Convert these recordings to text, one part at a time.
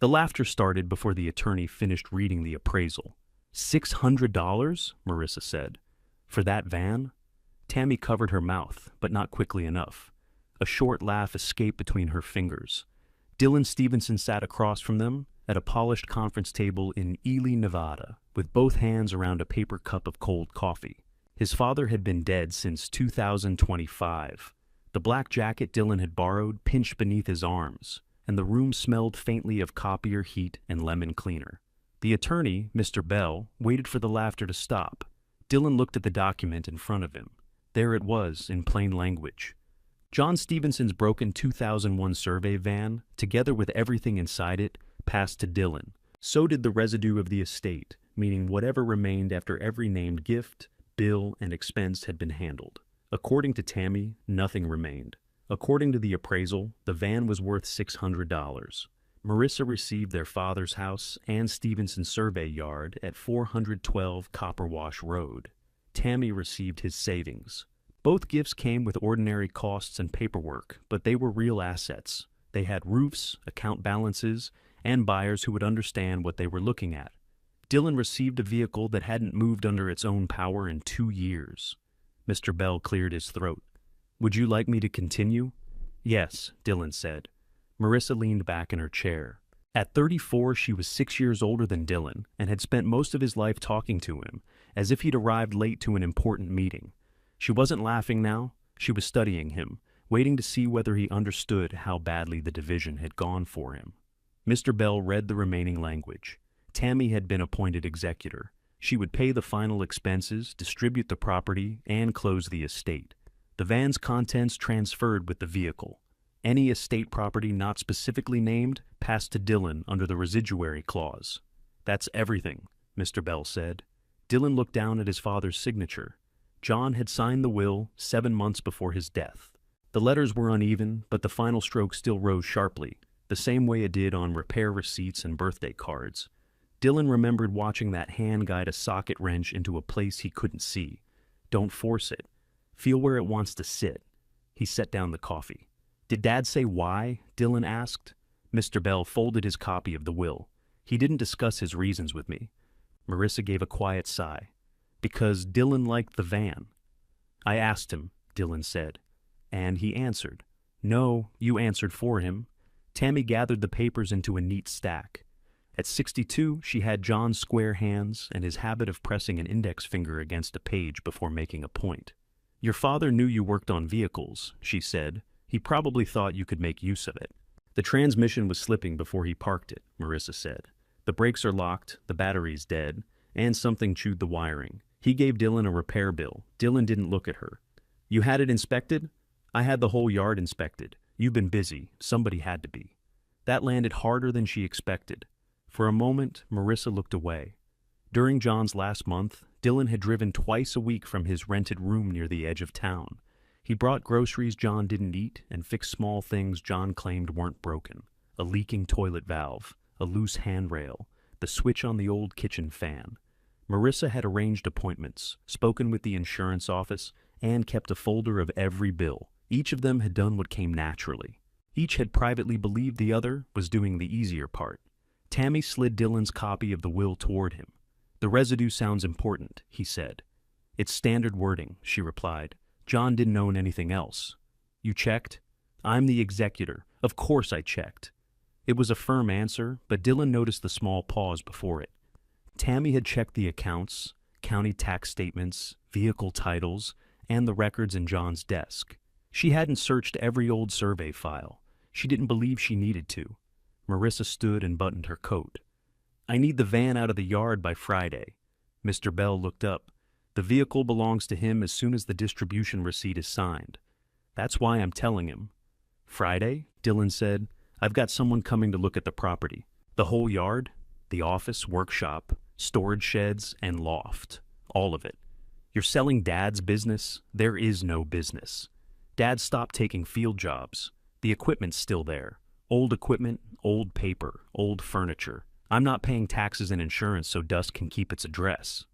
The laughter started before the attorney finished reading the appraisal. $600? Marissa said. For that van? Tammy covered her mouth, but not quickly enough. A short laugh escaped between her fingers. Dylan Stevenson sat across from them at a polished conference table in Ely, Nevada, with both hands around a paper cup of cold coffee. His father had been dead since 2025. The black jacket Dylan had borrowed pinched beneath his arms, and the room smelled faintly of copier heat and lemon cleaner. The attorney, Mr. Bell, waited for the laughter to stop. Dylan looked at the document in front of him. There it was, in plain language. John Stevenson's broken 2001 survey van, together with everything inside it, passed to Dylan. So did the residue of the estate, meaning whatever remained after every named gift, bill, and expense had been handled. According to Tammy, nothing remained. According to the appraisal, the van was worth $600. Marissa received their father's house and Stevenson's survey yard at 412 Copperwash Road. Tammy received his savings. Both gifts came with ordinary costs and paperwork, but they were real assets. They had roofs, account balances, and buyers who would understand what they were looking at. Dylan received a vehicle that hadn't moved under its own power in 2 years. Mr. Bell cleared his throat. Would you like me to continue? Yes, Dylan said. Marissa leaned back in her chair. At 34, she was 6 years older than Dylan and had spent most of his life talking to him, as if he'd arrived late to an important meeting. She wasn't laughing now. She was studying him, waiting to see whether he understood how badly the division had gone for him. Mr. Bell read the remaining language. Tammy had been appointed executor. She would pay the final expenses, distribute the property, and close the estate. The van's contents transferred with the vehicle. Any estate property not specifically named passed to Dylan under the residuary clause. That's everything, Mr. Bell said. Dylan looked down at his father's signature. John had signed the will 7 months before his death. The letters were uneven, but the final stroke still rose sharply, the same way it did on repair receipts and birthday cards. Dylan remembered watching that hand guide a socket wrench into a place he couldn't see. Don't force it. Feel where it wants to sit. He set down the coffee. Did Dad say why? Dylan asked. Mr. Bell folded his copy of the will. He didn't discuss his reasons with me. Marissa gave a quiet sigh. Because Dylan liked the van. I asked him, Dylan said. And he answered. No, you answered for him. Tammy gathered the papers into a neat stack. At 62, she had John's square hands and his habit of pressing an index finger against a page before making a point. Your father knew you worked on vehicles, she said. He probably thought you could make use of it. The transmission was slipping before he parked it, Marissa said. The brakes are locked, the battery's dead, and something chewed the wiring. He gave Dylan a repair bill. Dylan didn't look at her. You had it inspected? I had the whole yard inspected. You've been busy. Somebody had to be. That landed harder than she expected. For a moment, Marissa looked away. During John's last month, Dylan had driven twice a week from his rented room near the edge of town. He brought groceries John didn't eat and fixed small things John claimed weren't broken. A leaking toilet valve, a loose handrail, the switch on the old kitchen fan. Marissa had arranged appointments, spoken with the insurance office, and kept a folder of every bill. Each of them had done what came naturally. Each had privately believed the other was doing the easier part. Tammy slid Dylan's copy of the will toward him. The residue sounds important, he said. It's standard wording, she replied. John didn't own anything else. You checked? I'm the executor. Of course I checked. It was a firm answer, but Dylan noticed the small pause before it. Tammy had checked the accounts, county tax statements, vehicle titles, and the records in John's desk. She hadn't searched every old survey file. She didn't believe she needed to. Marissa stood and buttoned her coat. I need the van out of the yard by Friday. Mr. Bell looked up. The vehicle belongs to him as soon as the distribution receipt is signed. That's why I'm telling him. Friday? Dylan said. I've got someone coming to look at the property. The whole yard? The office, workshop, storage sheds, and loft. All of it. You're selling Dad's business? There is no business. Dad stopped taking field jobs. The equipment's still there. Old equipment, old paper, old furniture. I'm not paying taxes and insurance so Dust can keep its address.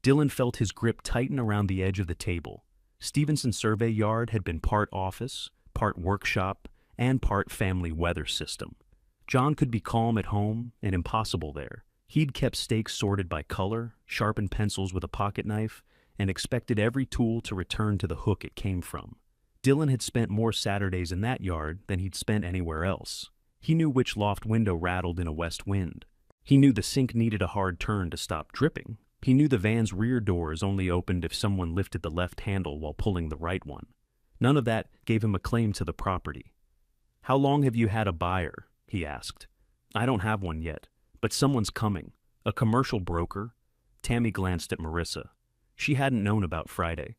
Dylan felt his grip tighten around the edge of the table. Stevenson's survey yard had been part office, part workshop, and part family weather system. John could be calm at home and impossible there. He'd kept stakes sorted by color, sharpened pencils with a pocket knife, and expected every tool to return to the hook it came from. Dylan had spent more Saturdays in that yard than he'd spent anywhere else. He knew which loft window rattled in a west wind. He knew the sink needed a hard turn to stop dripping. He knew the van's rear doors only opened if someone lifted the left handle while pulling the right one. None of that gave him a claim to the property. "How long have you had a buyer?" he asked. "I don't have one yet, but someone's coming. A commercial broker?" Tammy glanced at Marissa. She hadn't known about Friday.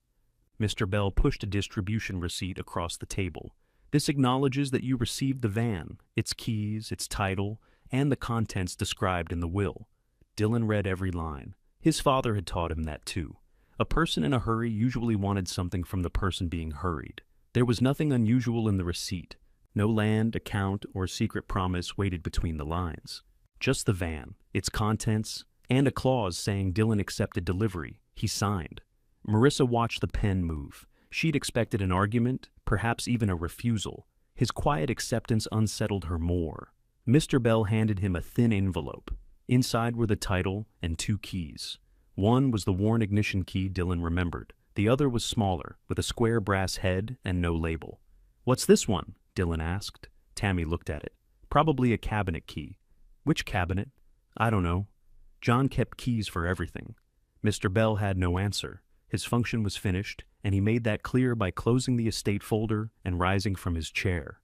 Mr. Bell pushed a distribution receipt across the table. "This acknowledges that you received the van, its keys, its title, and the contents described in the will." Dylan read every line. His father had taught him that too. A person in a hurry usually wanted something from the person being hurried. There was nothing unusual in the receipt. No land, account, or secret promise waited between the lines. Just the van, its contents, and a clause saying Dylan accepted delivery. He signed. Marissa watched the pen move. She'd expected an argument, perhaps even a refusal. His quiet acceptance unsettled her more. Mr. Bell handed him a thin envelope. Inside were the title and 2 keys. One was the worn ignition key Dylan remembered. The other was smaller, with a square brass head and no label. "What's this one?" Dylan asked. Tammy looked at it. "Probably a cabinet key." "Which cabinet?" "I don't know. John kept keys for everything." Mr. Bell had no answer. His function was finished, and he made that clear by closing the estate folder and rising from his chair.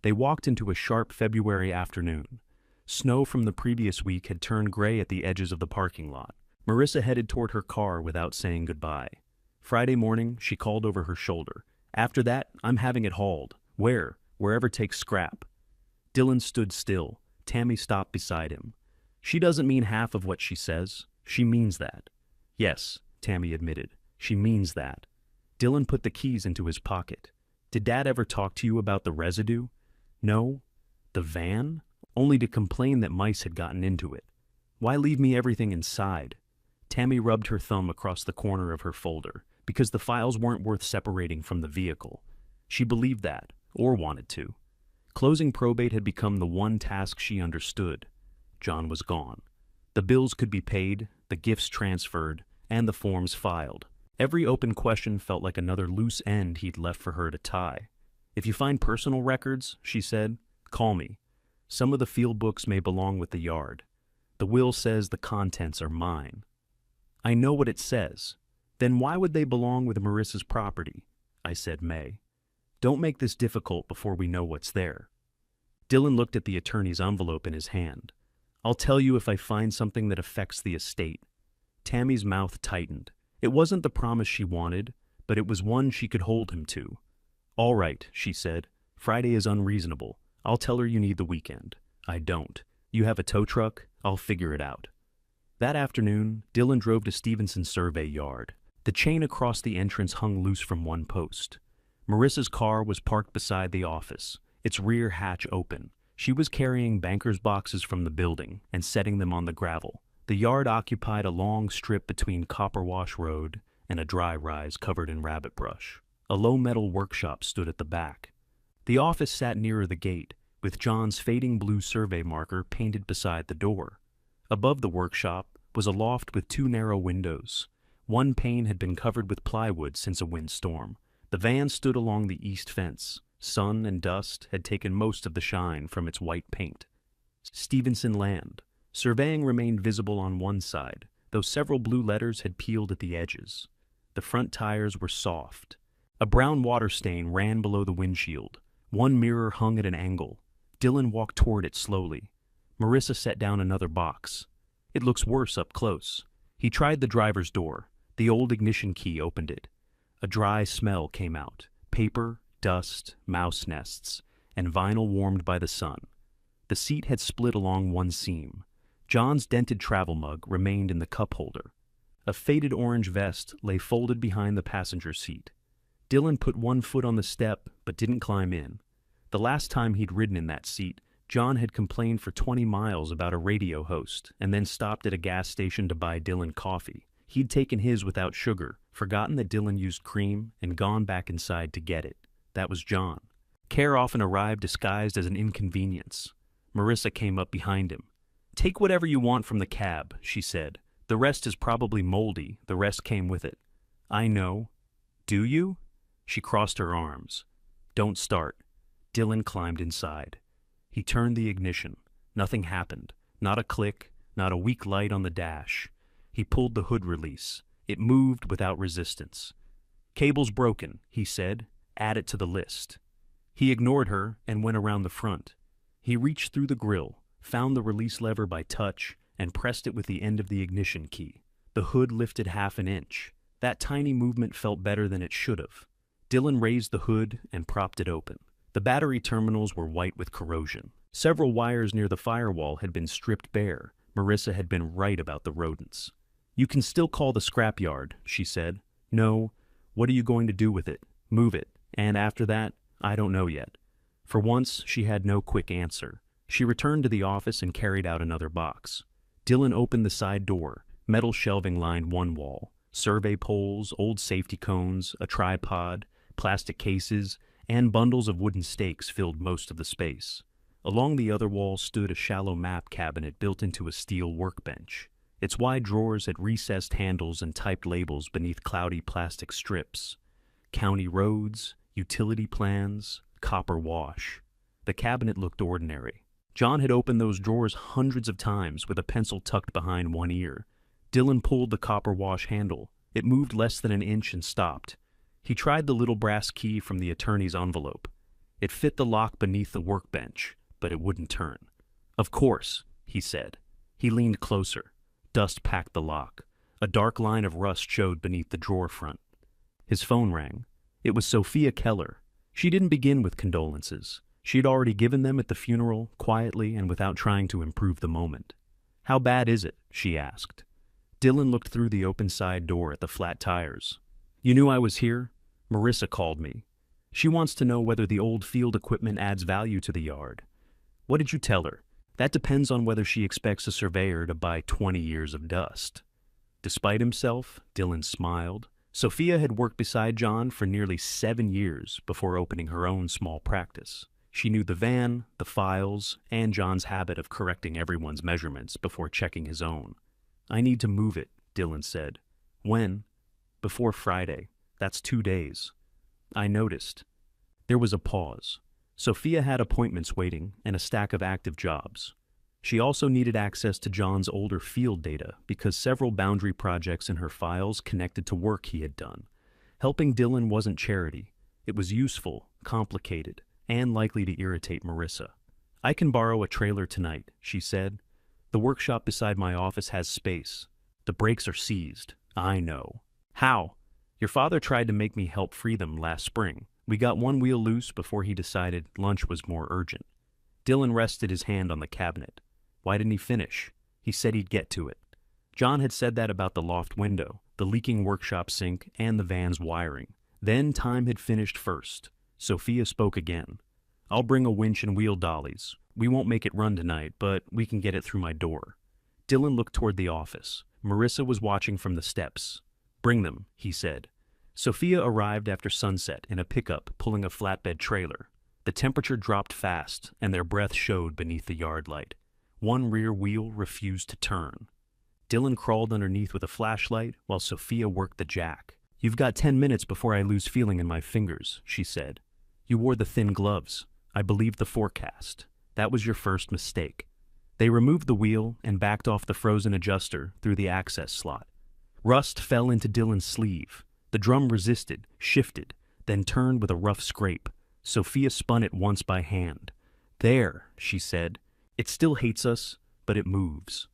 They walked into a sharp February afternoon. Snow from the previous week had turned gray at the edges of the parking lot. Marissa headed toward her car without saying goodbye. Friday morning, she called over her shoulder. "After that, I'm having it hauled. Where? Wherever takes scrap." Dylan stood still. Tammy stopped beside him. "She doesn't mean half of what she says. She means that." "Yes," Tammy admitted. "She means that." Dylan put the keys into his pocket. "Did Dad ever talk to you about the residue?" "No." "The van?" "Only to complain that mice had gotten into it." "Why leave me everything inside?" Tammy rubbed her thumb across the corner of her folder. "Because the files weren't worth separating from the vehicle." She believed that, or wanted to. Closing probate had become the one task she understood. John was gone. The bills could be paid, the gifts transferred, and the forms filed. Every open question felt like another loose end he'd left for her to tie. "If you find personal records," she said, "call me. Some of the field books may belong with the yard. The will says the contents are mine." "I know what it says." "Then why would they belong with Marissa's property?" I said May. "Don't make this difficult before we know what's there." Dylan looked at the attorney's envelope in his hand. "I'll tell you if I find something that affects the estate." Tammy's mouth tightened. It wasn't the promise she wanted, but it was one she could hold him to. "All right," she said. "Friday is unreasonable. I'll tell her you need the weekend." "I don't. You have a tow truck? I'll figure it out." That afternoon, Dylan drove to Stevenson's survey yard. The chain across the entrance hung loose from one post. Marissa's car was parked beside the office, its rear hatch open. She was carrying banker's boxes from the building and setting them on the gravel. The yard occupied a long strip between Copperwash Road and a dry rise covered in rabbit brush. A low metal workshop stood at the back. The office sat nearer the gate, with John's fading blue survey marker painted beside the door. Above the workshop was a loft with 2 narrow windows. One pane had been covered with plywood since a windstorm. The van stood along the east fence. Sun and dust had taken most of the shine from its white paint. Stevenson Land. Surveying remained visible on one side, though several blue letters had peeled at the edges. The front tires were soft. A brown water stain ran below the windshield. One mirror hung at an angle. Dylan walked toward it slowly. Marissa set down another box. "It looks worse up close." He tried the driver's door. The old ignition key opened it. A dry smell came out. Paper, dust, mouse nests, and vinyl warmed by the sun. The seat had split along one seam. John's dented travel mug remained in the cup holder. A faded orange vest lay folded behind the passenger seat. Dylan put one foot on the step but didn't climb in. The last time he'd ridden in that seat, John had complained for 20 miles about a radio host and then stopped at a gas station to buy Dylan coffee. He'd taken his without sugar, forgotten that Dylan used cream, and gone back inside to get it. That was John. Care often arrived disguised as an inconvenience. Marissa came up behind him. "Take whatever you want from the cab," she said. "The rest is probably moldy. The rest came with it." "I know." "Do you?" She crossed her arms. "Don't start." Dylan climbed inside. He turned the ignition. Nothing happened. Not a click, not a weak light on the dash. He pulled the hood release. It moved without resistance. "Cable's broken," he said. "Add it to the list." He ignored her and went around the front. He reached through the grill, found the release lever by touch, and pressed it with the end of the ignition key. The hood lifted half an inch. That tiny movement felt better than it should have. Dylan raised the hood and propped it open. The battery terminals were white with corrosion. Several wires near the firewall had been stripped bare. Marissa had been right about the rodents. "You can still call the scrapyard," she said. "No. What are you going to do with it? Move it. And after that, I don't know yet." For once, she had no quick answer. She returned to the office and carried out another box. Dylan opened the side door. Metal shelving lined one wall. Survey poles, old safety cones, a tripod, plastic cases, and bundles of wooden stakes filled most of the space. Along the other wall stood a shallow map cabinet built into a steel workbench. Its wide drawers had recessed handles and typed labels beneath cloudy plastic strips. County roads, utility plans, copper wash. The cabinet looked ordinary. John had opened those drawers hundreds of times with a pencil tucked behind one ear. Dylan pulled the copper wash handle. It moved less than an inch and stopped. He tried the little brass key from the attorney's envelope. It fit the lock beneath the workbench, but it wouldn't turn. "Of course," he said. He leaned closer. Dust packed the lock. A dark line of rust showed beneath the drawer front. His phone rang. It was Sophia Keller. She didn't begin with condolences. She had already given them at the funeral, quietly and without trying to improve the moment. "How bad is it?" she asked. Dylan looked through the open side door at the flat tires. "You knew I was here? Marissa called me. She wants to know whether the old field equipment adds value to the yard." "What did you tell her?" "That depends on whether she expects a surveyor to buy 20 years of dust." Despite himself, Dylan smiled. Sophia had worked beside John for nearly 7 years before opening her own small practice. She knew the van, the files, and John's habit of correcting everyone's measurements before checking his own. "I need to move it," Dylan said. "When?" "Before Friday. That's 2 days." "I noticed." There was a pause. Sophia had appointments waiting and a stack of active jobs. She also needed access to John's older field data because several boundary projects in her files connected to work he had done. Helping Dylan wasn't charity. It was useful, complicated, and likely to irritate Marissa. "I can borrow a trailer tonight," she said. "The workshop beside my office has space. The brakes are seized." "I know." "How?" "Your father tried to make me help free them last spring. We got one wheel loose before he decided lunch was more urgent." Dylan rested his hand on the cabinet. "Why didn't he finish?" "He said he'd get to it." John had said that about the loft window, the leaking workshop sink, and the van's wiring. Then time had finished first. Sophia spoke again. "I'll bring a winch and wheel dollies. We won't make it run tonight, but we can get it through my door." Dylan looked toward the office. Marissa was watching from the steps. "Bring them," he said. Sophia arrived after sunset in a pickup pulling a flatbed trailer. The temperature dropped fast, and their breath showed beneath the yard light. One rear wheel refused to turn. Dylan crawled underneath with a flashlight while Sophia worked the jack. "You've got 10 minutes before I lose feeling in my fingers," she said. "You wore the thin gloves. I believed the forecast. That was your first mistake." They removed the wheel and backed off the frozen adjuster through the access slot. Rust fell into Dylan's sleeve. The drum resisted, shifted, then turned with a rough scrape. Sophia spun it once by hand. "There," she said. "It still hates us, but it moves."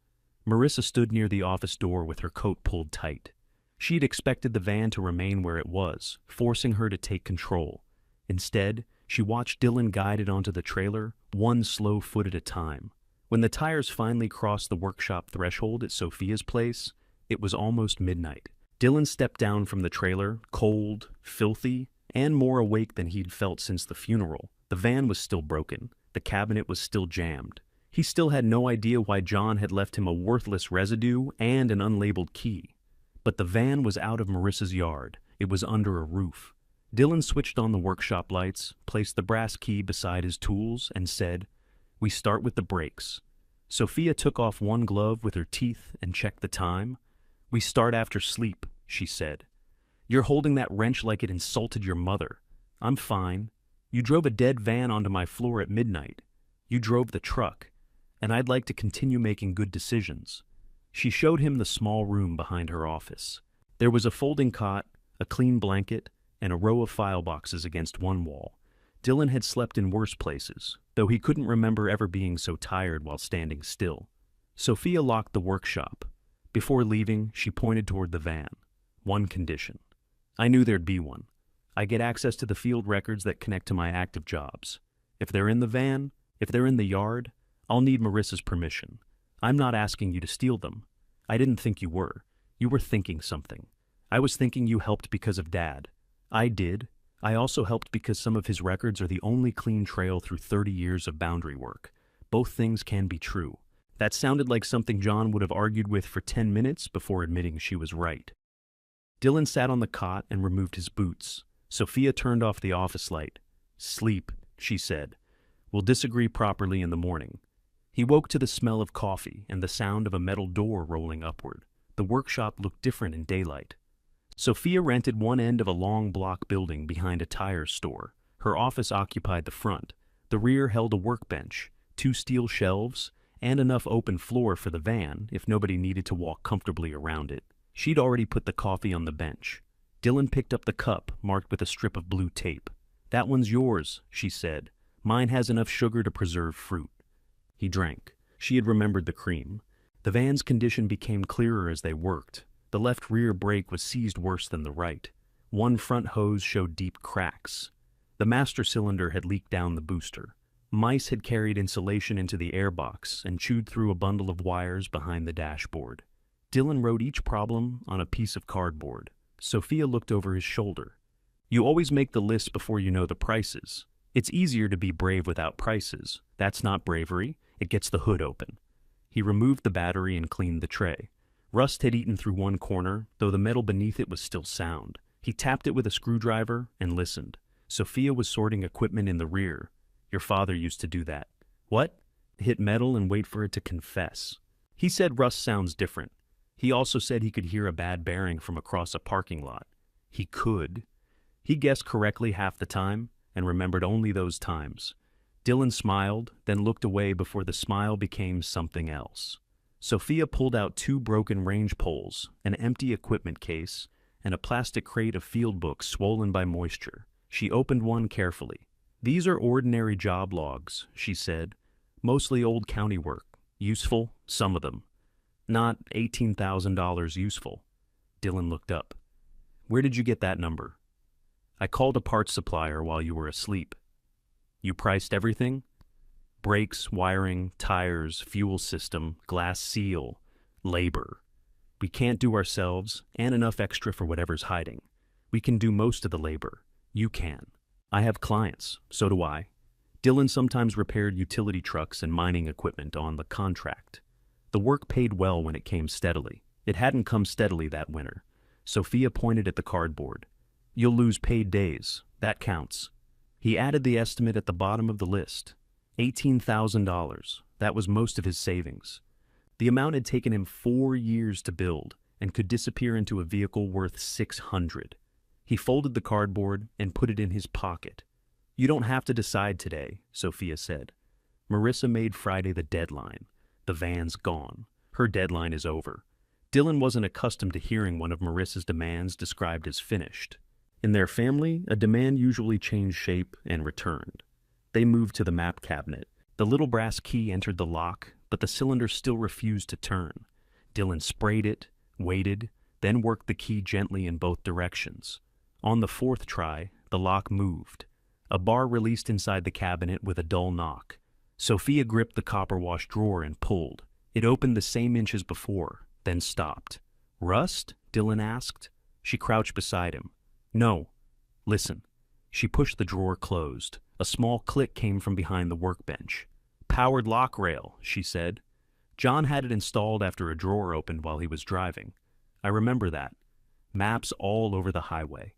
Marissa stood near the office door with her coat pulled tight. She'd expected the van to remain where it was, forcing her to take control. Instead, she watched Dylan guide it onto the trailer, one slow foot at a time. When the tires finally crossed the workshop threshold at Sophia's place, it was almost midnight. Dylan stepped down from the trailer, cold, filthy, and more awake than he'd felt since the funeral. The van was still broken. The cabinet was still jammed. He still had no idea why John had left him a worthless residue and an unlabeled key. But the van was out of Marissa's yard. It was under a roof. Dylan switched on the workshop lights, placed the brass key beside his tools, and said, We start with the brakes. Sophia took off one glove with her teeth and checked the time. We start after sleep, she said. You're holding that wrench like it insulted your mother. I'm fine. You drove a dead van onto my floor at midnight. You drove the truck, and I'd like to continue making good decisions. She showed him the small room behind her office. There was a folding cot, a clean blanket, and a row of file boxes against one wall. Dylan had slept in worse places, though he couldn't remember ever being so tired while standing still. Sophia locked the workshop. Before leaving, she pointed toward the van. One condition. I knew there'd be one. I get access to the field records that connect to my active jobs. If they're in the van, if they're in the yard, I'll need Marissa's permission. I'm not asking you to steal them. I didn't think you were. You were thinking something. I was thinking you helped because of Dad. I did. I also helped because some of his records are the only clean trail through 30 years of boundary work. Both things can be true. That sounded like something John would have argued with for 10 minutes before admitting she was right. Dylan sat on the cot and removed his boots. Sophia turned off the office light. Sleep, she said. We'll disagree properly in the morning. He woke to the smell of coffee and the sound of a metal door rolling upward. The workshop looked different in daylight. Sophia rented one end of a long block building behind a tire store. Her office occupied the front. The rear held a workbench, 2 steel shelves, and enough open floor for the van if nobody needed to walk comfortably around it. She'd already put the coffee on the bench. Dylan picked up the cup marked with a strip of blue tape. That one's yours, she said. Mine has enough sugar to preserve fruit. He drank. She had remembered the cream. The van's condition became clearer as they worked. The left rear brake was seized worse than the right. One front hose showed deep cracks. The master cylinder had leaked down the booster. Mice had carried insulation into the airbox and chewed through a bundle of wires behind the dashboard. Dylan wrote each problem on a piece of cardboard. Sophia looked over his shoulder. You always make the list before you know the prices. It's easier to be brave without prices. That's not bravery. It gets the hood open. He removed the battery and cleaned the tray. Rust had eaten through one corner, though the metal beneath it was still sound. He tapped it with a screwdriver and listened. Sophia was sorting equipment in the rear. Your father used to do that. What? Hit metal and wait for it to confess. He said rust sounds different. He also said he could hear a bad bearing from across a parking lot. He could. He guessed correctly half the time and remembered only those times. Dylan smiled, then looked away before the smile became something else. Sophia pulled out 2 broken range poles, an empty equipment case, and a plastic crate of field books swollen by moisture. She opened one carefully. These are ordinary job logs, she said. Mostly old county work. Useful, some of them. Not $18,000 useful. Dylan looked up. Where did you get that number? I called a parts supplier while you were asleep. You priced everything? Brakes, wiring, tires, fuel system, glass seal, labor. We can't do ourselves, and enough extra for whatever's hiding. We can do most of the labor. You can. I have clients, so do I. Dylan sometimes repaired utility trucks and mining equipment on the contract. The work paid well when it came steadily. It hadn't come steadily that winter. Sophia pointed at the cardboard. You'll lose paid days. That counts. He added the estimate at the bottom of the list. $18,000. That was most of his savings. The amount had taken him 4 years to build and could disappear into a vehicle worth $600. He folded the cardboard and put it in his pocket. You don't have to decide today, Sophia said. Marissa made Friday the deadline. The van's gone. Her deadline is over. Dylan wasn't accustomed to hearing one of Marissa's demands described as finished. In their family, a demand usually changed shape and returned. They moved to the map cabinet. The little brass key entered the lock, but the cylinder still refused to turn. Dylan sprayed it, waited, then worked the key gently in both directions. On the 4th try, the lock moved. A bar released inside the cabinet with a dull knock. Sophia gripped the copper-wash drawer and pulled. It opened the same inch as before, then stopped. Rust? Dylan asked. She crouched beside him. No. Listen. She pushed the drawer closed. A small click came from behind the workbench. Powered lock rail, she said. John had it installed after a drawer opened while he was driving. I remember that. Maps all over the highway.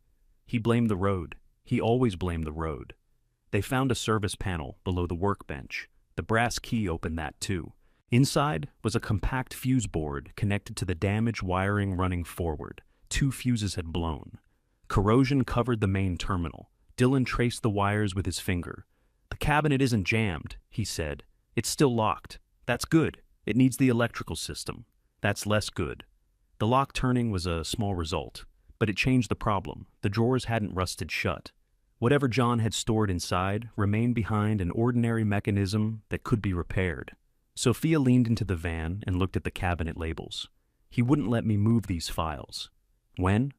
He blamed the road. He always blamed the road. They found a service panel below the workbench. The brass key opened that too. Inside was a compact fuse board connected to the damaged wiring running forward. 2 fuses had blown. Corrosion covered the main terminal. Dylan traced the wires with his finger. "The cabinet isn't jammed," he said. "It's still locked. That's good. It needs the electrical system. That's less good." The lock turning was a small result, but it changed the problem. The drawers hadn't rusted shut. Whatever John had stored inside remained behind an ordinary mechanism that could be repaired. Sophia leaned into the van and looked at the cabinet labels. "He wouldn't let me move these files." "When?"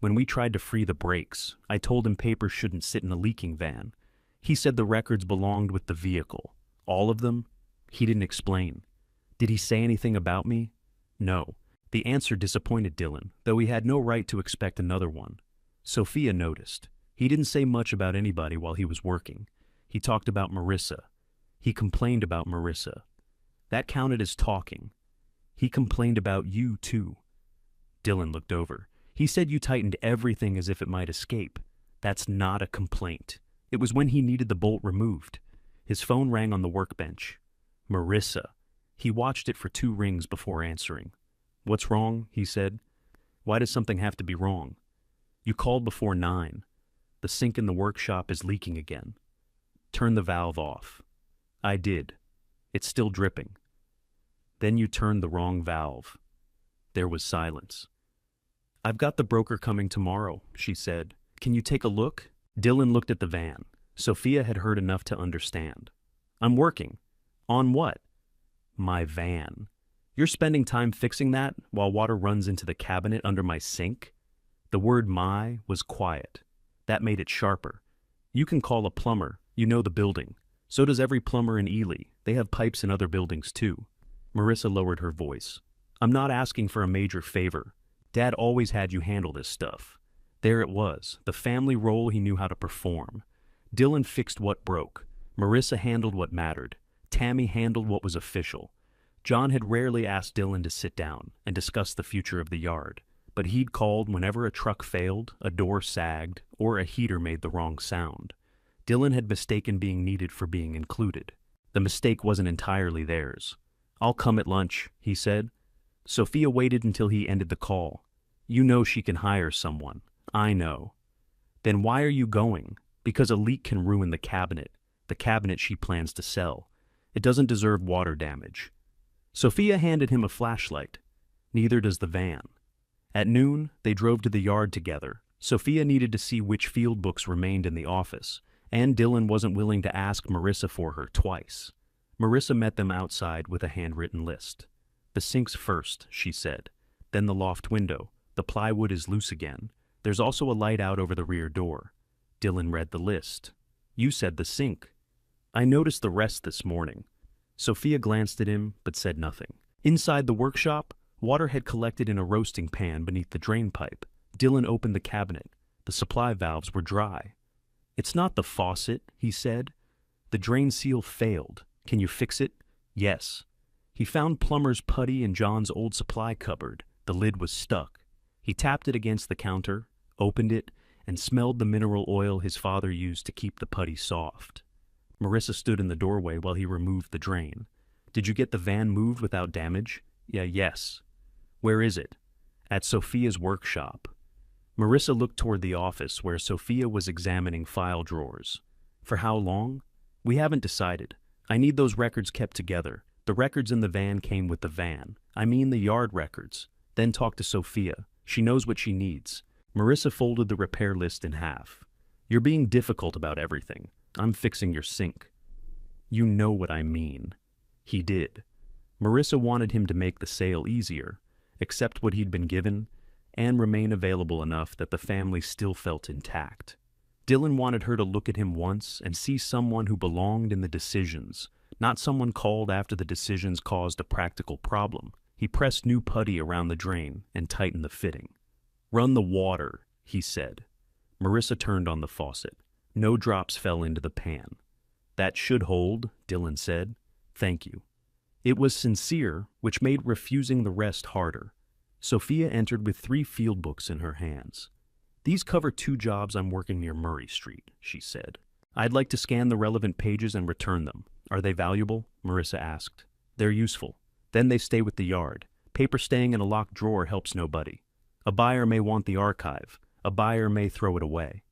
"When we tried to free the brakes. I told him papers shouldn't sit in a leaking van. He said the records belonged with the vehicle. All of them?" He didn't explain. "Did he say anything about me?" "No." The answer disappointed Dylan, though he had no right to expect another one. Sophia noticed. He didn't say much about anybody while he was working. He talked about Marissa. He complained about Marissa. That counted as talking. "He complained about you, too." Dylan looked over. "He said you tightened everything as if it might escape." "That's not a complaint. It was when he needed the bolt removed." His phone rang on the workbench. Marissa. He watched it for 2 rings before answering. "What's wrong?" he said. "Why does something have to be wrong?" "You called before 9. The sink in the workshop is leaking again." "Turn the valve off." "I did. It's still dripping." "Then you turned the wrong valve." There was silence. "I've got the broker coming tomorrow," she said. "Can you take a look?" Dylan looked at the van. Sophia had heard enough to understand. "I'm working." "On what?" "My van. You're spending time fixing that while water runs into the cabinet under my sink?" The word "my" was quiet. That made it sharper. "You can call a plumber. You know the building. So does every plumber in Ely. They have pipes in other buildings too." Marissa lowered her voice. "I'm not asking for a major favor. Dad always had you handle this stuff." There it was, the family role he knew how to perform. Dylan fixed what broke. Marissa handled what mattered. Tammy handled what was official. John had rarely asked Dylan to sit down and discuss the future of the yard, but he'd called whenever a truck failed, a door sagged, or a heater made the wrong sound. Dylan had mistaken being needed for being included. The mistake wasn't entirely theirs. "I'll come at lunch," he said. Sophia waited until he ended the call. "You know she can hire someone." "I know." "Then why are you going?" "Because a leak can ruin the cabinet she plans to sell. It doesn't deserve water damage." Sophia handed him a flashlight. "Neither does the van." At noon, they drove to the yard together. Sophia needed to see which field books remained in the office, and Dylan wasn't willing to ask Marissa for her twice. Marissa met them outside with a handwritten list. "The sink's first," she said. "Then the loft window. The plywood is loose again. There's also a light out over the rear door." Dylan read the list. "You said the sink." "I noticed the rest this morning." Sophia glanced at him, but said nothing. Inside the workshop, water had collected in a roasting pan beneath the drain pipe. Dylan opened the cabinet. The supply valves were dry. "It's not the faucet," he said. "The drain seal failed. Can you fix it?" "Yes." He found plumber's putty in John's old supply cupboard. The lid was stuck. He tapped it against the counter, opened it, and smelled the mineral oil his father used to keep the putty soft. Marissa stood in the doorway while he removed the drain. "Did you get the van moved without damage?" Yes." "Where is it?" "At Sophia's workshop." Marissa looked toward the office where Sophia was examining file drawers. "For how long?" "We haven't decided. I need those records kept together. The records in the van came with the van. I mean the yard records. Then talk to Sophia. She knows what she needs." Marissa folded the repair list in half. "You're being difficult about everything. I'm fixing your sink." "You know what I mean." He did. Marissa wanted him to make the sale easier, accept what he'd been given, and remain available enough that the family still felt intact. Dylan wanted her to look at him once and see someone who belonged in the decisions, not someone called after the decisions caused a practical problem. He pressed new putty around the drain and tightened the fitting. "Run the water," he said. Marissa turned on the faucet. No drops fell into the pan. "That should hold," Dylan said. "Thank you." It was sincere, which made refusing the rest harder. Sophia entered with 3 field books in her hands. "These cover 2 jobs I'm working near Murray Street," she said. "I'd like to scan the relevant pages and return them. Are they valuable? Marissa asked. They're useful. Then they stay with the yard. Paper staying in a locked drawer helps nobody. A buyer may want the archive. A buyer may throw it away.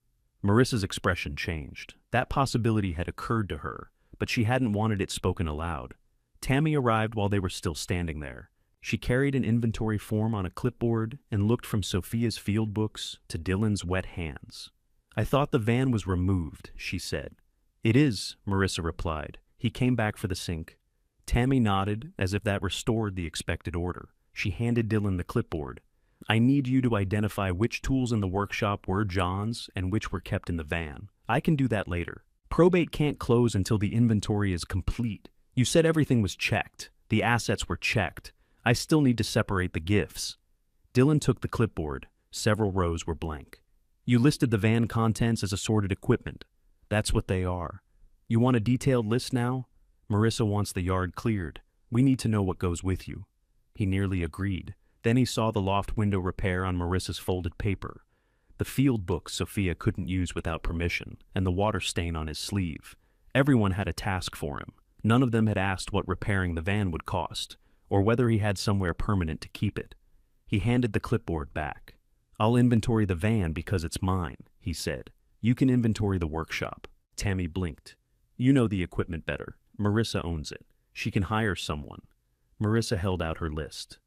Marissa's expression changed. That possibility had occurred to her, but she hadn't wanted it spoken aloud. Tammy arrived while they were still standing there. She carried an inventory form on a clipboard and looked from Sophia's field books to Dylan's wet hands. I thought the van was removed, she said. It is, Marissa replied. He came back for the sink. Tammy nodded, as if that restored the expected order. She handed Dylan the clipboard. I need you to identify which tools in the workshop were John's and which were kept in the van. I can do that later. Probate can't close until the inventory is complete. You said everything was checked. The assets were checked. I still need to separate the gifts. Dylan took the clipboard. Several rows were blank. You listed the van contents as assorted equipment. That's what they are. You want a detailed list now? Marissa wants the yard cleared. We need to know what goes with you. He nearly agreed. Then he saw the loft window repair on Marissa's folded paper, the field book Sophia couldn't use without permission, and the water stain on his sleeve. Everyone had a task for him. None of them had asked what repairing the van would cost, or whether he had somewhere permanent to keep it. He handed the clipboard back. I'll inventory the van because it's mine, he said. You can inventory the workshop. Tammy blinked. You know the equipment better. Marissa owns it. She can hire someone. Marissa held out her list.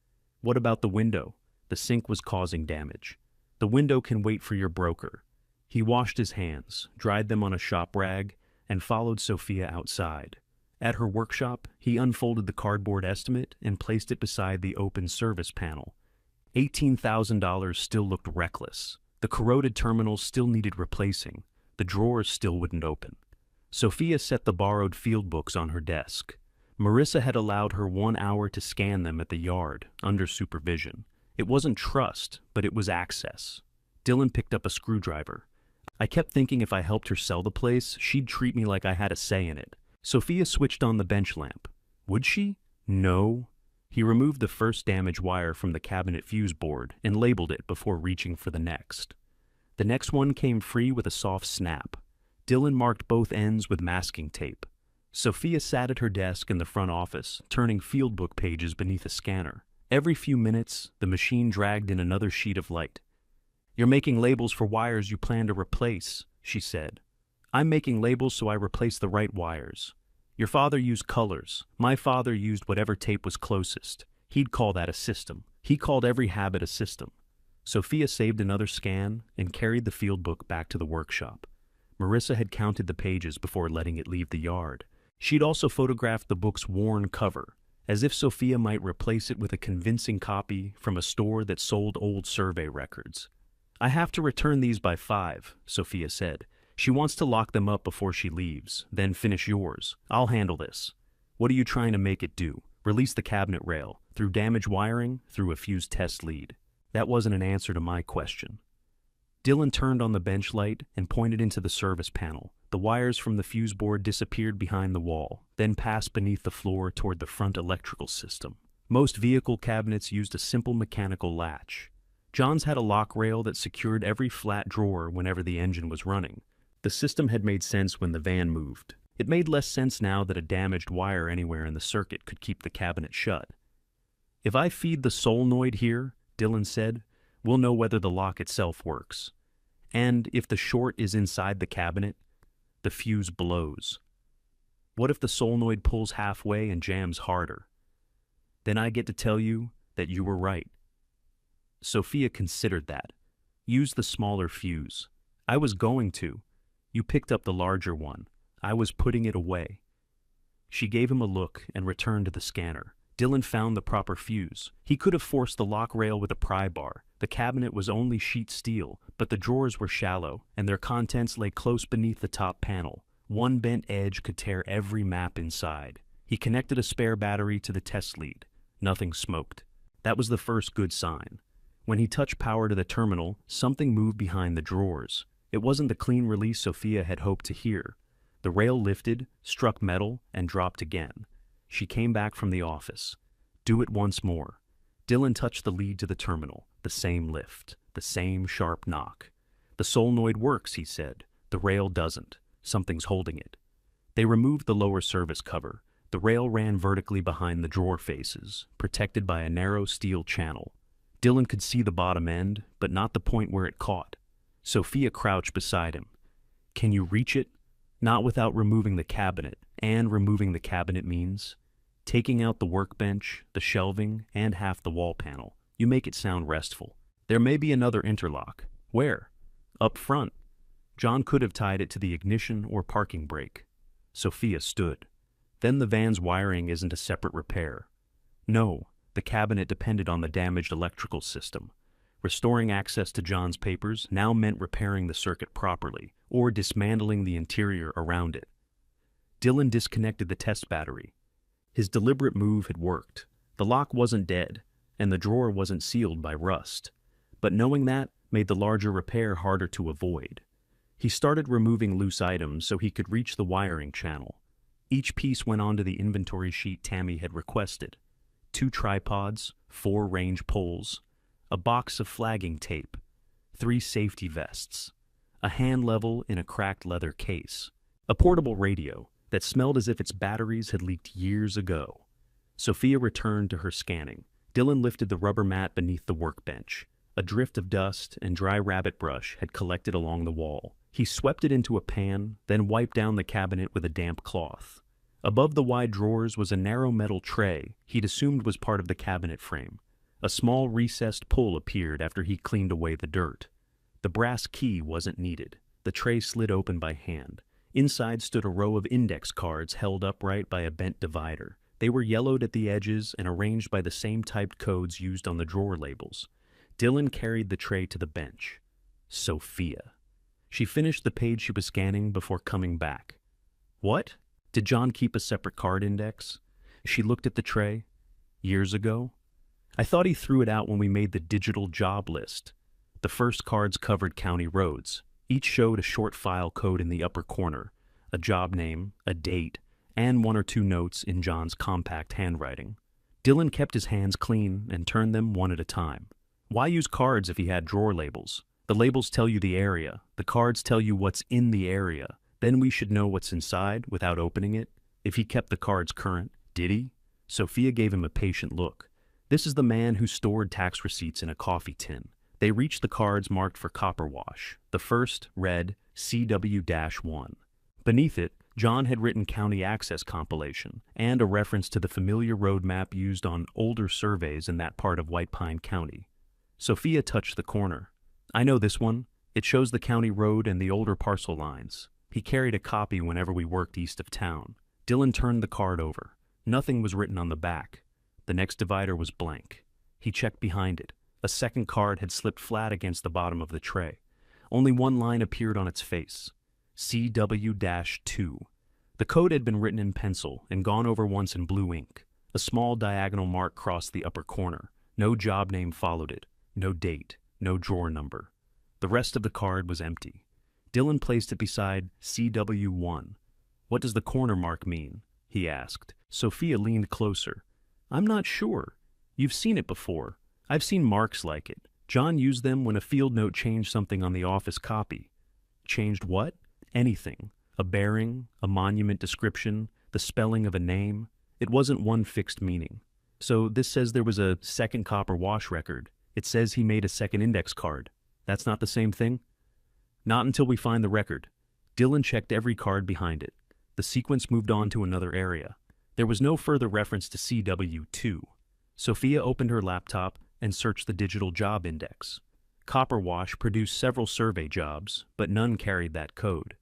What about the window? The sink was causing damage. The window can wait for your broker. He washed his hands, dried them on a shop rag, and followed Sophia outside. At her workshop, he unfolded the cardboard estimate and placed it beside the open service panel. $18,000 still looked reckless. The corroded terminals still needed replacing. The drawers still wouldn't open. Sophia set the borrowed field books on her desk. Marissa had allowed her 1 hour to scan them at the yard, under supervision. It wasn't trust, but it was access. Dylan picked up a screwdriver. I kept thinking if I helped her sell the place, she'd treat me like I had a say in it. Sophia switched on the bench lamp. Would she? No. He removed the first damaged wire from the cabinet fuse board and labeled it before reaching for the next. The next one came free with a soft snap. Dylan marked both ends with masking tape. Sophia sat at her desk in the front office, turning fieldbook pages beneath a scanner. Every few minutes, the machine dragged in another sheet of light. You're making labels for wires you plan to replace, she said. I'm making labels so I replace the right wires. Your father used colors. My father used whatever tape was closest. He'd call that a system. He called every habit a system. Sophia saved another scan and carried the fieldbook back to the workshop. Marissa had counted the pages before letting it leave the yard. She'd also photographed the book's worn cover, as if Sophia might replace it with a convincing copy from a store that sold old survey records. I have to return these by 5, Sophia said. She wants to lock them up before she leaves, then finish yours. I'll handle this. What are you trying to make it do? Release the cabinet rail, through damaged wiring, through a fuse test lead. That wasn't an answer to my question. Dylan turned on the bench light and pointed into the service panel. The wires from the fuse board disappeared behind the wall, then passed beneath the floor toward the front electrical system. Most vehicle cabinets used a simple mechanical latch. John's had a lock rail that secured every flat drawer whenever the engine was running. The system had made sense when the van moved. It made less sense now that a damaged wire anywhere in the circuit could keep the cabinet shut. If I feed the solenoid here, Dylan said, we'll know whether the lock itself works. And if the short is inside the cabinet, the fuse blows. What if the solenoid pulls halfway and jams harder? Then I get to tell you that you were right. Sophia considered that. Use the smaller fuse. I was going to. You picked up the larger one. I was putting it away. She gave him a look and returned to the scanner. Dylan found the proper fuse. He could have forced the lock rail with a pry bar. The cabinet was only sheet steel, but the drawers were shallow, and their contents lay close beneath the top panel. One bent edge could tear every map inside. He connected a spare battery to the test lead. Nothing smoked. That was the first good sign. When he touched power to the terminal, something moved behind the drawers. It wasn't the clean release Sophia had hoped to hear. The rail lifted, struck metal, and dropped again. She came back from the office. Do it once more. Dylan touched the lead to the terminal. The same lift. The same sharp knock. The solenoid works, he said. The rail doesn't. Something's holding it. They removed the lower service cover. The rail ran vertically behind the drawer faces, protected by a narrow steel channel. Dylan could see the bottom end, but not the point where it caught. Sophia crouched beside him. "Can you reach it?" "Not without removing the cabinet." And removing the cabinet means taking out the workbench, the shelving, and half the wall panel. You make it sound restful. "There may be another interlock." "Where?" "Up front." John could have tied it to the ignition or parking brake. Sophia stood. "Then the van's wiring isn't a separate repair." "No, the cabinet depended on the damaged electrical system. Restoring access to John's papers now meant repairing the circuit properly, or dismantling the interior around it. Dylan disconnected the test battery. His deliberate move had worked. The lock wasn't dead, and the drawer wasn't sealed by rust. But knowing that made the larger repair harder to avoid. He started removing loose items so he could reach the wiring channel. Each piece went onto the inventory sheet Tammy had requested. 2 tripods, 4 range poles, a box of flagging tape, 3 safety vests, a hand level in a cracked leather case, a portable radio that smelled as if its batteries had leaked years ago. Sophia returned to her scanning. Dylan lifted the rubber mat beneath the workbench. A drift of dust and dry rabbit brush had collected along the wall. He swept it into a pan, then wiped down the cabinet with a damp cloth. Above the wide drawers was a narrow metal tray he'd assumed was part of the cabinet frame. A small recessed pull appeared after he cleaned away the dirt. The brass key wasn't needed. The tray slid open by hand. Inside stood a row of index cards held upright by a bent divider. They were yellowed at the edges and arranged by the same typed codes used on the drawer labels. Dylan carried the tray to the bench. Sophia. She finished the page she was scanning before coming back. "What? Did John keep a separate card index?" She looked at the tray. "Years ago? I thought he threw it out when we made the digital job list." The first cards covered county roads. Each showed a short file code in the upper corner, a job name, a date, and 1 or 2 notes in John's compact handwriting. Dylan kept his hands clean and turned them one at a time. Why use cards if he had drawer labels? The labels tell you the area. The cards tell you what's in the area. Then we should know what's inside without opening it. If he kept the cards current, did he? Sophia gave him a patient look. This is the man who stored tax receipts in a coffee tin. They reached the cards marked for copper wash. The first read CW-1. Beneath it, John had written County Access Compilation and a reference to the familiar road map used on older surveys in that part of White Pine County. Sophia touched the corner. "I know this one. It shows the county road and the older parcel lines. He carried a copy whenever we worked east of town." Dylan turned the card over. Nothing was written on the back. The next divider was blank. He checked behind it. A second card had slipped flat against the bottom of the tray. Only one line appeared on its face. CW-2. The code had been written in pencil and gone over once in blue ink. A small diagonal mark crossed the upper corner. No job name followed it. No date. No drawer number. The rest of the card was empty. Dylan placed it beside CW-1. "What does the corner mark mean?" he asked. Sophia leaned closer. "I'm not sure. You've seen it before. I've seen marks like it. John used them when a field note changed something on the office copy." "Changed what?" "Anything. A bearing, a monument description, the spelling of a name. It wasn't one fixed meaning." "So this says there was a second copper wash record. It says he made a second index card. That's not the same thing?" "Not until we find the record." Dylan checked every card behind it. The sequence moved on to another area. There was no further reference to CW-2. Sophia opened her laptop and searched the digital job index. Copper Wash produced several survey jobs, but none carried that code.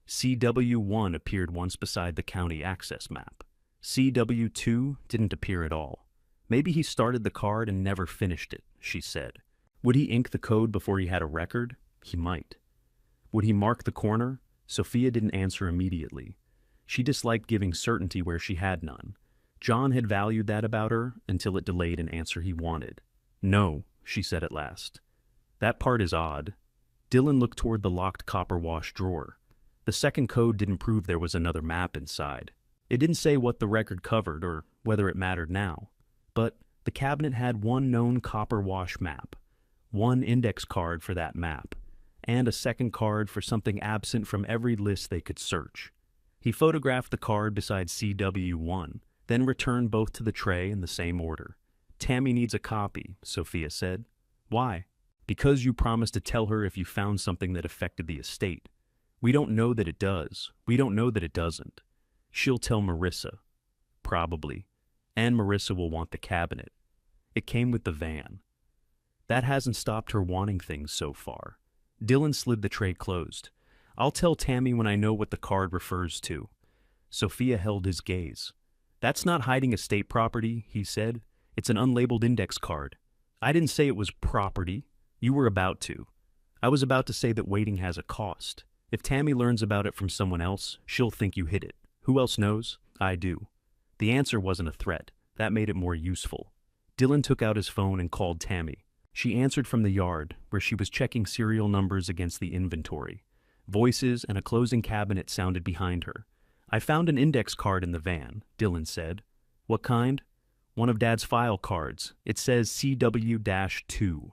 CW-1 appeared once beside the county access map. CW-2 didn't appear at all. "Maybe he started the card and never finished it," she said. "Would he ink the code before he had a record? He might." "Would he mark the corner?" Sophia didn't answer immediately. She disliked giving certainty where she had none. John had valued that about her until it delayed an answer he wanted. "No," she said at last. "That part is odd." Dylan looked toward the locked copper wash drawer. The second code didn't prove there was another map inside. It didn't say what the record covered or whether it mattered now. But the cabinet had one known copper wash map, one index card for that map, and a second card for something absent from every list they could search. He photographed the card beside CW1, then returned both to the tray in the same order. Tammy needs a copy, Sophia said. Why? Because you promised to tell her if you found something that affected the estate. We don't know that it does. We don't know that it doesn't. She'll tell Marissa. Probably. And Marissa will want the cabinet. It came with the van. That hasn't stopped her wanting things so far. Dylan slid the tray closed. I'll tell Tammy when I know what the card refers to. Sophia held his gaze. That's not hiding estate property, he said. It's an unlabeled index card. I didn't say it was property. You were about to. I was about to say that waiting has a cost. If Tammy learns about it from someone else, she'll think you hid it. Who else knows? I do. The answer wasn't a threat. That made it more useful. Dylan took out his phone and called Tammy. She answered from the yard, where she was checking serial numbers against the inventory. Voices and a closing cabinet sounded behind her. I found an index card in the van, Dylan said. What kind? One of Dad's file cards. It says CW-2.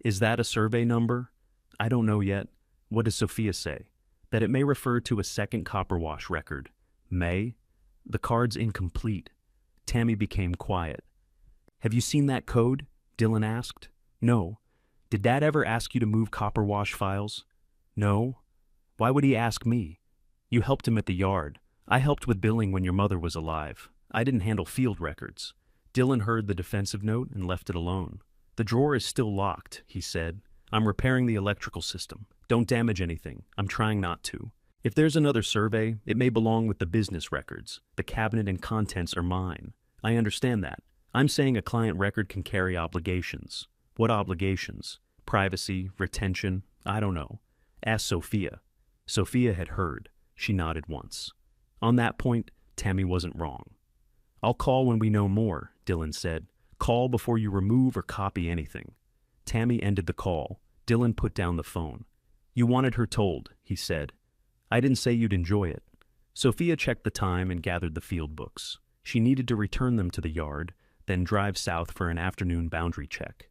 Is that a survey number? I don't know yet. What does Sophia say? That it may refer to a second copper wash record. May? The card's incomplete. Tammy became quiet. Have you seen that code? Dylan asked. No. Did Dad ever ask you to move copper wash files? No. Why would he ask me? You helped him at the yard. I helped with billing when your mother was alive. I didn't handle field records. Dylan heard the defensive note and left it alone. The drawer is still locked, he said. I'm repairing the electrical system. Don't damage anything. I'm trying not to. If there's another survey, it may belong with the business records. The cabinet and contents are mine. I understand that. I'm saying a client record can carry obligations. What obligations? Privacy, retention? I don't know. Ask Sophia. Sophia had heard. She nodded once. On that point, Tammy wasn't wrong. I'll call when we know more, Dylan said. Call before you remove or copy anything. Tammy ended the call. Dylan put down the phone. You wanted her told, he said. I didn't say you'd enjoy it. Sophia checked the time and gathered the field books. She needed to return them to the yard, then drive south for an afternoon boundary check.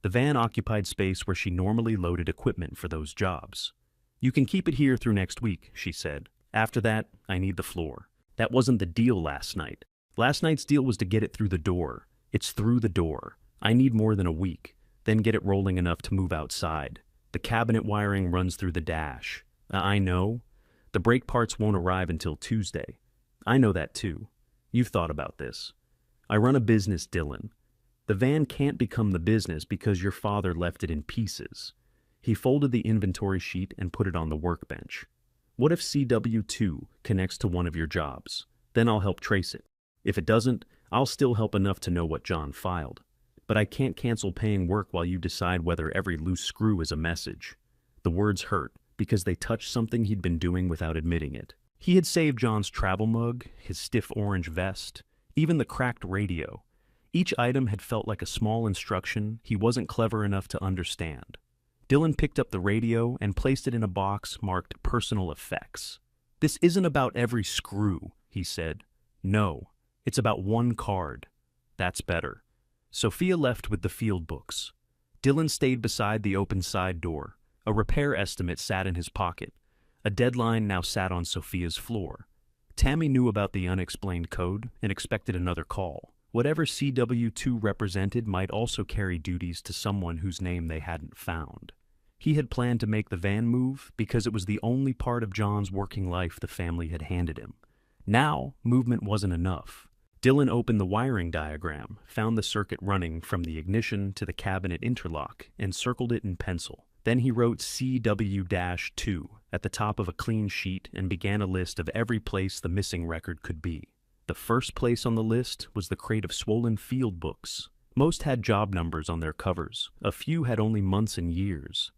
The van occupied space where she normally loaded equipment for those jobs. You can keep it here through next week, she said. After that, I need the floor. That wasn't the deal last night. Last night's deal was to get it through the door. It's through the door. I need more than a week, then get it rolling enough to move outside. The cabinet wiring runs through the dash. I know. The brake parts won't arrive until Tuesday. I know that too. You've thought about this. I run a business, Dylan. The van can't become the business because your father left it in pieces. He folded the inventory sheet and put it on the workbench. What if CW2 connects to one of your jobs? Then I'll help trace it. If it doesn't, I'll still help enough to know what John filed. But I can't cancel paying work while you decide whether every loose screw is a message. The words hurt because they touched something he'd been doing without admitting it. He had saved John's travel mug, his stiff orange vest, even the cracked radio. Each item had felt like a small instruction he wasn't clever enough to understand. Dylan picked up the radio and placed it in a box marked Personal Effects. This isn't about every screw, he said. No, it's about one card. That's better. Sophia left with the field books. Dylan stayed beside the open side door. A repair estimate sat in his pocket. A deadline now sat on Sophia's floor. Tammy knew about the unexplained code and expected another call. Whatever CW2 represented might also carry duties to someone whose name they hadn't found. He had planned to make the van move because it was the only part of John's working life the family had handed him. Now, movement wasn't enough. Dylan opened the wiring diagram, found the circuit running from the ignition to the cabinet interlock, and circled it in pencil. Then he wrote CW-2 at the top of a clean sheet and began a list of every place the missing record could be. The first place on the list was the crate of swollen field books. Most had job numbers on their covers. A few had only months and years.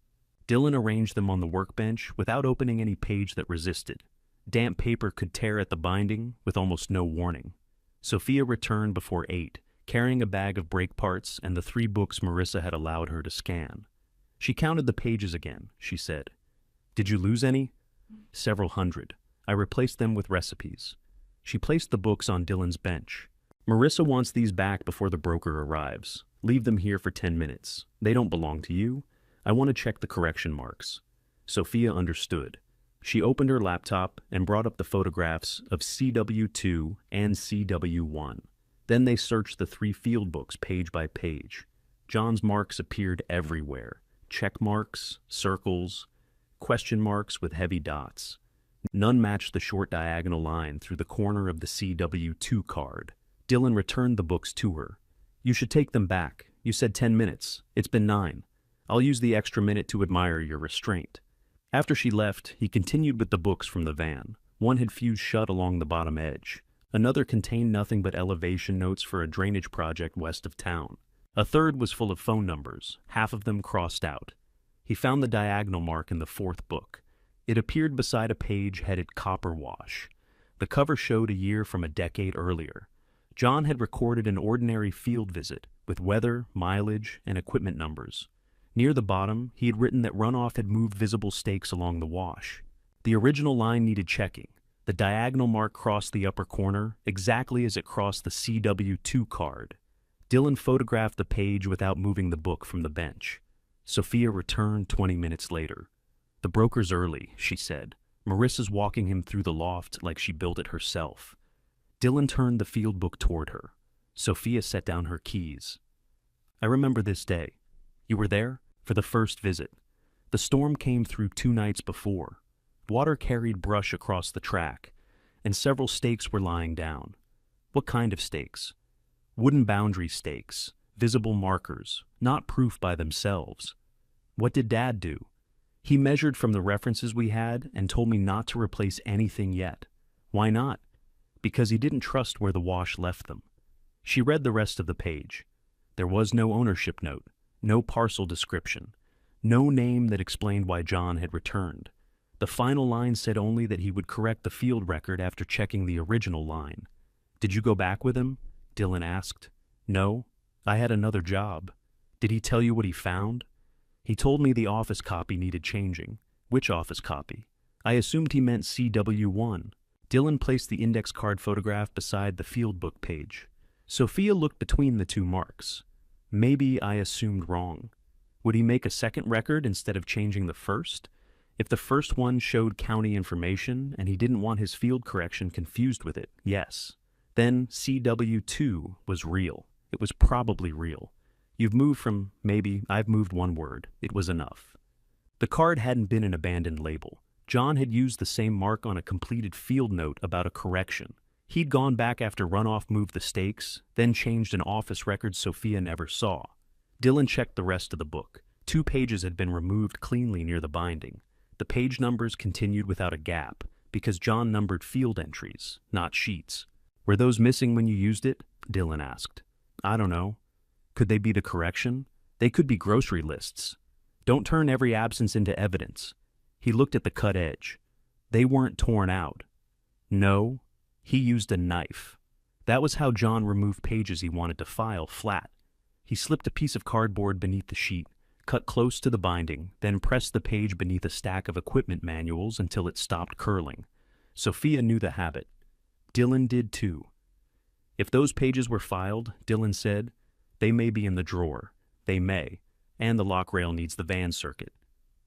Dylan arranged them on the workbench without opening any page that resisted. Damp paper could tear at the binding with almost no warning. Sophia returned before 8, carrying a bag of brake parts and the 3 books Marissa had allowed her to scan. She counted the pages again, she said. Did you lose any? Several hundred. I replaced them with recipes. She placed the books on Dylan's bench. Marissa wants these back before the broker arrives. Leave them here for 10 minutes. They don't belong to you. I want to check the correction marks. Sophia understood. She opened her laptop and brought up the photographs of CW2 and CW1. Then they searched the 3 field books page by page. John's marks appeared everywhere. Check marks, circles, question marks with heavy dots. None matched the short diagonal line through the corner of the CW2 card. Dylan returned the books to her. "You should take them back. You said 10 minutes. It's been 9. I'll use the extra minute to admire your restraint." After she left, he continued with the books from the van. One had fused shut along the bottom edge. Another contained nothing but elevation notes for a drainage project west of town. A third was full of phone numbers, half of them crossed out. He found the diagonal mark in the 4th book. It appeared beside a page headed Copper Wash. The cover showed a year from a decade earlier. John had recorded an ordinary field visit with weather, mileage, and equipment numbers. Near the bottom, he had written that runoff had moved visible stakes along the wash. The original line needed checking. The diagonal mark crossed the upper corner, exactly as it crossed the CW2 card. Dylan photographed the page without moving the book from the bench. Sophia returned 20 minutes later. "The broker's early," she said. "Marissa's walking him through the loft like she built it herself." Dylan turned the field book toward her. Sophia set down her keys. "I remember this day. You were there? For the first visit. The storm came through 2 nights before. Water carried brush across the track, and several stakes were lying down." "What kind of stakes?" "Wooden boundary stakes, visible markers, not proof by themselves." "What did Dad do?" "He measured from the references we had and told me not to replace anything yet." "Why not?" "Because he didn't trust where the wash left them." She read the rest of the page. There was no ownership note, no parcel description, no name that explained why John had returned. The final line said only that he would correct the field record after checking the original line. "Did you go back with him?" Dylan asked. "No, I had another job." "Did he tell you what he found?" "He told me the office copy needed changing." "Which office copy?" "I assumed he meant CW1. Dylan placed the index card photograph beside the field book page. Sophia looked between the 2 marks. "Maybe I assumed wrong. Would he make a second record instead of changing the first? If the first one showed county information and he didn't want his field correction confused with it, yes. Then CW2 was real. It was probably real. You've moved from maybe, I've moved 1 word. It was enough." The card hadn't been an abandoned label. John had used the same mark on a completed field note about a correction. He'd gone back after runoff moved the stakes, then changed an office record Sophia never saw. Dylan checked the rest of the book. 2 pages had been removed cleanly near the binding. The page numbers continued without a gap, because John numbered field entries, not sheets. "Were those missing when you used it?" Dylan asked. "I don't know. Could they be the correction? They could be grocery lists. Don't turn every absence into evidence." He looked at the cut edge. "They weren't torn out." "No. He used a knife." That was how John removed pages he wanted to file flat. He slipped a piece of cardboard beneath the sheet, cut close to the binding, then pressed the page beneath a stack of equipment manuals until it stopped curling. Sophia knew the habit. Dylan did too. "If those pages were filed," Dylan said, "they may be in the drawer. They may. And the lock rail needs the van circuit."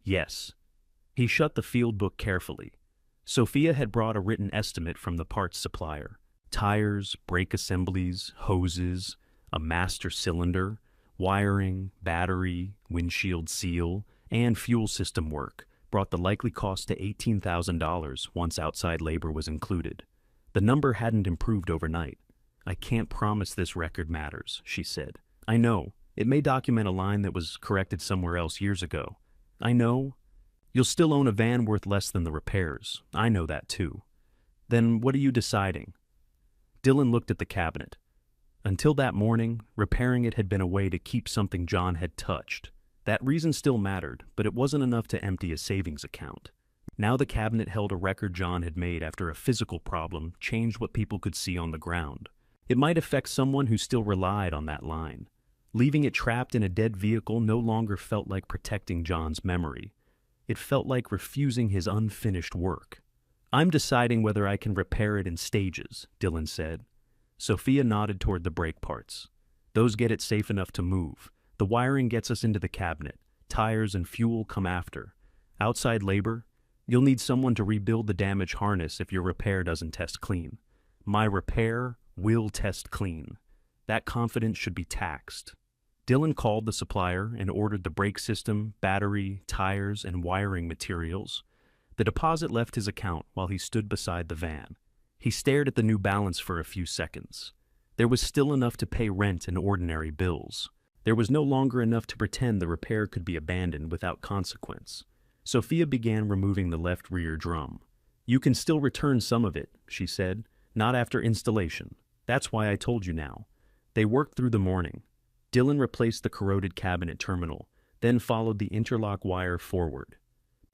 "Yes." He shut the field book carefully. Sophia had brought a written estimate from the parts supplier. Tires, brake assemblies, hoses, a master cylinder, wiring, battery, windshield seal, and fuel system work brought the likely cost to $18,000 once outside labor was included. The number hadn't improved overnight. "I can't promise this record matters," she said. "I know. It may document a line that was corrected somewhere else years ago. I know. You'll still own a van worth less than the repairs. I know that too. Then what are you deciding?" Dylan looked at the cabinet. Until that morning, repairing it had been a way to keep something John had touched. That reason still mattered, but it wasn't enough to empty a savings account. Now the cabinet held a record John had made after a physical problem changed what people could see on the ground. It might affect someone who still relied on that line. Leaving it trapped in a dead vehicle no longer felt like protecting John's memory. It felt like refusing his unfinished work. "I'm deciding whether I can repair it in stages," Dylan said. Sophia nodded toward the brake parts. "Those get it safe enough to move. The wiring gets us into the cabinet. Tires and fuel come after. Outside labor, You'll need someone to rebuild the damaged harness if your repair doesn't test clean. My repair will test clean. That confidence should be taxed. Dylan called the supplier and ordered the brake system, battery, tires, and wiring materials. The deposit left his account while he stood beside the van. He stared at the new balance for a few seconds. There was still enough to pay rent and ordinary bills. There was no longer enough to pretend the repair could be abandoned without consequence. Sophia began removing the left rear drum. "You can still return some of it," she said. "Not after installation. That's why I told you now." They worked through the morning. Dylan replaced the corroded cabinet terminal, then followed the interlock wire forward.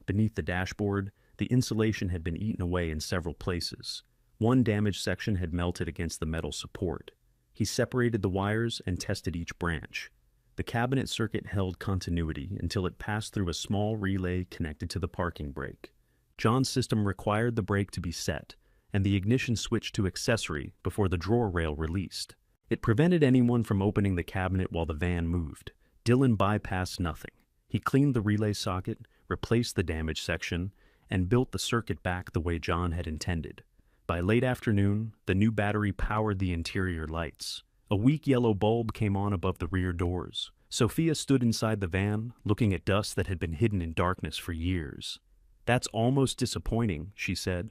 Beneath the dashboard, the insulation had been eaten away in several places. One damaged section had melted against the metal support. He separated the wires and tested each branch. The cabinet circuit held continuity until it passed through a small relay connected to the parking brake. John's system required the brake to be set, and the ignition switched to accessory before the drawer rail released. It prevented anyone from opening the cabinet while the van moved. Dylan bypassed nothing. He cleaned the relay socket, replaced the damaged section, and built the circuit back the way John had intended. By late afternoon, the new battery powered the interior lights. A weak yellow bulb came on above the rear doors. Sophia stood inside the van, looking at dust that had been hidden in darkness for years. "That's almost disappointing," she said.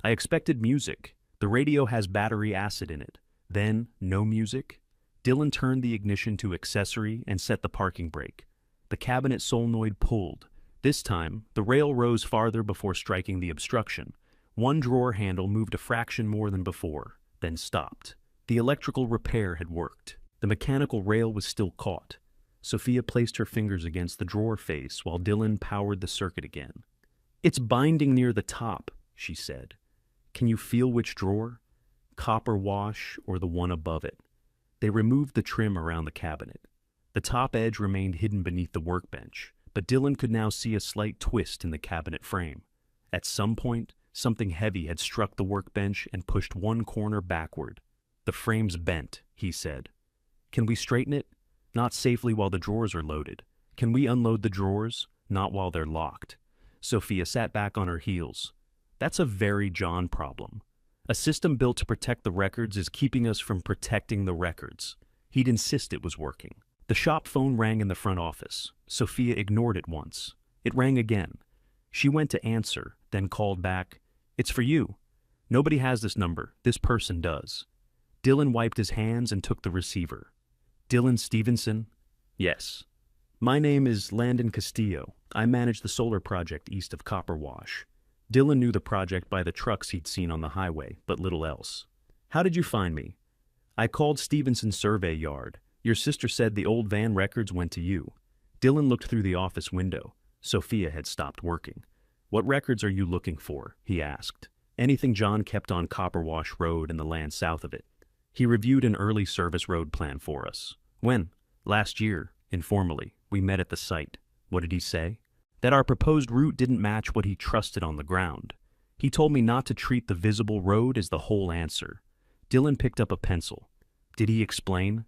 "I expected music. The radio has battery acid in it." Then, no music? Dylan turned the ignition to accessory and set the parking brake. The cabinet solenoid pulled. This time, the rail rose farther before striking the obstruction. One drawer handle moved a fraction more than before, then stopped. The electrical repair had worked. The mechanical rail was still caught. Sophia placed her fingers against the drawer face while Dylan powered the circuit again. "It's binding near the top," she said. "Can you feel which drawer? Copper wash or the one above it?" They removed the trim around the cabinet. The top edge remained hidden beneath the workbench, but Dylan could now see a slight twist in the cabinet frame. At some point, something heavy had struck the workbench and pushed one corner backward. "The frame's bent," he said. "Can we straighten it?" "Not safely while the drawers are loaded." "Can we unload the drawers?" "Not while they're locked." Sophia sat back on her heels. "That's a very John problem. A system built to protect the records is keeping us from protecting the records." He'd insist it was working. The shop phone rang in the front office. Sophia ignored it once. It rang again. She went to answer, then called back. "It's for you." "Nobody has this number. This person does." Dylan wiped his hands and took the receiver. "Dylan Stevenson?" "Yes." "My name is Landon Castillo. I manage the solar project east of Copper Wash." Dylan knew the project by the trucks he'd seen on the highway, but little else. "How did you find me?" "I called Stevenson's survey yard. Your sister said the old van records went to you." Dylan looked through the office window. Sophia had stopped working. "What records are you looking for?" he asked. "Anything John kept on Copper Wash Road and the land south of it." He reviewed an early service road plan for us. "When?" "Last year, informally. We met at the site." "What did he say?" "That our proposed route didn't match what he trusted on the ground. He told me not to treat the visible road as the whole answer." Dylan picked up a pencil. "Did he explain?"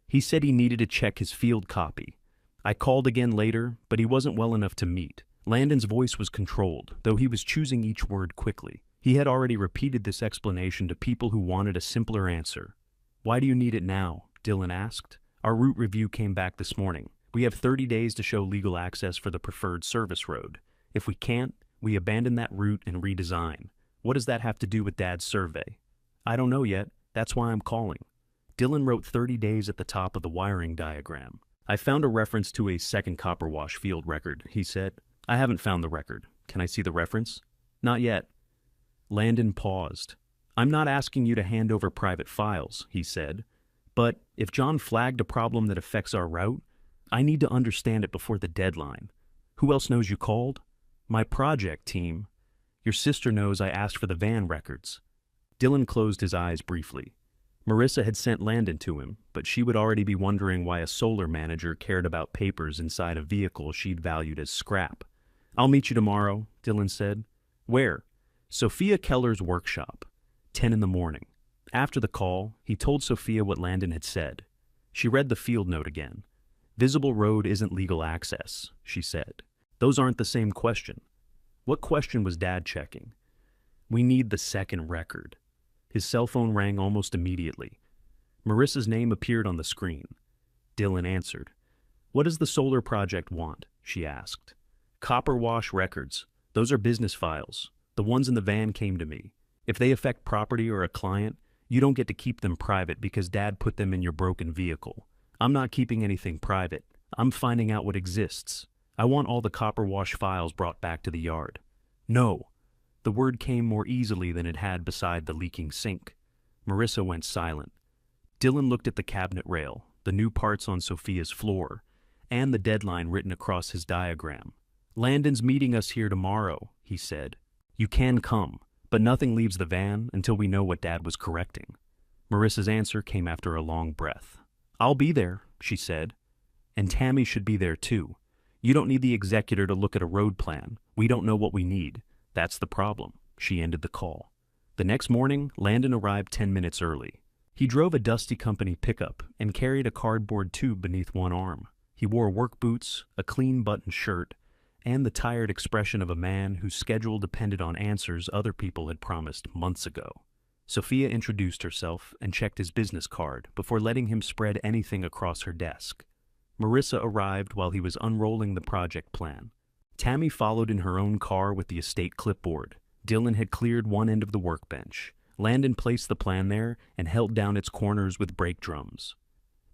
"He said he needed to check his field copy. I called again later, but he wasn't well enough to meet." Landon's voice was controlled, though he was choosing each word quickly. He had already repeated this explanation to people who wanted a simpler answer. "Why do you need it now?" Dylan asked. "Our route review came back this morning. We have 30 days to show legal access for the preferred service road. If we can't, we abandon that route and redesign." "What does that have to do with Dad's survey?" "I don't know yet. That's why I'm calling." Dylan wrote 30 days at the top of the wiring diagram. "I found a reference to a second Copper Wash field record," he said. "I haven't found the record. Can I see the reference?" "Not yet." Landon paused. "I'm not asking you to hand over private files," he said. "But if John flagged a problem that affects our route, I need to understand it before the deadline. Who else knows you called?" "My project team. Your sister knows I asked for the van records." Dylan closed his eyes briefly. Marissa had sent Landon to him, but she would already be wondering why a solar manager cared about papers inside a vehicle she'd valued as scrap. "I'll meet you tomorrow," Dylan said. "Where?" "Sophia Keller's workshop. 10 in the morning." After the call, he told Sophia what Landon had said. She read the field note again. "Visible road isn't legal access," she said. "Those aren't the same question." What question was Dad checking? We need the second record. His cell phone rang almost immediately. Marissa's name appeared on the screen. Dylan answered. What does the solar project want? She asked. Copper wash records. Those are business files. The ones in the van came to me. If they affect property or a client, you don't get to keep them private because Dad put them in your broken vehicle. I'm not keeping anything private. I'm finding out what exists. I want all the copper wash files brought back to the yard. No. The word came more easily than it had beside the leaking sink. Marissa went silent. Dylan looked at the cabinet rail, the new parts on Sophia's floor, and the deadline written across his diagram. Landon's meeting us here tomorrow, he said. You can come, but nothing leaves the van until we know what Dad was correcting. Marissa's answer came after a long breath. I'll be there, she said. And Tammy should be there too. You don't need the executor to look at a road plan. We don't know what we need. That's the problem. She ended the call. The next morning, Landon arrived 10 minutes early. He drove a dusty company pickup and carried a cardboard tube beneath one arm. He wore work boots, a clean button shirt, and the tired expression of a man whose schedule depended on answers other people had promised months ago. Sophia introduced herself and checked his business card before letting him spread anything across her desk. Marissa arrived while he was unrolling the project plan. Tammy followed in her own car with the estate clipboard. Dylan had cleared one end of the workbench. Landon placed the plan there and held down its corners with brake drums.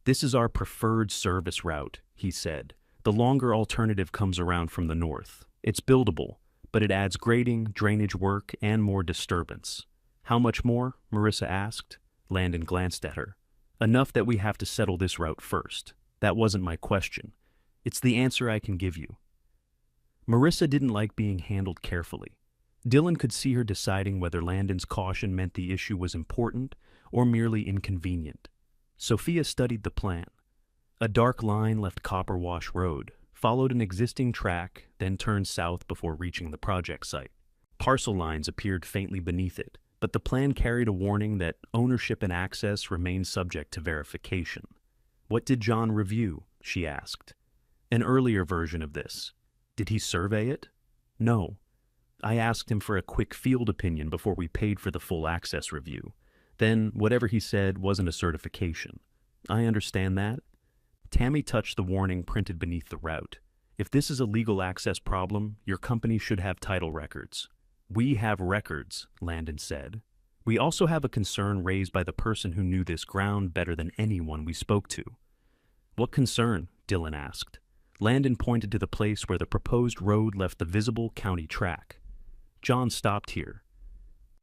This is our preferred service route, he said. The longer alternative comes around from the north. It's buildable, but it adds grading, drainage work, and more disturbance. How much more? Marissa asked. Landon glanced at her. Enough that we have to settle this route first. That wasn't my question. It's the answer I can give you. Marissa didn't like being handled carefully. Dylan could see her deciding whether Landon's caution meant the issue was important or merely inconvenient. Sophia studied the plan. A dark line left Copper Wash Road, followed an existing track, then turned south before reaching the project site. Parcel lines appeared faintly beneath it, but the plan carried a warning that ownership and access remained subject to verification. What did John review? She asked. An earlier version of this. Did he survey it? No. I asked him for a quick field opinion before we paid for the full access review. Then, whatever he said wasn't a certification. I understand that. Tammy touched the warning printed beneath the route. If this is a legal access problem, your company should have title records. We have records, Landon said. We also have a concern raised by the person who knew this ground better than anyone we spoke to. What concern? Dylan asked. Landon pointed to the place where the proposed road left the visible county track. John stopped here.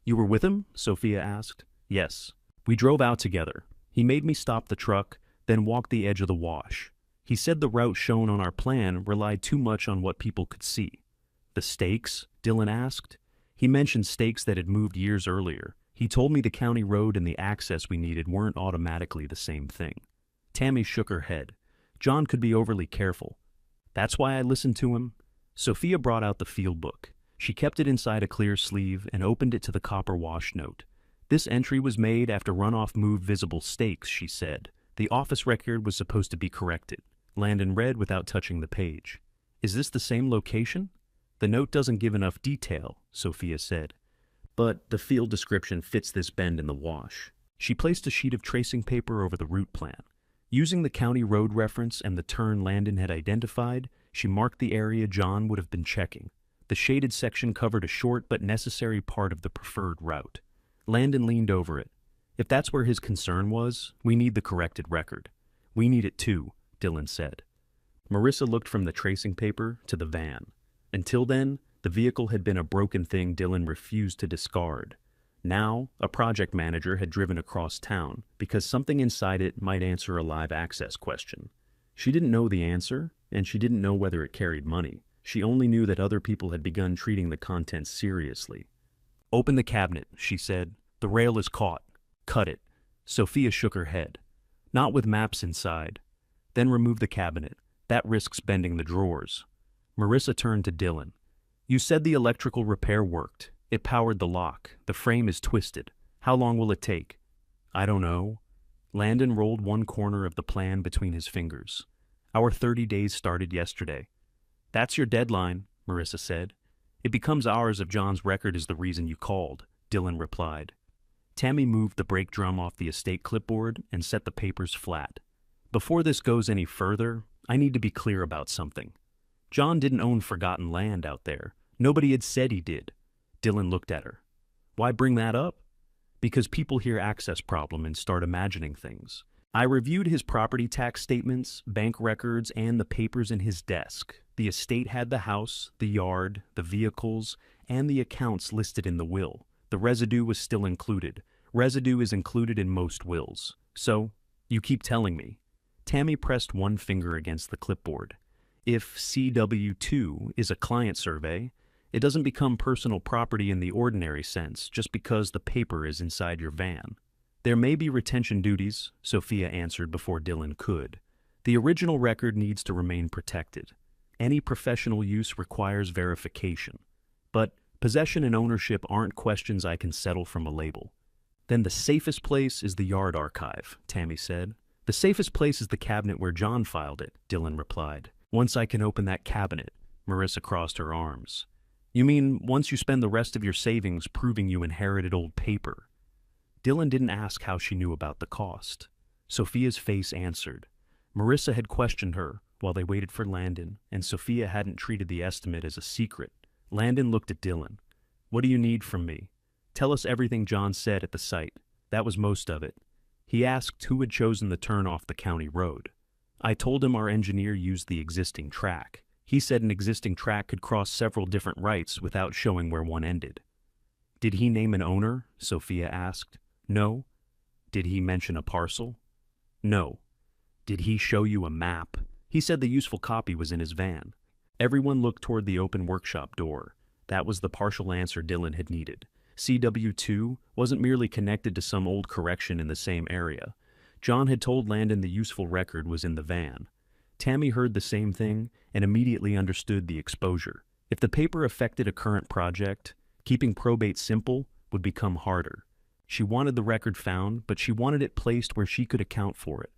You were with him? Sophia asked. Yes. We drove out together. He made me stop the truck, then walk the edge of the wash. He said the route shown on our plan relied too much on what people could see. The stakes? Dylan asked. He mentioned stakes that had moved years earlier. He told me the county road and the access we needed weren't automatically the same thing. Tammy shook her head. John could be overly careful. That's why I listened to him. Sophia brought out the field book. She kept it inside a clear sleeve and opened it to the copper wash note. This entry was made after runoff moved visible stakes, she said. The office record was supposed to be corrected. Landon read without touching the page. Is this the same location? The note doesn't give enough detail, Sophia said. But the field description fits this bend in the wash. She placed a sheet of tracing paper over the route plan. Using the county road reference and the turn Landon had identified, she marked the area John would have been checking. The shaded section covered a short but necessary part of the preferred route. Landon leaned over it. If that's where his concern was, we need the corrected record. We need it too, Dylan said. Marissa looked from the tracing paper to the van. Until then, the vehicle had been a broken thing Dylan refused to discard. Now, a project manager had driven across town because something inside it might answer a live access question. She didn't know the answer, and she didn't know whether it carried money. She only knew that other people had begun treating the contents seriously. Open the cabinet, she said. The rail is caught. Cut it. Sophia shook her head. Not with maps inside. Then remove the cabinet. That risks bending the drawers. Marissa turned to Dylan. You said the electrical repair worked. It powered the lock. The frame is twisted. How long will it take? I don't know. Landon rolled one corner of the plan between his fingers. Our 30 days started yesterday. That's your deadline, Marissa said. It becomes ours if John's record is the reason you called, Dylan replied. Tammy moved the brake drum off the estate clipboard and set the papers flat. Before this goes any further, I need to be clear about something. John didn't own forgotten land out there. Nobody had said he did. Dylan looked at her. Why bring that up? Because people hear access problem and start imagining things. I reviewed his property tax statements, bank records, and the papers in his desk. The estate had the house, the yard, the vehicles, and the accounts listed in the will. The residue was still included. Residue is included in most wills. So, you keep telling me. Tammy pressed one finger against the clipboard. If CW2 is a client survey, it doesn't become personal property in the ordinary sense just because the paper is inside your van. There may be retention duties, Sophia answered before Dylan could. The original record needs to remain protected. Any professional use requires verification. But possession and ownership aren't questions I can settle from a label. Then the safest place is the yard archive, Tammy said. The safest place is the cabinet where John filed it, Dylan replied. Once I can open that cabinet, Marissa crossed her arms. You mean once you spend the rest of your savings proving you inherited old paper? Dylan didn't ask how she knew about the cost. Sophia's face answered. Marissa had questioned her while they waited for Landon, and Sophia hadn't treated the estimate as a secret. Landon looked at Dylan. What do you need from me? Tell us everything John said at the site. That was most of it. He asked who had chosen the turn off the county road. I told him our engineer used the existing track. He said an existing track could cross several different rights without showing where one ended. Did he name an owner? Sophia asked. No. Did he mention a parcel? No. Did he show you a map? He said the useful copy was in his van. Everyone looked toward the open workshop door. That was the partial answer Dylan had needed. CW2 wasn't merely connected to some old correction in the same area. John had told Landon the useful record was in the van. Tammy heard the same thing and immediately understood the exposure. If the paper affected a current project, keeping probate simple would become harder. She wanted the record found, but she wanted it placed where she could account for it.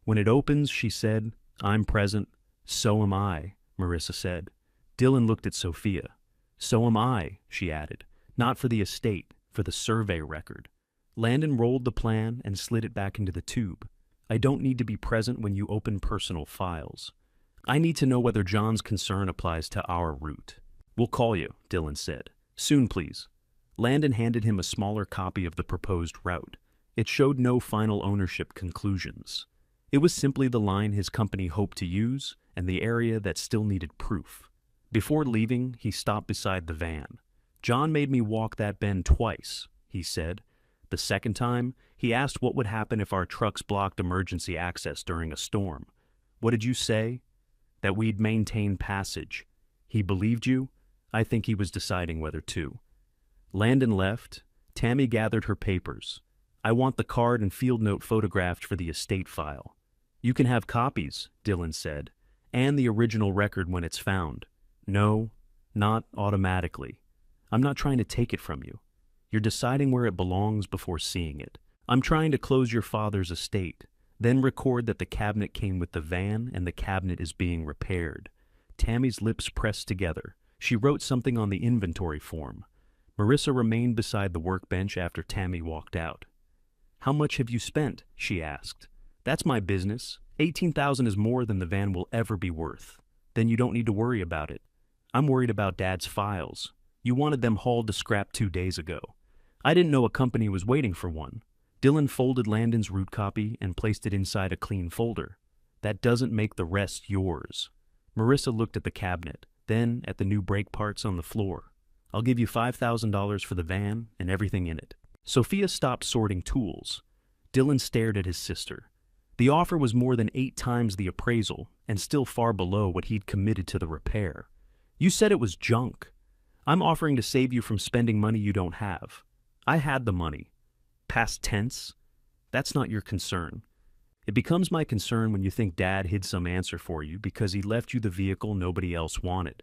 When it opens, she said, I'm present. So am I, Marissa said. Dylan looked at Sophia. So am I, she added. Not for the estate, for the survey record. Landon rolled the plan and slid it back into the tube. I don't need to be present when you open personal files. I need to know whether John's concern applies to our route. We'll call you, Dylan said. Soon, please. Landon handed him a smaller copy of the proposed route. It showed no final ownership conclusions. It was simply the line his company hoped to use and the area that still needed proof. Before leaving, he stopped beside the van. John made me walk that bend twice, he said. The second time, he asked what would happen if our trucks blocked emergency access during a storm. What did you say? That we'd maintain passage. He believed you? I think he was deciding whether to. Landon left. Tammy gathered her papers. I want the card and field note photographed for the estate file. You can have copies, Dylan said, and the original record when it's found. No, not automatically. I'm not trying to take it from you. You're deciding where it belongs before seeing it. I'm trying to close your father's estate, then record that the cabinet came with the van and the cabinet is being repaired. Tammy's lips pressed together. She wrote something on the inventory form. Marissa remained beside the workbench after Tammy walked out. How much have you spent? She asked. That's my business. $18,000 is more than the van will ever be worth. Then you don't need to worry about it. I'm worried about Dad's files. You wanted them hauled to scrap 2 days ago. I didn't know a company was waiting for one. Dylan folded Landon's root copy and placed it inside a clean folder. That doesn't make the rest yours. Marissa looked at the cabinet, then at the new brake parts on the floor. I'll give you $5,000 for the van and everything in it. Sophia stopped sorting tools. Dylan stared at his sister. The offer was more than 8 times the appraisal and still far below what he'd committed to the repair. You said it was junk. I'm offering to save you from spending money you don't have. I had the money. Past tense? That's not your concern. It becomes my concern when you think Dad hid some answer for you because he left you the vehicle nobody else wanted.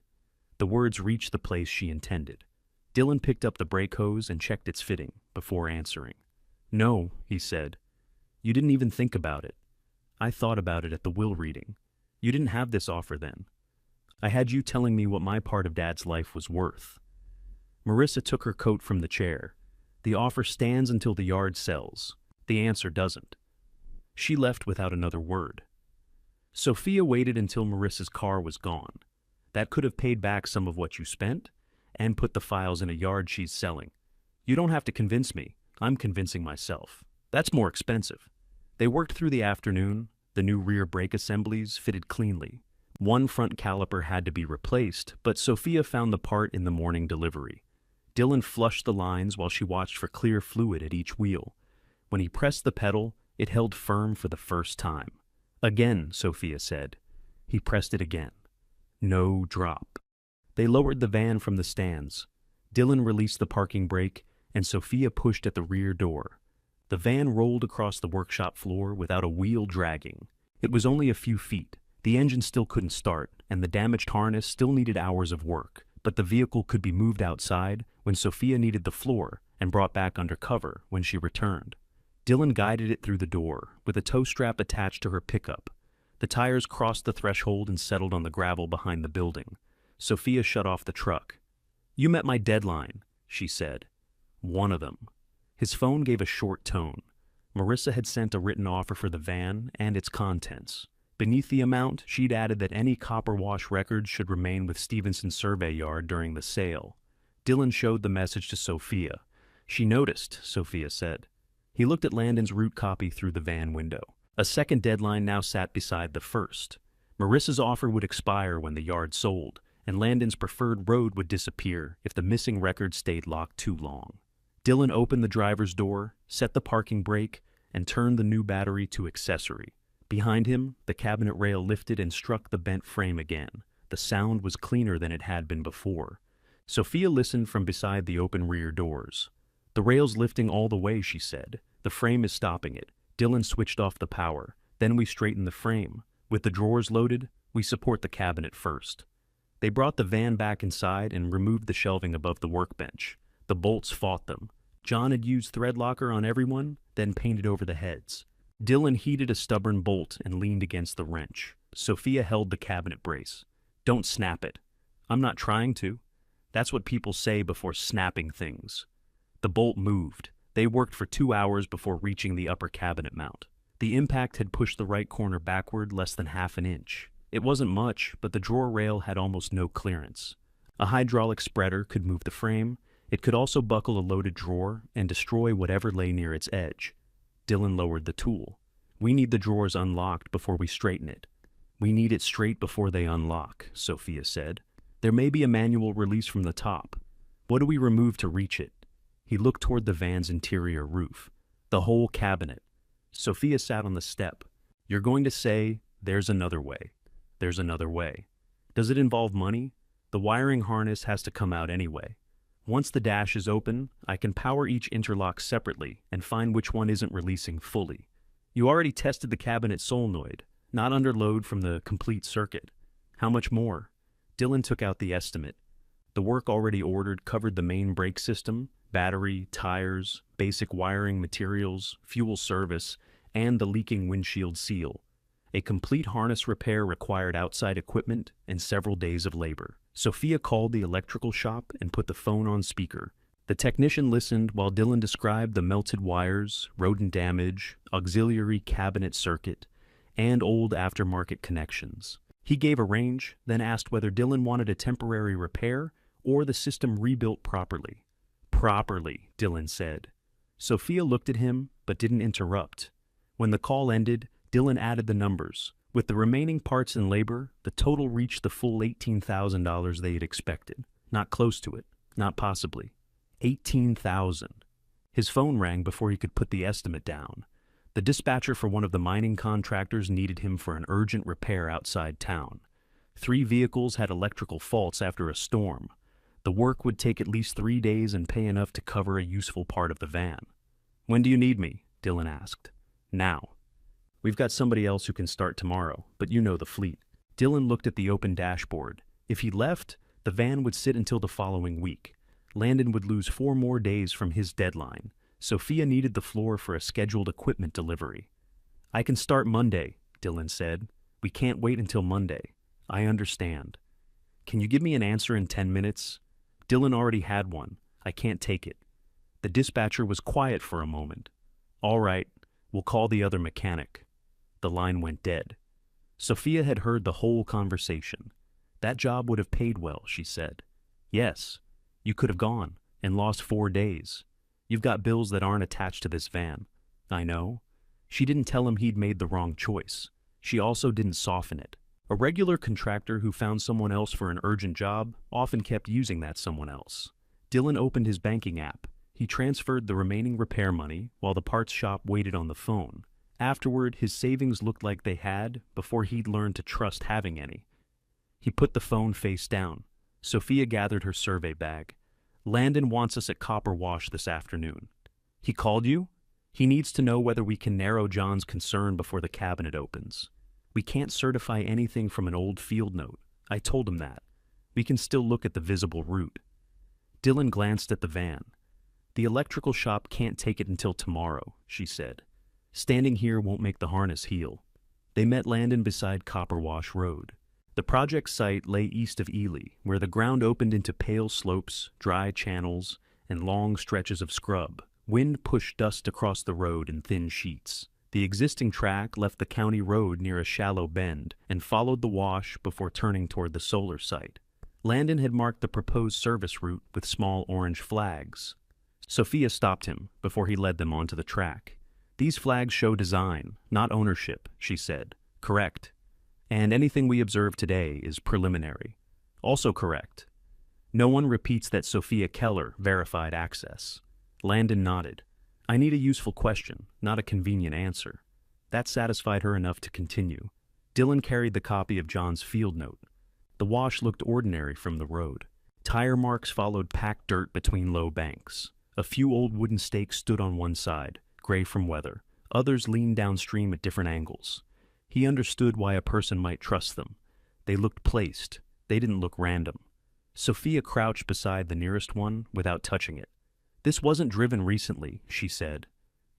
The words reached the place she intended. Dylan picked up the brake hose and checked its fitting before answering. No, he said. You didn't even think about it. I thought about it at the will reading. You didn't have this offer then. I had you telling me what my part of Dad's life was worth. Marissa took her coat from the chair. The offer stands until the yard sells. The answer doesn't. She left without another word. Sophia waited until Marissa's car was gone. That could have paid back some of what you spent and put the files in a yard she's selling. You don't have to convince me. I'm convincing myself. That's more expensive. They worked through the afternoon. The new rear brake assemblies fitted cleanly. One front caliper had to be replaced, but Sophia found the part in the morning delivery. Dylan flushed the lines while she watched for clear fluid at each wheel. When he pressed the pedal, it held firm for the first time. Again, Sophia said. He pressed it again. No drop. They lowered the van from the stands. Dylan released the parking brake, and Sophia pushed at the rear door. The van rolled across the workshop floor without a wheel dragging. It was only a few feet. The engine still couldn't start, and the damaged harness still needed hours of work, but the vehicle could be moved outside when Sophia needed the floor and brought back under cover when she returned. Dylan guided it through the door, with a tow strap attached to her pickup. The tires crossed the threshold and settled on the gravel behind the building. Sophia shut off the truck. "You met my deadline," she said. "One of them." His phone gave a short tone. Marissa had sent a written offer for the van and its contents. Beneath the amount, she'd added that any copper wash records should remain with Stevenson's survey yard during the sale. Dylan showed the message to Sophia. She noticed, Sophia said. He looked at Landon's route copy through the van window. A second deadline now sat beside the first. Marissa's offer would expire when the yard sold, and Landon's preferred road would disappear if the missing record stayed locked too long. Dylan opened the driver's door, set the parking brake, and turned the new battery to accessory. Behind him, the cabinet rail lifted and struck the bent frame again. The sound was cleaner than it had been before. Sophia listened from beside the open rear doors. "The rail's lifting all the way," she said. "The frame is stopping it." Dylan switched off the power. "Then we straighten the frame. With the drawers loaded, we support the cabinet first." They brought the van back inside and removed the shelving above the workbench. The bolts fought them. John had used thread locker on everyone, then painted over the heads. Dylan heated a stubborn bolt and leaned against the wrench. Sophia held the cabinet brace. "Don't snap it." "I'm not trying to." That's what people say before snapping things. The bolt moved. They worked for 2 hours before reaching the upper cabinet mount. The impact had pushed the right corner backward less than half an inch. It wasn't much, but the drawer rail had almost no clearance. A hydraulic spreader could move the frame. It could also buckle a loaded drawer and destroy whatever lay near its edge. Dylan lowered the tool. "We need the drawers unlocked before we straighten it." "We need it straight before they unlock," Sophia said. "There may be a manual release from the top. What do we remove to reach it?" He looked toward the van's interior roof. "The whole cabinet." Sophia sat on the step. "You're going to say, 'There's another way.' There's another way. Does it involve money? The wiring harness has to come out anyway. Once the dash is open, I can power each interlock separately and find which one isn't releasing fully. You already tested the cabinet solenoid, not under load from the complete circuit. How much more?" Dylan took out the estimate. The work already ordered covered the main brake system, battery, tires, basic wiring materials, fuel service, and the leaking windshield seal. A complete harness repair required outside equipment and several days of labor. Sophia called the electrical shop and put the phone on speaker. The technician listened while Dylan described the melted wires, rodent damage, auxiliary cabinet circuit, and old aftermarket connections. He gave a range, then asked whether Dylan wanted a temporary repair or the system rebuilt properly. "Properly," Dylan said. Sophia looked at him, but didn't interrupt. When the call ended, Dylan added the numbers. With the remaining parts and labor, the total reached the full $18,000 they had expected. Not close to it. Not possibly. 18,000. His phone rang before he could put the estimate down. The dispatcher for one of the mining contractors needed him for an urgent repair outside town. 3 vehicles had electrical faults after a storm. The work would take at least 3 days and pay enough to cover a useful part of the van. "When do you need me?" Dylan asked. "Now." "We've got somebody else who can start tomorrow, but you know the fleet." Dylan looked at the open dashboard. If he left, the van would sit until the following week. Landon would lose 4 more days from his deadline. Sophia needed the floor for a scheduled equipment delivery. "I can start Monday," Dylan said. "We can't wait until Monday." "I understand." "Can you give me an answer in 10 minutes?" Dylan already had one. I can't take it. The dispatcher was quiet for a moment. All right, we'll call the other mechanic. The line went dead. Sophia had heard the whole conversation. That job would have paid well, she said. Yes, you could have gone and lost 4 days. You've got bills that aren't attached to this van. I know. She didn't tell him he'd made the wrong choice. She also didn't soften it. A regular contractor who found someone else for an urgent job often kept using that someone else. Dylan opened his banking app. He transferred the remaining repair money while the parts shop waited on the phone. Afterward, his savings looked like they had before he'd learned to trust having any. He put the phone face down. Sophia gathered her survey bag. Landon wants us at Copper Wash this afternoon. He called you? He needs to know whether we can narrow John's concern before the cabinet opens. We can't certify anything from an old field note. I told him that. We can still look at the visible route. Dylan glanced at the van. The electrical shop can't take it until tomorrow, she said. Standing here won't make the harness heal. They met Landon beside Copper Wash Road. The project site lay east of Ely, where the ground opened into pale slopes, dry channels, and long stretches of scrub. Wind pushed dust across the road in thin sheets. The existing track left the county road near a shallow bend and followed the wash before turning toward the solar site. Landon had marked the proposed service route with small orange flags. Sophia stopped him before he led them onto the track. These flags show design, not ownership, she said. Correct. And anything we observe today is preliminary. Also correct. No one repeats that Sophia Keller verified access. Landon nodded. I need a useful question, not a convenient answer. That satisfied her enough to continue. Dylan carried the copy of John's field note. The wash looked ordinary from the road. Tire marks followed packed dirt between low banks. A few old wooden stakes stood on one side, gray from weather. Others leaned downstream at different angles. He understood why a person might trust them. They looked placed. They didn't look random. Sophia crouched beside the nearest one without touching it. This wasn't driven recently, she said.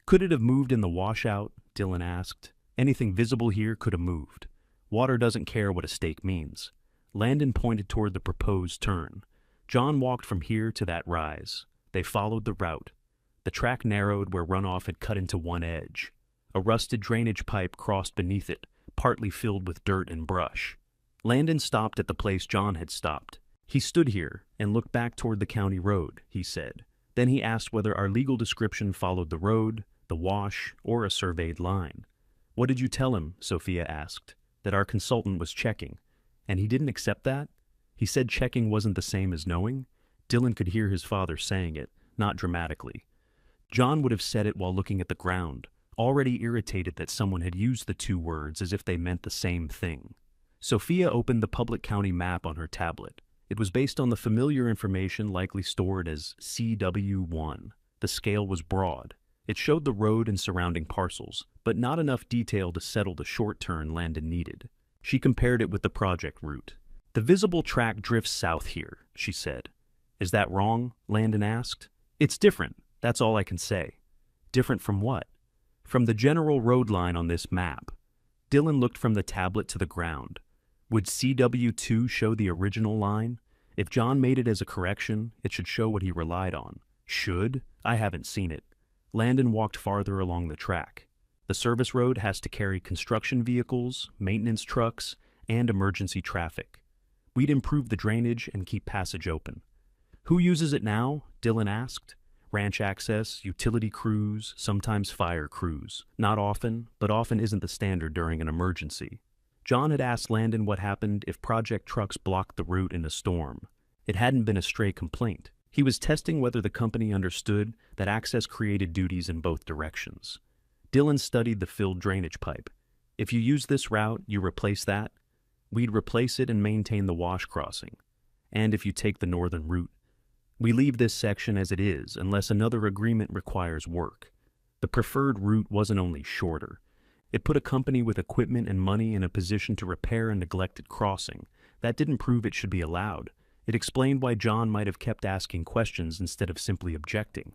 Could it have moved in the washout? Dylan asked. Anything visible here could have moved. Water doesn't care what a stake means. Landon pointed toward the proposed turn. John walked from here to that rise. They followed the route. The track narrowed where runoff had cut into one edge. A rusted drainage pipe crossed beneath it, partly filled with dirt and brush. Landon stopped at the place John had stopped. He stood here and looked back toward the county road, he said. Then he asked whether our legal description followed the road, the wash, or a surveyed line. What did you tell him? Sophia asked. That our consultant was checking. And he didn't accept that? He said checking wasn't the same as knowing? Dylan could hear his father saying it, not dramatically. John would have said it while looking at the ground, already irritated that someone had used the two words as if they meant the same thing. Sophia opened the public county map on her tablet. It was based on the familiar information likely stored as CW1. The scale was broad. It showed the road and surrounding parcels, but not enough detail to settle the short turn Landon needed. She compared it with the project route. The visible track drifts south here, she said. Is that wrong? Landon asked. It's different, that's all I can say. Different from what? From the general road line on this map. Dylan looked from the tablet to the ground. Would CW2 show the original line? If John made it as a correction, it should show what he relied on. Should? I haven't seen it. Landon walked farther along the track. The service road has to carry construction vehicles, maintenance trucks, and emergency traffic. We'd improve the drainage and keep passage open. Who uses it now? Dylan asked. Ranch access, utility crews, sometimes fire crews. Not often, but often isn't the standard during an emergency. John had asked Landon what happened if project trucks blocked the route in a storm. It hadn't been a stray complaint. He was testing whether the company understood that access created duties in both directions. Dylan studied the filled drainage pipe. If you use this route, you replace that. We'd replace it and maintain the wash crossing. And if you take the northern route, we leave this section as it is unless another agreement requires work. The preferred route wasn't only shorter. It put a company with equipment and money in a position to repair a neglected crossing. That didn't prove it should be allowed. It explained why John might have kept asking questions instead of simply objecting.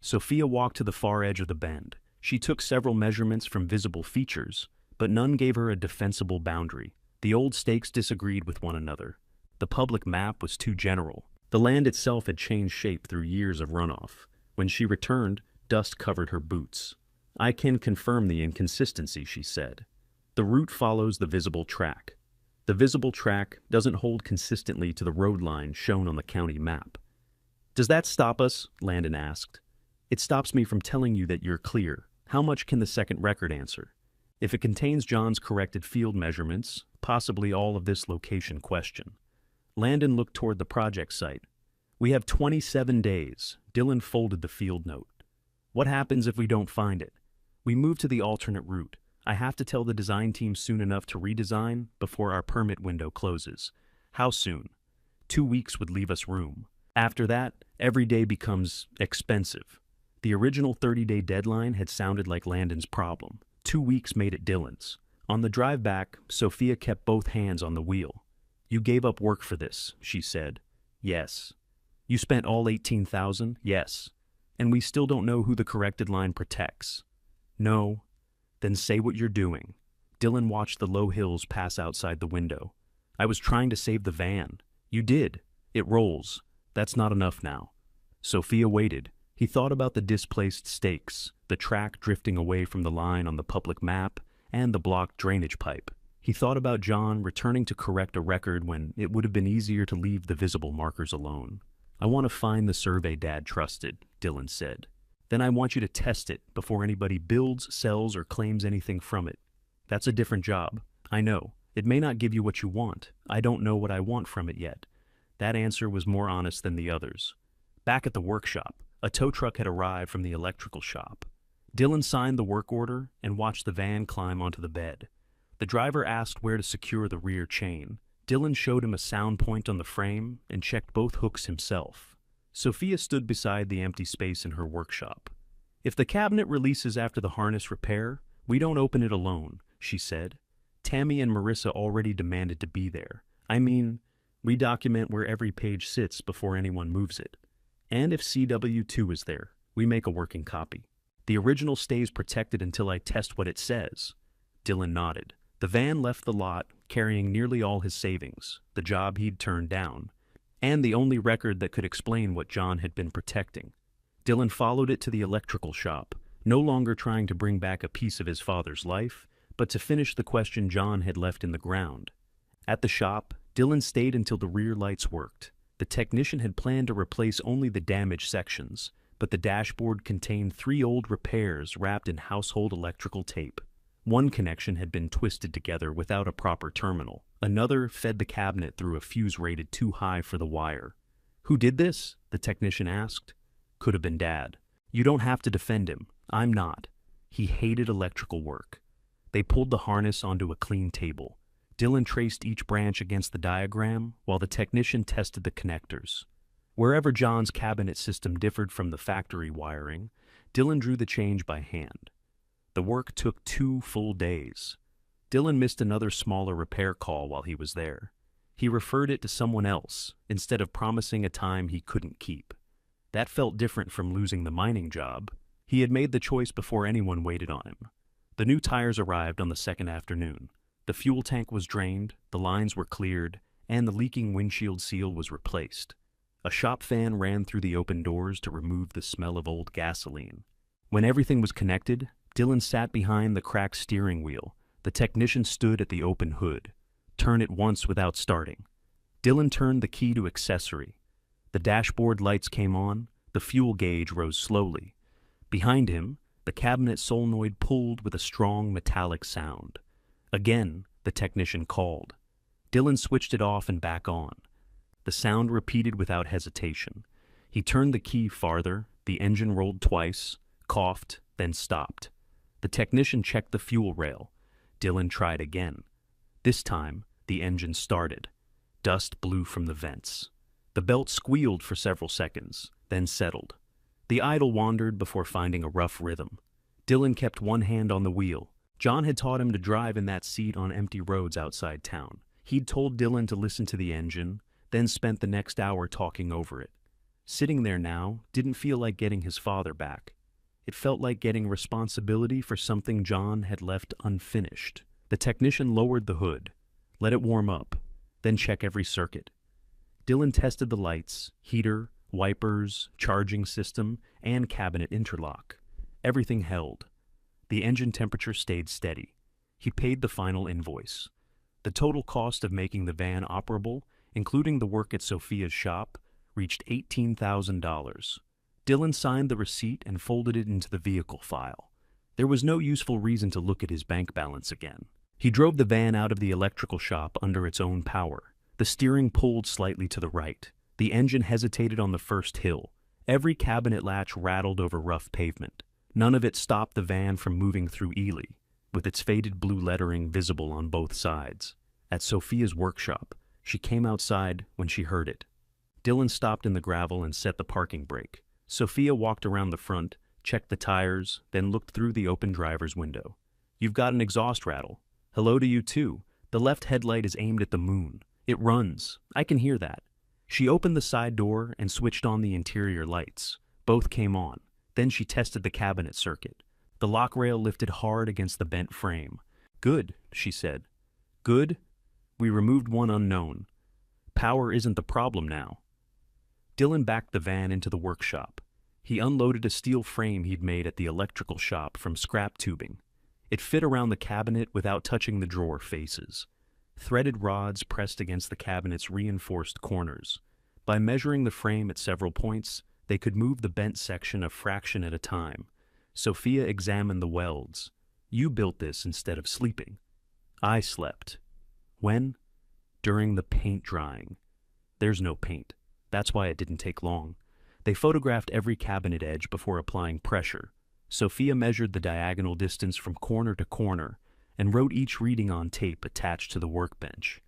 Sophia walked to the far edge of the bend. She took several measurements from visible features, but none gave her a defensible boundary. The old stakes disagreed with one another. The public map was too general. The land itself had changed shape through years of runoff. When she returned, dust covered her boots. "I can confirm the inconsistency," she said. "The route follows the visible track. The visible track doesn't hold consistently to the road line shown on the county map." "Does that stop us?" Landon asked. "It stops me from telling you that you're clear. How much can the second record answer? If it contains John's corrected field measurements, possibly all of this location question." Landon looked toward the project site. "We have 27 days. Dylan folded the field note. "What happens if we don't find it?" "We move to the alternate route. I have to tell the design team soon enough to redesign before our permit window closes." "How soon?" 2 weeks would leave us room. After that, every day becomes expensive. The original 30-day deadline had sounded like Landon's problem. 2 weeks made it Dylan's. On the drive back, Sophia kept both hands on the wheel. "You gave up work for this," she said. "Yes." "You spent all 18,000? "Yes." "And we still don't know who the corrected line protects?" "No." "Then say what you're doing." Dylan watched the low hills pass outside the window. "I was trying to save the van." "You did. It rolls. That's not enough now." Sophia waited. He thought about the displaced stakes, the track drifting away from the line on the public map, and the blocked drainage pipe. He thought about John returning to correct a record when it would have been easier to leave the visible markers alone. "I want to find the survey Dad trusted," Dylan said. "Then I want you to test it before anybody builds, sells, or claims anything from it." "That's a different job." "I know. It may not give you what you want. I don't know what I want from it yet." That answer was more honest than the others. Back at the workshop, a tow truck had arrived from the electrical shop. Dylan signed the work order and watched the van climb onto the bed. The driver asked where to secure the rear chain. Dylan showed him a sound point on the frame and checked both hooks himself. Sophia stood beside the empty space in her workshop. "If the cabinet releases after the harness repair, we don't open it alone," she said. "Tammy and Marissa already demanded to be there. I mean, we document where every page sits before anyone moves it. And if CW2 is there, we make a working copy. The original stays protected until I test what it says." Dylan nodded. The van left the lot, carrying nearly all his savings, the job he'd turned down, and the only record that could explain what John had been protecting. Dylan followed it to the electrical shop, no longer trying to bring back a piece of his father's life, but to finish the question John had left in the ground. At the shop, Dylan stayed until the rear lights worked. The technician had planned to replace only the damaged sections, but the dashboard contained 3 old repairs wrapped in household electrical tape. One connection had been twisted together without a proper terminal. Another fed the cabinet through a fuse rated too high for the wire. "Who did this?" the technician asked. "Could have been Dad." "You don't have to defend him. I'm not. He hated electrical work." They pulled the harness onto a clean table. Dylan traced each branch against the diagram while the technician tested the connectors. Wherever John's cabinet system differed from the factory wiring, Dylan drew the change by hand. The work took 2 full days. Dylan missed another smaller repair call while he was there. He referred it to someone else instead of promising a time he couldn't keep. That felt different from losing the mining job. He had made the choice before anyone waited on him. The new tires arrived on the second afternoon. The fuel tank was drained, the lines were cleared, and the leaking windshield seal was replaced. A shop fan ran through the open doors to remove the smell of old gasoline. When everything was connected, Dylan sat behind the cracked steering wheel. The technician stood at the open hood. "Turn it once without starting." Dylan turned the key to accessory. The dashboard lights came on, the fuel gauge rose slowly. Behind him, the cabinet solenoid pulled with a strong metallic sound. Again, the technician called. Dylan switched it off and back on. The sound repeated without hesitation. He turned the key farther, the engine rolled twice, coughed, then stopped. The technician checked the fuel rail. Dylan tried again. This time, the engine started. Dust blew from the vents. The belt squealed for several seconds, then settled. The idle wandered before finding a rough rhythm. Dylan kept one hand on the wheel. John had taught him to drive in that seat on empty roads outside town. He'd told Dylan to listen to the engine, then spent the next hour talking over it. Sitting there now didn't feel like getting his father back. It felt like getting responsibility for something John had left unfinished. The technician lowered the hood, let it warm up, then check every circuit. Dylan tested the lights, heater, wipers, charging system, and cabinet interlock. Everything held. The engine temperature stayed steady. He paid the final invoice. The total cost of making the van operable, including the work at Sophia's shop, reached $18,000. Dylan signed the receipt and folded it into the vehicle file. There was no useful reason to look at his bank balance again. He drove the van out of the electrical shop under its own power. The steering pulled slightly to the right. The engine hesitated on the first hill. Every cabinet latch rattled over rough pavement. None of it stopped the van from moving through Ely, with its faded blue lettering visible on both sides. At Sophia's workshop, she came outside when she heard it. Dylan stopped in the gravel and set the parking brake. Sophia walked around the front, checked the tires, then looked through the open driver's window. "You've got an exhaust rattle." "Hello to you too. The left headlight is aimed at the moon. It runs. I can hear that." She opened the side door and switched on the interior lights. Both came on. Then she tested the cabinet circuit. The lock rail lifted hard against the bent frame. "Good," she said. "Good? We removed one unknown. Power isn't the problem now." Dylan backed the van into the workshop. He unloaded a steel frame he'd made at the electrical shop from scrap tubing. It fit around the cabinet without touching the drawer faces. Threaded rods pressed against the cabinet's reinforced corners. By measuring the frame at several points, they could move the bent section a fraction at a time. Sophia examined the welds. "You built this instead of sleeping." "I slept." "When?" "During the paint drying." "There's no paint. That's why it didn't take long." They photographed every cabinet edge before applying pressure. Sophia measured the diagonal distance from corner to corner and wrote each reading on tape attached to the workbench.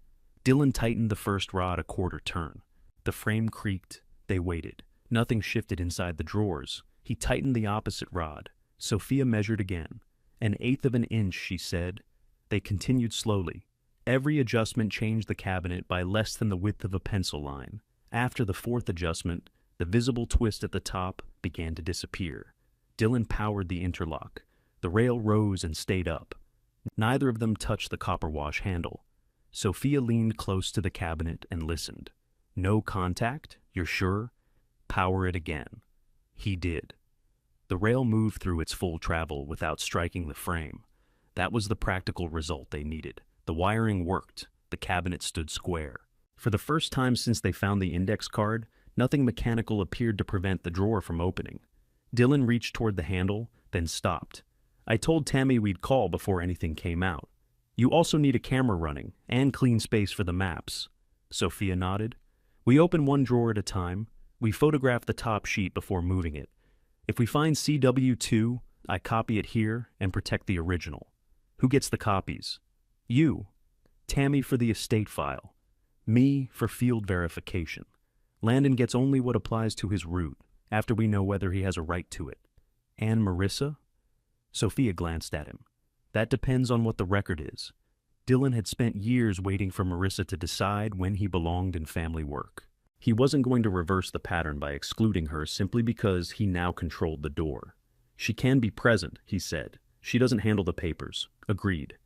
Dylan tightened the first rod a quarter turn. The frame creaked. They waited. Nothing shifted inside the drawers. He tightened the opposite rod. Sophia measured again. "1/8 of an inch," she said. They continued slowly. Every adjustment changed the cabinet by less than the width of a pencil line. After the fourth adjustment, the visible twist at the top began to disappear. Dylan powered the interlock. The rail rose and stayed up. Neither of them touched the copper wash handle. Sophia leaned close to the cabinet and listened. "No contact? You're sure?" "Power it again." He did. The rail moved through its full travel without striking the frame. That was the practical result they needed. The wiring worked. The cabinet stood square. For the first time since they found the index card, nothing mechanical appeared to prevent the drawer from opening. Dylan reached toward the handle, then stopped. "I told Tammy we'd call before anything came out. You also need a camera running, and clean space for the maps." Sophia nodded. "We open one drawer at a time. We photograph the top sheet before moving it. If we find CW2, I copy it here and protect the original." "Who gets the copies?" "You. Tammy for the estate file. Me for field verification. Landon gets only what applies to his route, after we know whether he has a right to it." "And Marissa?" Sophia glanced at him. "That depends on what the record is." Dylan had spent years waiting for Marissa to decide when he belonged in family work. He wasn't going to reverse the pattern by excluding her simply because he now controlled the door. "She can be present," he said. "She doesn't handle the papers." "Agreed."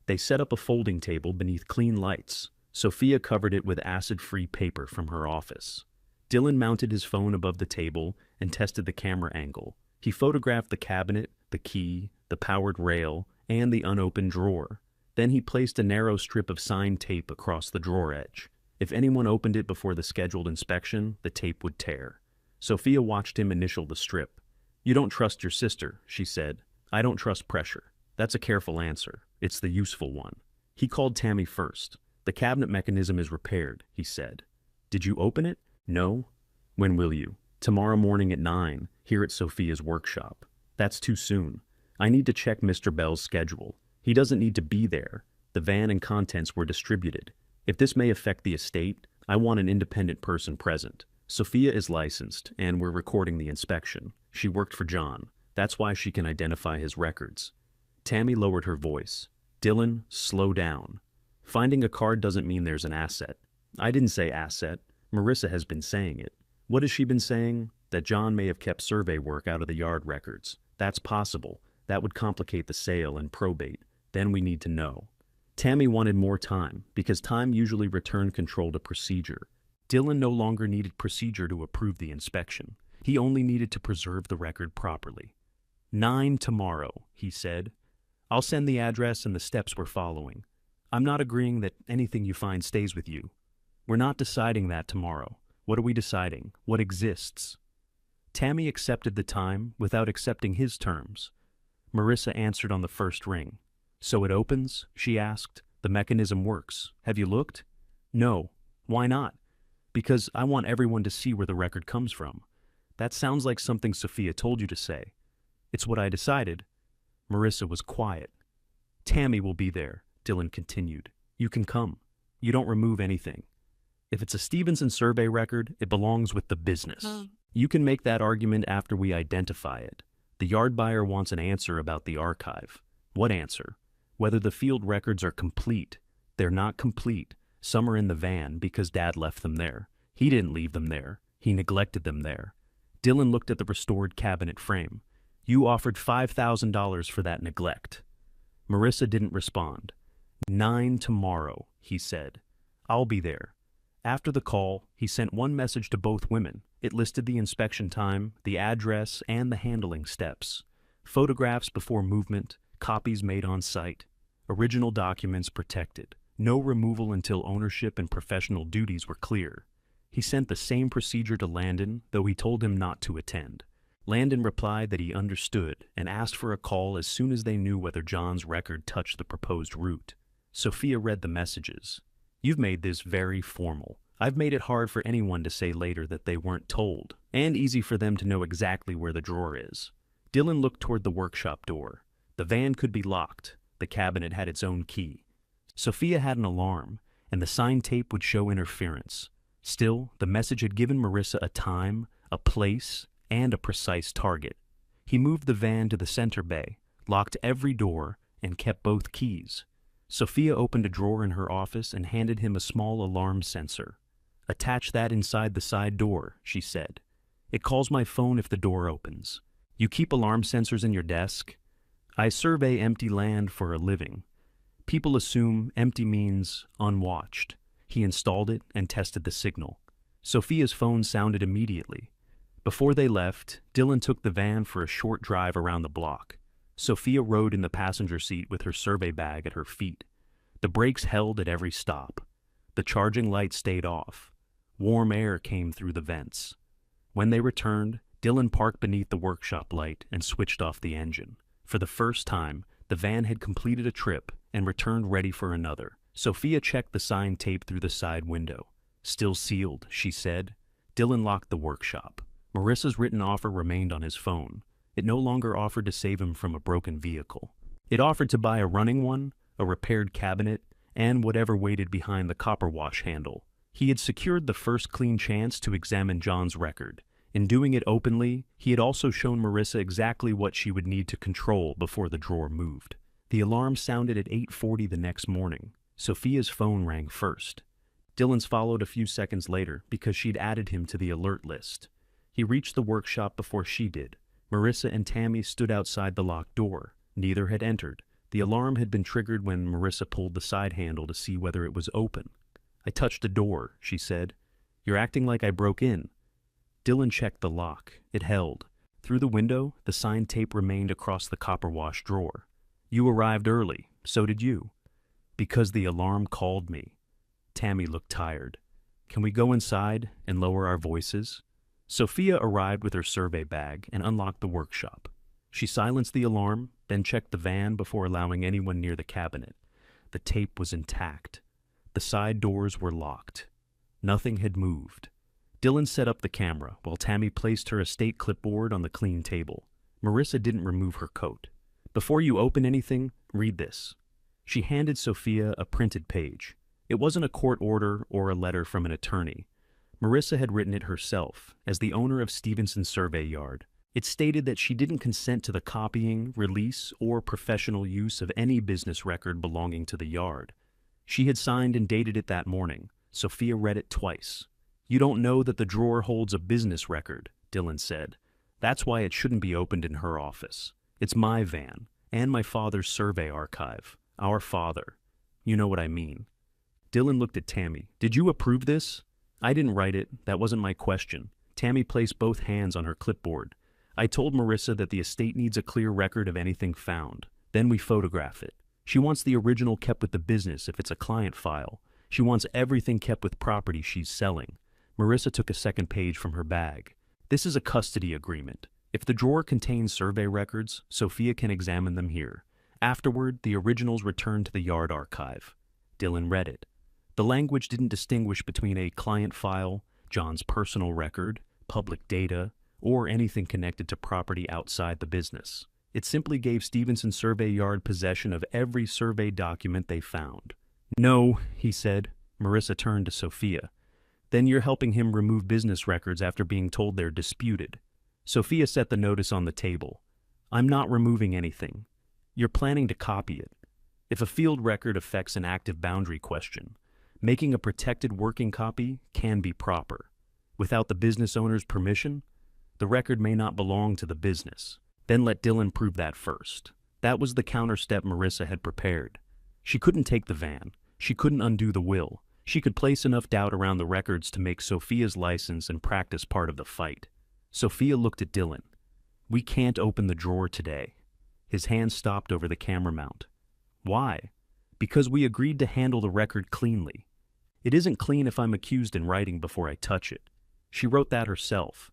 They set up a folding table beneath clean lights. Sophia covered it with acid-free paper from her office. Dylan mounted his phone above the table and tested the camera angle. He photographed the cabinet, the key, the powered rail, and the unopened drawer. Then he placed a narrow strip of signed tape across the drawer edge. If anyone opened it before the scheduled inspection, the tape would tear. Sophia watched him initial the strip. "You don't trust your sister," she said. "I don't trust pressure." "That's a careful answer. It's the useful one." He called Tammy first. "The cabinet mechanism is repaired," he said. "Did you open it?" "No." "When will you?" "Tomorrow morning at 9, here at Sophia's workshop." "That's too soon. I need to check Mr. Bell's schedule. He doesn't need to be there. The van and contents were distributed. If this may affect the estate, I want an independent person present. Sophia is licensed, and we're recording the inspection. She worked for John. That's why she can identify his records." Tammy lowered her voice. "Dylan, slow down. Finding a card doesn't mean there's an asset." "I didn't say asset. Marissa has been saying it." "What has she been saying?" "That John may have kept survey work out of the yard records." "That's possible. That would complicate the sale and probate. Then we need to know." Tammy wanted more time, because time usually returned control to procedure. Dylan no longer needed procedure to approve the inspection. He only needed to preserve the record properly. 9 tomorrow, he said. I'll send the address and the steps we're following. I'm not agreeing that anything you find stays with you. We're not deciding that tomorrow. What are we deciding? What exists? Tammy accepted the time without accepting his terms. Marissa answered on the first ring. So it opens? She asked. The mechanism works. Have you looked? No. Why not? Because I want everyone to see where the record comes from. That sounds like something Sophia told you to say. It's what I decided. Marissa was quiet. Tammy will be there, Dylan continued. You can come. You don't remove anything. If it's a Stevenson survey record, it belongs with the business. You can make that argument after we identify it. The yard buyer wants an answer about the archive. What answer? Whether the field records are complete. They're not complete. Some are in the van because Dad left them there. He didn't leave them there. He neglected them there. Dylan looked at the restored cabinet frame. You offered $5,000 for that neglect. Marissa didn't respond. 9 tomorrow, he said. I'll be there. After the call, he sent one message to both women. It listed the inspection time, the address, and the handling steps. Photographs before movement, copies made on site, original documents protected. No removal until ownership and professional duties were clear. He sent the same procedure to Landon, though he told him not to attend. Landon replied that he understood and asked for a call as soon as they knew whether John's record touched the proposed route. Sophia read the messages. You've made this very formal. I've made it hard for anyone to say later that they weren't told, and easy for them to know exactly where the drawer is. Dylan looked toward the workshop door. The van could be locked. The cabinet had its own key. Sophia had an alarm, and the sign tape would show interference. Still, the message had given Marissa a time, a place, and a precise target. He moved the van to the center bay, locked every door, and kept both keys. Sophia opened a drawer in her office and handed him a small alarm sensor. Attach that inside the side door, she said. It calls my phone if the door opens. You keep alarm sensors in your desk? I survey empty land for a living. People assume empty means unwatched. He installed it and tested the signal. Sophia's phone sounded immediately. Before they left, Dylan took the van for a short drive around the block. Sophia rode in the passenger seat with her survey bag at her feet. The brakes held at every stop. The charging light stayed off. Warm air came through the vents. When they returned, Dylan parked beneath the workshop light and switched off the engine. For the first time, the van had completed a trip and returned ready for another. Sophia checked the sign tape through the side window. Still sealed, she said. Dylan locked the workshop. Marissa's written offer remained on his phone. It no longer offered to save him from a broken vehicle. It offered to buy a running one, a repaired cabinet, and whatever waited behind the copper wash handle. He had secured the first clean chance to examine John's record. In doing it openly, he had also shown Marissa exactly what she would need to control before the drawer moved. The alarm sounded at 8:40 the next morning. Sophia's phone rang first. Dylan's followed a few seconds later because she'd added him to the alert list. He reached the workshop before she did. Marissa and Tammy stood outside the locked door. Neither had entered. The alarm had been triggered when Marissa pulled the side handle to see whether it was open. I touched the door, she said. You're acting like I broke in. Dylan checked the lock. It held. Through the window, the sign tape remained across the copper wash drawer. You arrived early. So did you. Because the alarm called me. Tammy looked tired. Can we go inside and lower our voices? Sophia arrived with her survey bag and unlocked the workshop. She silenced the alarm, then checked the van before allowing anyone near the cabinet. The tape was intact. The side doors were locked. Nothing had moved. Dylan set up the camera while Tammy placed her estate clipboard on the clean table. Marissa didn't remove her coat. Before you open anything, read this. She handed Sophia a printed page. It wasn't a court order or a letter from an attorney. Marissa had written it herself, as the owner of Stevenson Survey Yard. It stated that she didn't consent to the copying, release, or professional use of any business record belonging to the yard. She had signed and dated it that morning. Sophia read it twice. You don't know that the drawer holds a business record, Dylan said. That's why it shouldn't be opened in her office. It's my van, and my father's survey archive. Our father. You know what I mean. Dylan looked at Tammy. Did you approve this? I didn't write it, that wasn't my question. Tammy placed both hands on her clipboard. I told Marissa that the estate needs a clear record of anything found. Then we photograph it. She wants the original kept with the business if it's a client file. She wants everything kept with property she's selling. Marissa took a second page from her bag. This is a custody agreement. If the drawer contains survey records, Sophia can examine them here. Afterward, the originals return to the yard archive. Dylan read it. The language didn't distinguish between a client file, John's personal record, public data, or anything connected to property outside the business. It simply gave Stevenson Survey Yard possession of every survey document they found. No, he said. Marissa turned to Sophia. Then you're helping him remove business records after being told they're disputed. Sophia set the notice on the table. I'm not removing anything. You're planning to copy it. If a field record affects an active boundary question, making a protected working copy can be proper. Without the business owner's permission, the record may not belong to the business. Then let Dylan prove that first. That was the counter step Marissa had prepared. She couldn't take the van. She couldn't undo the will. She could place enough doubt around the records to make Sophia's license and practice part of the fight. Sophia looked at Dylan. We can't open the drawer today. His hand stopped over the camera mount. Why? Because we agreed to handle the record cleanly. It isn't clean if I'm accused in writing before I touch it. She wrote that herself.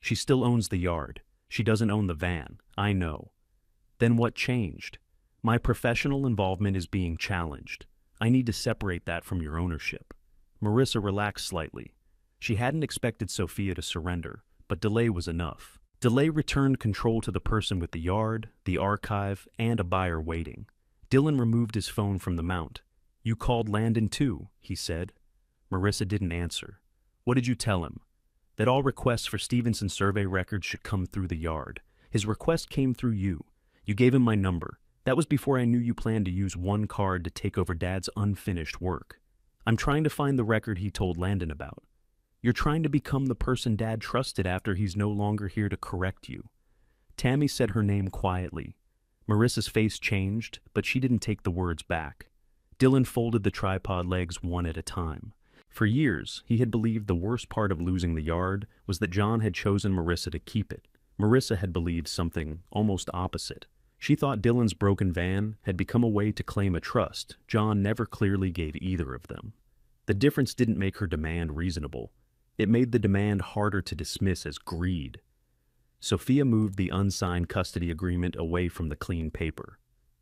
She still owns the yard. She doesn't own the van. I know. Then what changed? My professional involvement is being challenged. I need to separate that from your ownership. Marissa relaxed slightly. She hadn't expected Sophia to surrender, but delay was enough. Delay returned control to the person with the yard, the archive, and a buyer waiting. Dylan removed his phone from the mount. You called Landon too, he said. Marissa didn't answer. What did you tell him? That all requests for Stevenson survey records should come through the yard. His request came through you. You gave him my number. That was before I knew you planned to use one card to take over Dad's unfinished work. I'm trying to find the record he told Landon about. You're trying to become the person Dad trusted after he's no longer here to correct you. Tammy said her name quietly. Marissa's face changed, but she didn't take the words back. Dylan folded the tripod legs one at a time. For years, he had believed the worst part of losing the yard was that John had chosen Marissa to keep it. Marissa had believed something almost opposite. She thought Dylan's broken van had become a way to claim a trust John never clearly gave either of them. The difference didn't make her demand reasonable. It made the demand harder to dismiss as greed. Sophia moved the unsigned custody agreement away from the clean paper.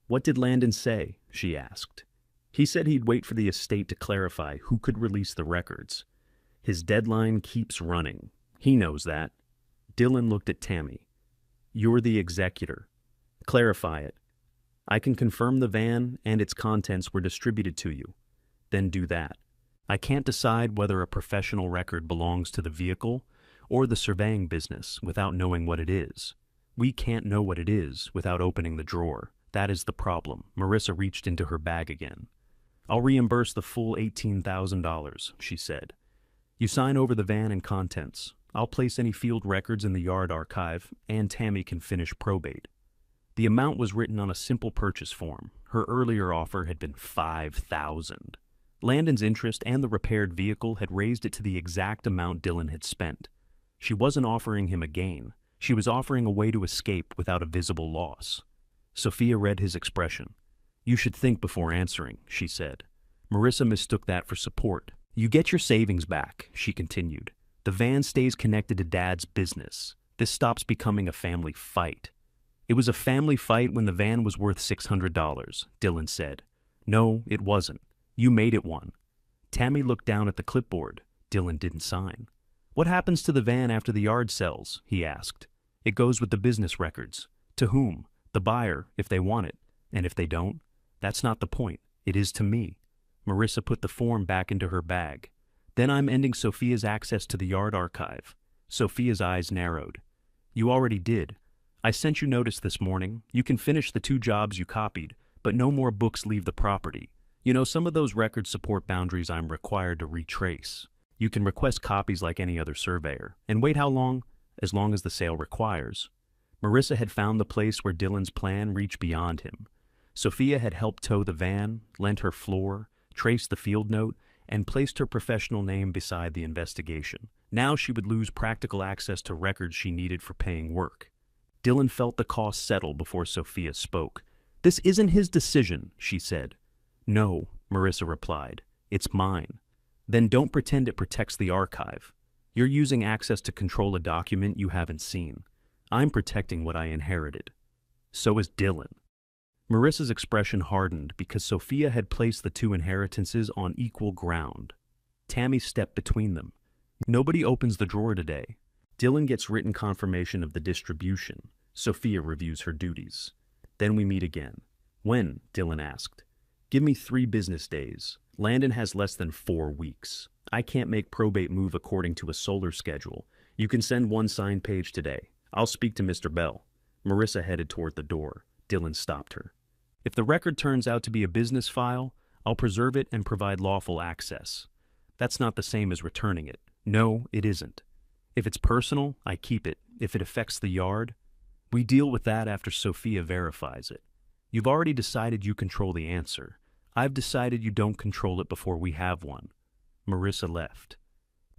What did Landon say? She asked. He said he'd wait for the estate to clarify who could release the records. His deadline keeps running. He knows that. Dylan looked at Tammy. You're the executor. Clarify it. I can confirm the van and its contents were distributed to you. Then do that. I can't decide whether a professional record belongs to the vehicle or the surveying business without knowing what it is. We can't know what it is without opening the drawer. That is the problem. Marissa reached into her bag again. I'll reimburse the full $18,000, she said. You sign over the van and contents. I'll place any field records in the yard archive, and Tammy can finish probate. The amount was written on a simple purchase form. Her earlier offer had been $5,000. Landon's interest and the repaired vehicle had raised it to the exact amount Dylan had spent. She wasn't offering him a gain. She was offering a way to escape without a visible loss. Sophia read his expression. You should think before answering, she said. Marissa mistook that for support. You get your savings back, she continued. The van stays connected to Dad's business. This stops becoming a family fight. It was a family fight when the van was worth $600, Dylan said. No, it wasn't. You made it one. Tammy looked down at the clipboard. Dylan didn't sign. What happens to the van after the yard sells? He asked. It goes with the business records. To whom? The buyer, if they want it. And if they don't? That's not the point. It is to me. Marissa put the form back into her bag. Then I'm ending Sophia's access to the yard archive. Sophia's eyes narrowed. You already did. I sent you notice this morning. You can finish the 2 jobs you copied, but no more books leave the property. You know, some of those records support boundaries I'm required to retrace. You can request copies like any other surveyor. And wait how long? As long as the sale requires. Marissa had found the place where Dylan's plan reached beyond him. Sophia had helped tow the van, lent her floor, traced the field note, and placed her professional name beside the investigation. Now she would lose practical access to records she needed for paying work. Dylan felt the cost settle before Sophia spoke. "This isn't his decision," she said. "No," Marissa replied. "It's mine." "Then don't pretend it protects the archive. You're using access to control a document you haven't seen. I'm protecting what I inherited." "So is Dylan." Marissa's expression hardened because Sophia had placed the two inheritances on equal ground. Tammy stepped between them. "Nobody opens the drawer today. Dylan gets written confirmation of the distribution. Sophia reviews her duties. Then we meet again." "When?" Dylan asked. "Give me 3 business days. Landon has less than 4 weeks. I can't make probate move according to a solar schedule. You can send 1 signed page today. I'll speak to Mr. Bell." Marissa headed toward the door. Dylan stopped her. "If the record turns out to be a business file, I'll preserve it and provide lawful access. That's not the same as returning it." "No, it isn't. If it's personal, I keep it. If it affects the yard, we deal with that after Sophia verifies it. You've already decided you control the answer. I've decided you don't control it before we have one." Marissa left.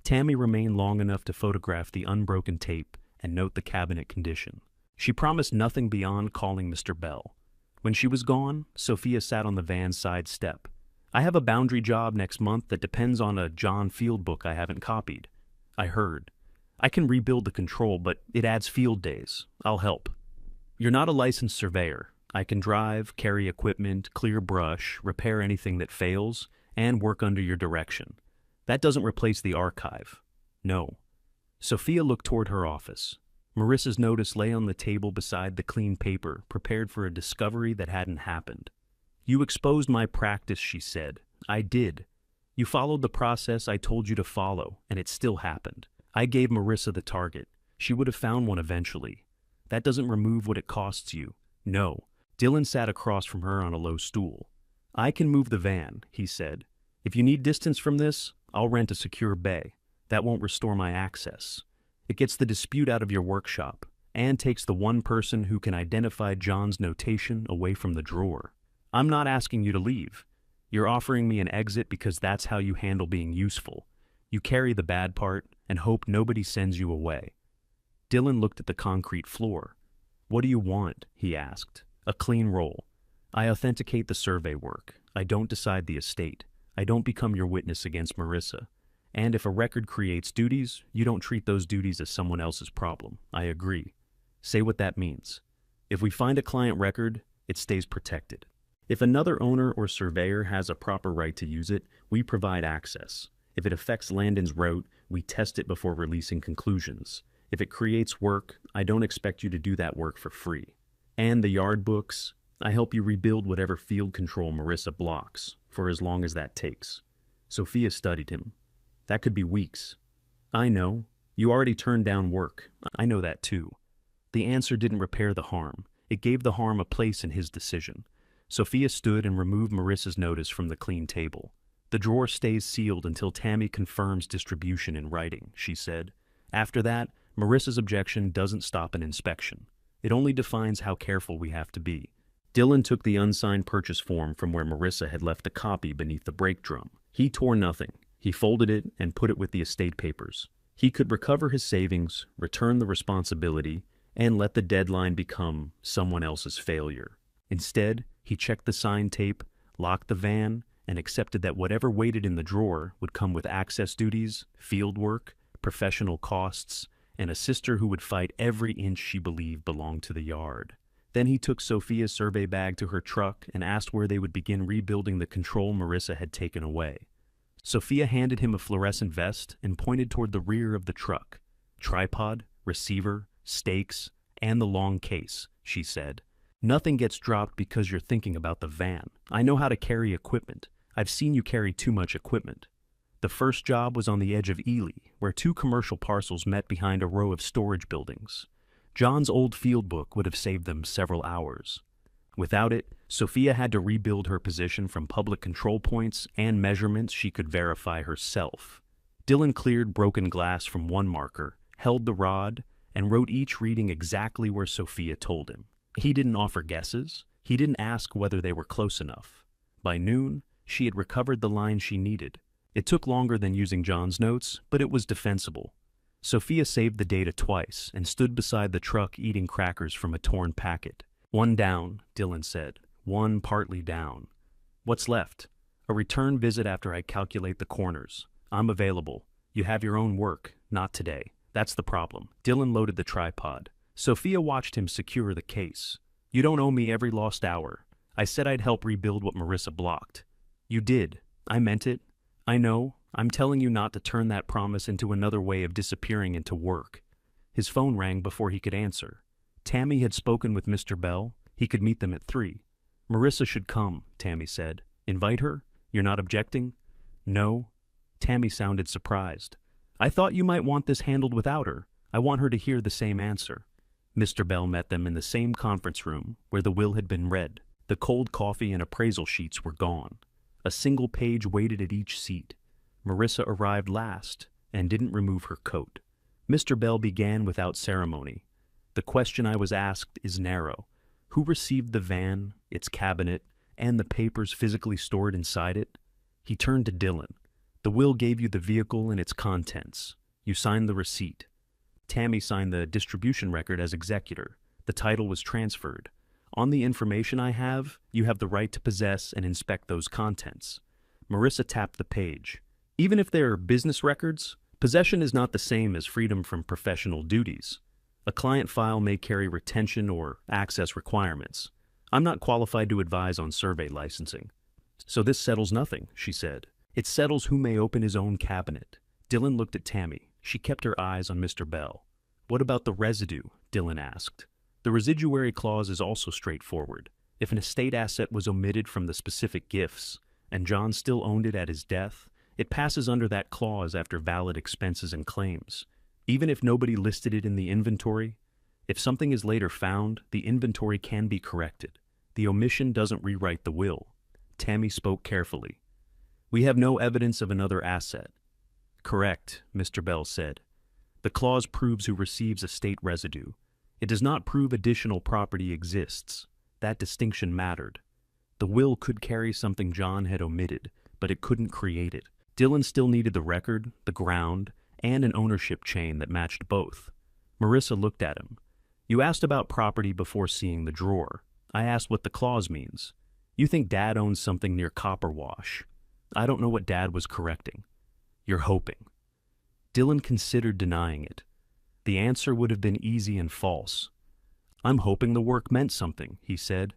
Tammy remained long enough to photograph the unbroken tape and note the cabinet condition. She promised nothing beyond calling Mr. Bell. When she was gone, Sophia sat on the van's side step. "I have a boundary job next month that depends on a John Field book I haven't copied." "I heard. I can rebuild the control, but it adds field days. I'll help." "You're not a licensed surveyor. I can drive, carry equipment, clear brush, repair anything that fails, and work under your direction. That doesn't replace the archive." "No." Sophia looked toward her office. Marissa's notice lay on the table beside the clean paper, prepared for a discovery that hadn't happened. "You exposed my practice," she said. "I did. You followed the process I told you to follow, and it still happened. I gave Marissa the target. She would have found one eventually. That doesn't remove what it costs you." "No." Dylan sat across from her on a low stool. "I can move the van," he said. "If you need distance from this, I'll rent a secure bay. That won't restore my access. It gets the dispute out of your workshop, and takes the one person who can identify John's notation away from the drawer. I'm not asking you to leave. You're offering me an exit because that's how you handle being useful. You carry the bad part and hope nobody sends you away." Dylan looked at the concrete floor. "What do you want?" he asked. "A clean roll. I authenticate the survey work. I don't decide the estate. I don't become your witness against Marissa. And if a record creates duties, you don't treat those duties as someone else's problem." "I agree." "Say what that means." "If we find a client record, it stays protected. If another owner or surveyor has a proper right to use it, we provide access. If it affects Landon's route, we test it before releasing conclusions. If it creates work, I don't expect you to do that work for free. And the yard books, I help you rebuild whatever field control Marissa blocks, for as long as that takes." Sophia studied him. "That could be weeks." "I know. You already turned down work. I know that too." The answer didn't repair the harm. It gave the harm a place in his decision. Sophia stood and removed Marissa's notice from the clean table. "The drawer stays sealed until Tammy confirms distribution in writing," she said. "After that, Marissa's objection doesn't stop an inspection. It only defines how careful we have to be." Dylan took the unsigned purchase form from where Marissa had left a copy beneath the brake drum. He tore nothing. He folded it and put it with the estate papers. He could recover his savings, return the responsibility, and let the deadline become someone else's failure. Instead, he checked the signed tape, locked the van, and accepted that whatever waited in the drawer would come with access duties, field work, professional costs, and a sister who would fight every inch she believed belonged to the yard. Then he took Sophia's survey bag to her truck and asked where they would begin rebuilding the control Marissa had taken away. Sophia handed him a fluorescent vest and pointed toward the rear of the truck. "Tripod, receiver, stakes, and the long case," she said. "Nothing gets dropped because you're thinking about the van. I know how to carry equipment. I've seen you carry too much equipment." The first job was on the edge of Ely, where 2 commercial parcels met behind a row of storage buildings. John's old field book would have saved them several hours. Without it, Sophia had to rebuild her position from public control points and measurements she could verify herself. Dylan cleared broken glass from one marker, held the rod, and wrote each reading exactly where Sophia told him. He didn't offer guesses. He didn't ask whether they were close enough. By noon, she had recovered the line she needed. It took longer than using John's notes, but it was defensible. Sophia saved the data twice and stood beside the truck eating crackers from a torn packet. "One down," Dylan said. "One partly down. What's left?" "A return visit after I calculate the corners. I'm available. You have your own work, not today. That's the problem." Dylan loaded the tripod. Sophia watched him secure the case. "You don't owe me every lost hour. I said I'd help rebuild what Marissa blocked." "You did. I meant it. I know. I'm telling you not to turn that promise into another way of disappearing into work." His phone rang before he could answer. Tammy had spoken with Mr. Bell. He could meet them at 3. "Marissa should come," Tammy said. "Invite her? You're not objecting?" "No." Tammy sounded surprised. "I thought you might want this handled without her. I want her to hear the same answer." Mr. Bell met them in the same conference room where the will had been read. The cold coffee and appraisal sheets were gone. A single page waited at each seat. Marissa arrived last and didn't remove her coat. Mr. Bell began without ceremony. "The question I was asked is narrow. Who received the van, its cabinet, and the papers physically stored inside it?" He turned to Dylan. "The will gave you the vehicle and its contents. You signed the receipt. Tammy signed the distribution record as executor. The title was transferred. On the information I have, you have the right to possess and inspect those contents." Marissa tapped the page. "Even if they're business records, possession is not the same as freedom from professional duties. A client file may carry retention or access requirements. I'm not qualified to advise on survey licensing." "So this settles nothing," she said. "It settles who may open his own cabinet." Dylan looked at Tammy. She kept her eyes on Mr. Bell. "What about the residue?" Dylan asked. "The residuary clause is also straightforward. If an estate asset was omitted from the specific gifts, and John still owned it at his death, it passes under that clause after valid expenses and claims. Even if nobody listed it in the inventory, if something is later found, the inventory can be corrected. The omission doesn't rewrite the will." Tammy spoke carefully. "We have no evidence of another asset." "Correct," Mr. Bell said. "The clause proves who receives estate residue. It does not prove additional property exists. That distinction mattered. The will could carry something John had omitted, but it couldn't create it. Dylan still needed the record, the ground, and an ownership chain that matched both." Marissa looked at him. "You asked about property before seeing the drawer. I asked what the clause means. You think Dad owns something near Copper Wash. I don't know what Dad was correcting." "You're hoping." Dylan considered denying it. The answer would have been easy and false. "I'm hoping the work meant something," he said.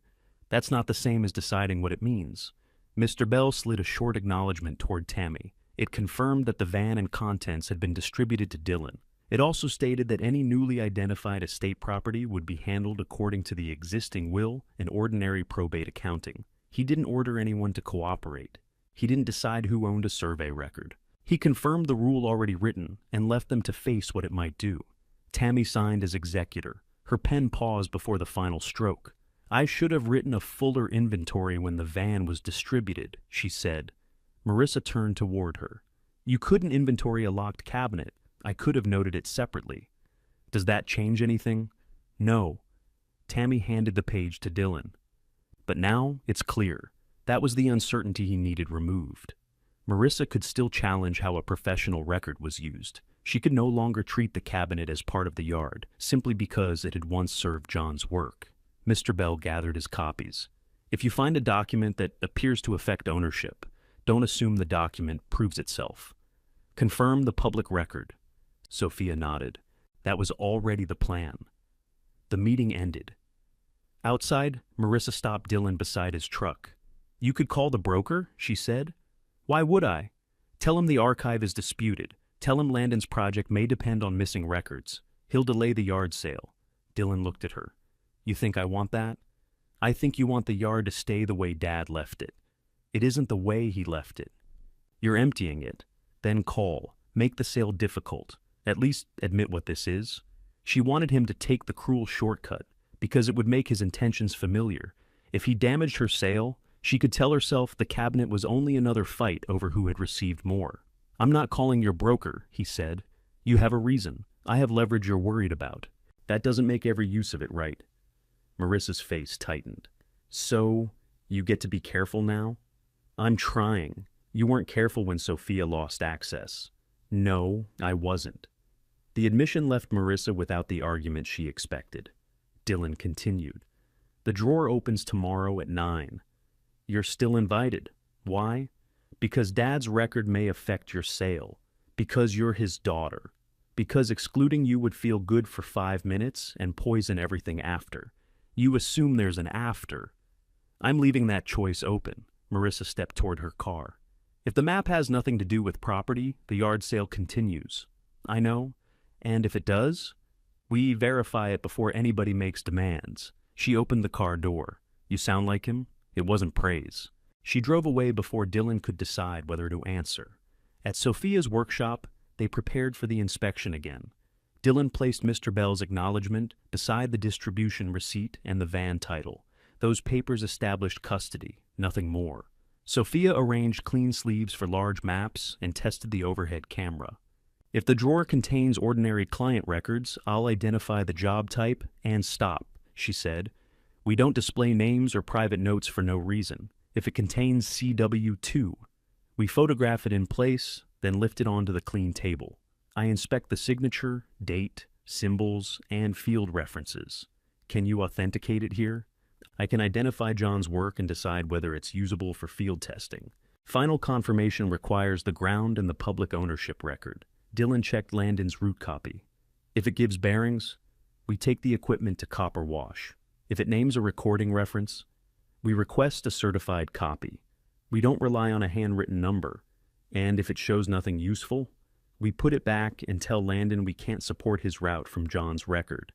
"That's not the same as deciding what it means." Mr. Bell slid a short acknowledgement toward Tammy. It confirmed that the van and contents had been distributed to Dylan. It also stated that any newly identified estate property would be handled according to the existing will and ordinary probate accounting. He didn't order anyone to cooperate. He didn't decide who owned a survey record. He confirmed the rule already written and left them to face what it might do. Tammy signed as executor. Her pen paused before the final stroke. "I should have written a fuller inventory when the van was distributed," she said. Marissa turned toward her. "You couldn't inventory a locked cabinet. I could have noted it separately." "Does that change anything?" "No." Tammy handed the page to Dylan. "But now it's clear. That was the uncertainty he needed removed." Marissa could still challenge how a professional record was used. She could no longer treat the cabinet as part of the yard, simply because it had once served John's work. Mr. Bell gathered his copies. "If you find a document that appears to affect ownership, don't assume the document proves itself. Confirm the public record." Sophia nodded. That was already the plan. The meeting ended. Outside, Marissa stopped Dylan beside his truck. "You could call the broker," she said. "Why would I?" "Tell him the archive is disputed. Tell him Landon's project may depend on missing records. He'll delay the yard sale." Dylan looked at her. "You think I want that?" "I think you want the yard to stay the way Dad left it." "It isn't the way he left it." "You're emptying it. Then call. Make the sale difficult. At least admit what this is." She wanted him to take the cruel shortcut, because it would make his intentions familiar. If he damaged her sale, she could tell herself the cabinet was only another fight over who had received more. "I'm not calling your broker," he said. "You have a reason. I have leverage you're worried about. That doesn't make every use of it right." Marissa's face tightened. "So, you get to be careful now?" "I'm trying. You weren't careful when Sophia lost access. No, I wasn't. The admission left Marissa without the argument she expected. Dylan continued. The drawer opens tomorrow at 9. You're still invited. Why? Because Dad's record may affect your sale. Because you're his daughter. Because excluding you would feel good for 5 minutes and poison everything after. You assume there's an after. I'm leaving that choice open. Marissa stepped toward her car. If the map has nothing to do with property, the yard sale continues. I know. And if it does, we verify it before anybody makes demands. She opened the car door. You sound like him? It wasn't praise. She drove away before Dylan could decide whether to answer. At Sophia's workshop, they prepared for the inspection again. Dylan placed Mr. Bell's acknowledgement beside the distribution receipt and the van title. Those papers established custody, nothing more. Sophia arranged clean sleeves for large maps and tested the overhead camera. If the drawer contains ordinary client records, I'll identify the job type and stop, she said. We don't display names or private notes for no reason. If it contains CW2, we photograph it in place, then lift it onto the clean table. I inspect the signature, date, symbols, and field references. Can you authenticate it here? I can identify John's work and decide whether it's usable for field testing. Final confirmation requires the ground and the public ownership record. Dylan checked Landon's root copy. If it gives bearings, we take the equipment to copper wash. If it names a recording reference, we request a certified copy. We don't rely on a handwritten number. And if it shows nothing useful, we put it back and tell Landon we can't support his route from John's record.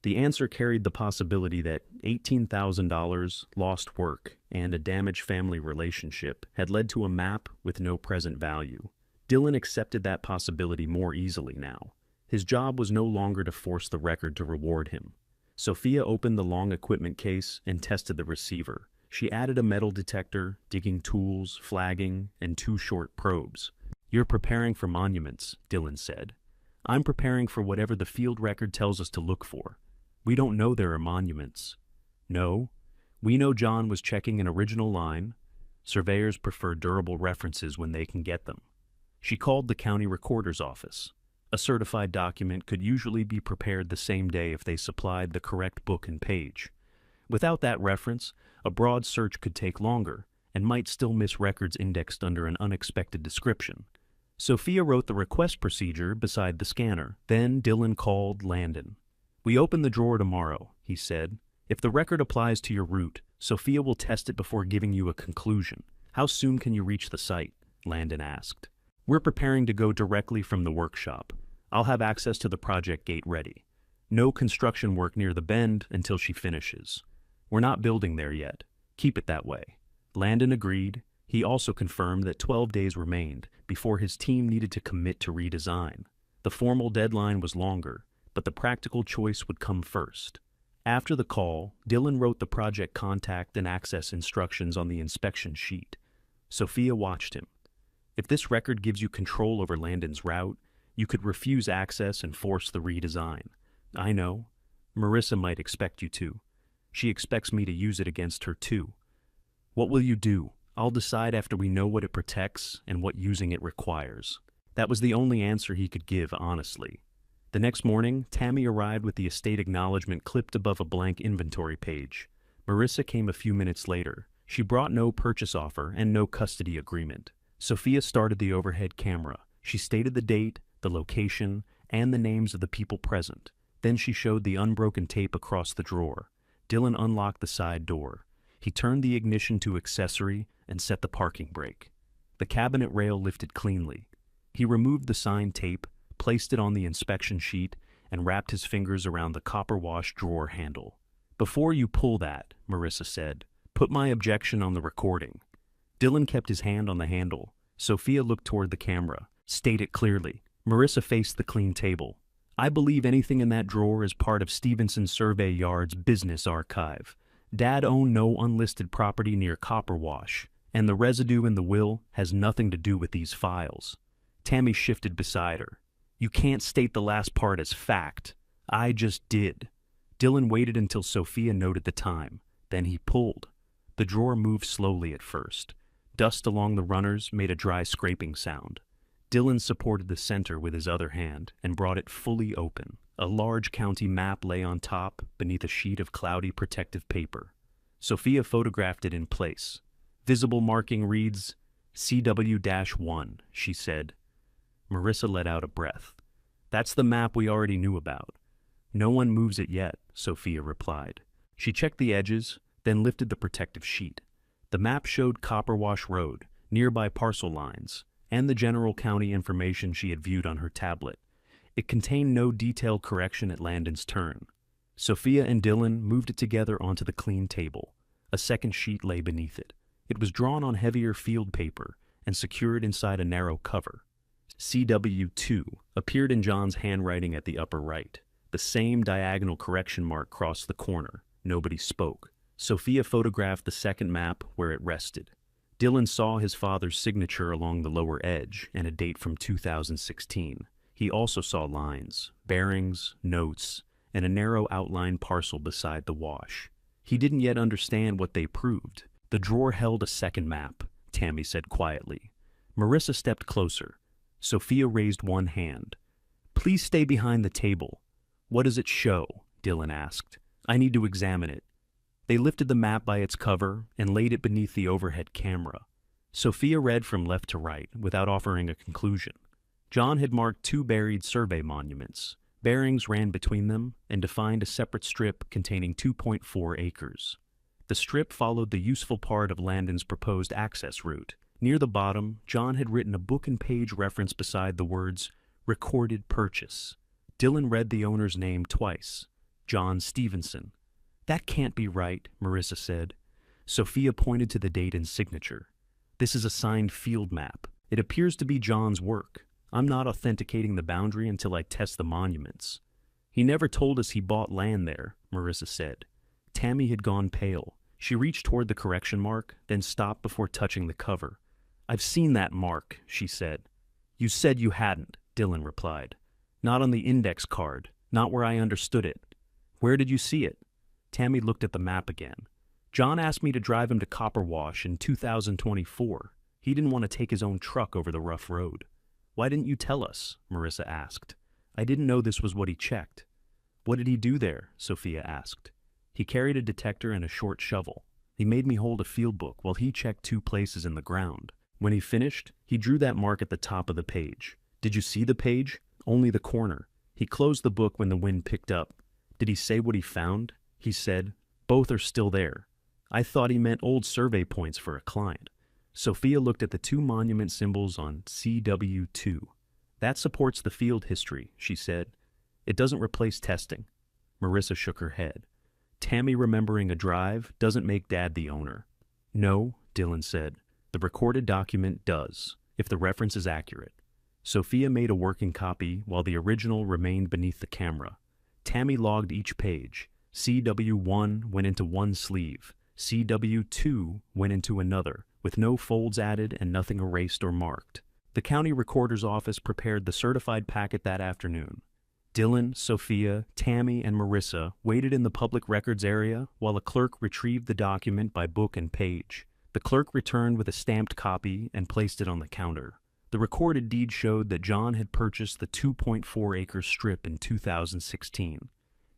The answer carried the possibility that $18,000, lost work, and a damaged family relationship had led to a map with no present value. Dylan accepted that possibility more easily now. His job was no longer to force the record to reward him. Sophia opened the long equipment case and tested the receiver. She added a metal detector, digging tools, flagging, and 2 short probes. You're preparing for monuments, Dylan said. I'm preparing for whatever the field record tells us to look for. We don't know there are monuments. No, we know John was checking an original line. Surveyors prefer durable references when they can get them. She called the county recorder's office. A certified document could usually be prepared the same day if they supplied the correct book and page. Without that reference, a broad search could take longer and might still miss records indexed under an unexpected description. Sophia wrote the request procedure beside the scanner. Then Dylan called Landon. We open the drawer tomorrow, he said. If the record applies to your route, Sophia will test it before giving you a conclusion. How soon can you reach the site? Landon asked. We're preparing to go directly from the workshop. I'll have access to the project gate ready. No construction work near the bend until she finishes. We're not building there yet. Keep it that way. Landon agreed. He also confirmed that 12 days remained before his team needed to commit to redesign. The formal deadline was longer, but the practical choice would come first. After the call, Dylan wrote the project contact and access instructions on the inspection sheet. Sophia watched him. If this record gives you control over Landon's route, you could refuse access and force the redesign. I know. Marissa might expect you to. She expects me to use it against her too. What will you do? I'll decide after we know what it protects and what using it requires. That was the only answer he could give honestly. The next morning, Tammy arrived with the estate acknowledgement clipped above a blank inventory page. Marissa came a few minutes later. She brought no purchase offer and no custody agreement. Sophia started the overhead camera. She stated the date, the location, and the names of the people present. Then she showed the unbroken tape across the drawer. Dylan unlocked the side door. He turned the ignition to accessory and set the parking brake. The cabinet rail lifted cleanly. He removed the signed tape, placed it on the inspection sheet, and wrapped his fingers around the copper wash drawer handle. Before you pull that, Marissa said, put my objection on the recording. Dylan kept his hand on the handle. Sophia looked toward the camera. State it clearly. Marissa faced the clean table. I believe anything in that drawer is part of Stevenson Survey Yard's business archive. Dad owned no unlisted property near Copper Wash, and the residue in the will has nothing to do with these files. Tammy shifted beside her. You can't state the last part as fact. I just did. Dylan waited until Sophia noted the time. Then he pulled. The drawer moved slowly at first. Dust along the runners made a dry scraping sound. Dylan supported the center with his other hand and brought it fully open. A large county map lay on top, beneath a sheet of cloudy protective paper. Sophia photographed it in place. Visible marking reads, CW-1, she said. Marissa let out a breath. That's the map we already knew about. No one moves it yet, Sophia replied. She checked the edges, then lifted the protective sheet. The map showed Copperwash Road, nearby parcel lines, and the general county information she had viewed on her tablet. It contained no detailed correction at Landon's turn. Sophia and Dylan moved it together onto the clean table. A second sheet lay beneath it. It was drawn on heavier field paper and secured inside a narrow cover. CW2 appeared in John's handwriting at the upper right. The same diagonal correction mark crossed the corner. Nobody spoke. Sophia photographed the second map where it rested. Dylan saw his father's signature along the lower edge and a date from 2016. He also saw lines, bearings, notes, and a narrow outline parcel beside the wash. He didn't yet understand what they proved. The drawer held a second map, Tammy said quietly. Marissa stepped closer. Sophia raised one hand. Please stay behind the table. What does it show? Dylan asked. I need to examine it. They lifted the map by its cover and laid it beneath the overhead camera. Sophia read from left to right without offering a conclusion. John had marked 2 buried survey monuments. Bearings ran between them and defined a separate strip containing 2.4 acres. The strip followed the useful part of Landon's proposed access route. Near the bottom, John had written a book and page reference beside the words, recorded purchase. Dylan read the owner's name twice, John Stevenson. That can't be right, Marissa said. Sophia pointed to the date and signature. This is a signed field map. It appears to be John's work. I'm not authenticating the boundary until I test the monuments. He never told us he bought land there, Marissa said. Tammy had gone pale. She reached toward the correction mark, then stopped before touching the cover. I've seen that mark, she said. You said you hadn't, Dylan replied. Not on the index card, not where I understood it. Where did you see it? Tammy looked at the map again. John asked me to drive him to Copperwash in 2024. He didn't want to take his own truck over the rough road. Why didn't you tell us? Marissa asked. I didn't know this was what he checked. What did he do there? Sophia asked. He carried a detector and a short shovel. He made me hold a field book while he checked 2 places in the ground. When he finished, he drew that mark at the top of the page. Did you see the page? Only the corner. He closed the book when the wind picked up. Did he say what he found? He said, both are still there. I thought he meant old survey points for a client. Sophia looked at the 2 monument symbols on CW2. That supports the field history, she said. It doesn't replace testing. Marissa shook her head. Tammy remembering a drive doesn't make Dad the owner. No, Dylan said. The recorded document does, if the reference is accurate. Sophia made a working copy while the original remained beneath the camera. Tammy logged each page. CW1 went into one sleeve. CW2 went into another, with no folds added and nothing erased or marked. The county recorder's office prepared the certified packet that afternoon. Dylan, Sophia, Tammy, and Marissa waited in the public records area while a clerk retrieved the document by book and page. The clerk returned with a stamped copy and placed it on the counter. The recorded deed showed that John had purchased the 2.4-acre strip in 2016.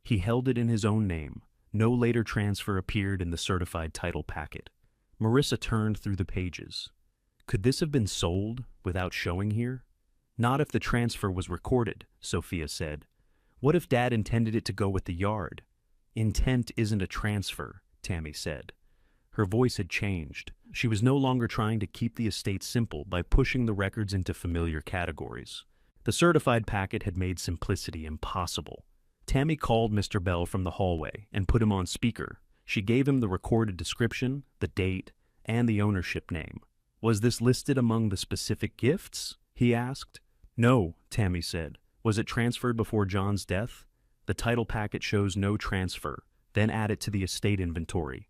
He held it in his own name. No later transfer appeared in the certified title packet. Marissa turned through the pages. Could this have been sold without showing here? Not if the transfer was recorded, Sophia said. What if Dad intended it to go with the yard? Intent isn't a transfer, Tammy said. Her voice had changed. She was no longer trying to keep the estate simple by pushing the records into familiar categories. The certified packet had made simplicity impossible. Tammy called Mr. Bell from the hallway and put him on speaker. She gave him the recorded description, the date, and the ownership name. Was this listed among the specific gifts? He asked. No, Tammy said. Was it transferred before John's death? The title packet shows no transfer, then add it to the estate inventory.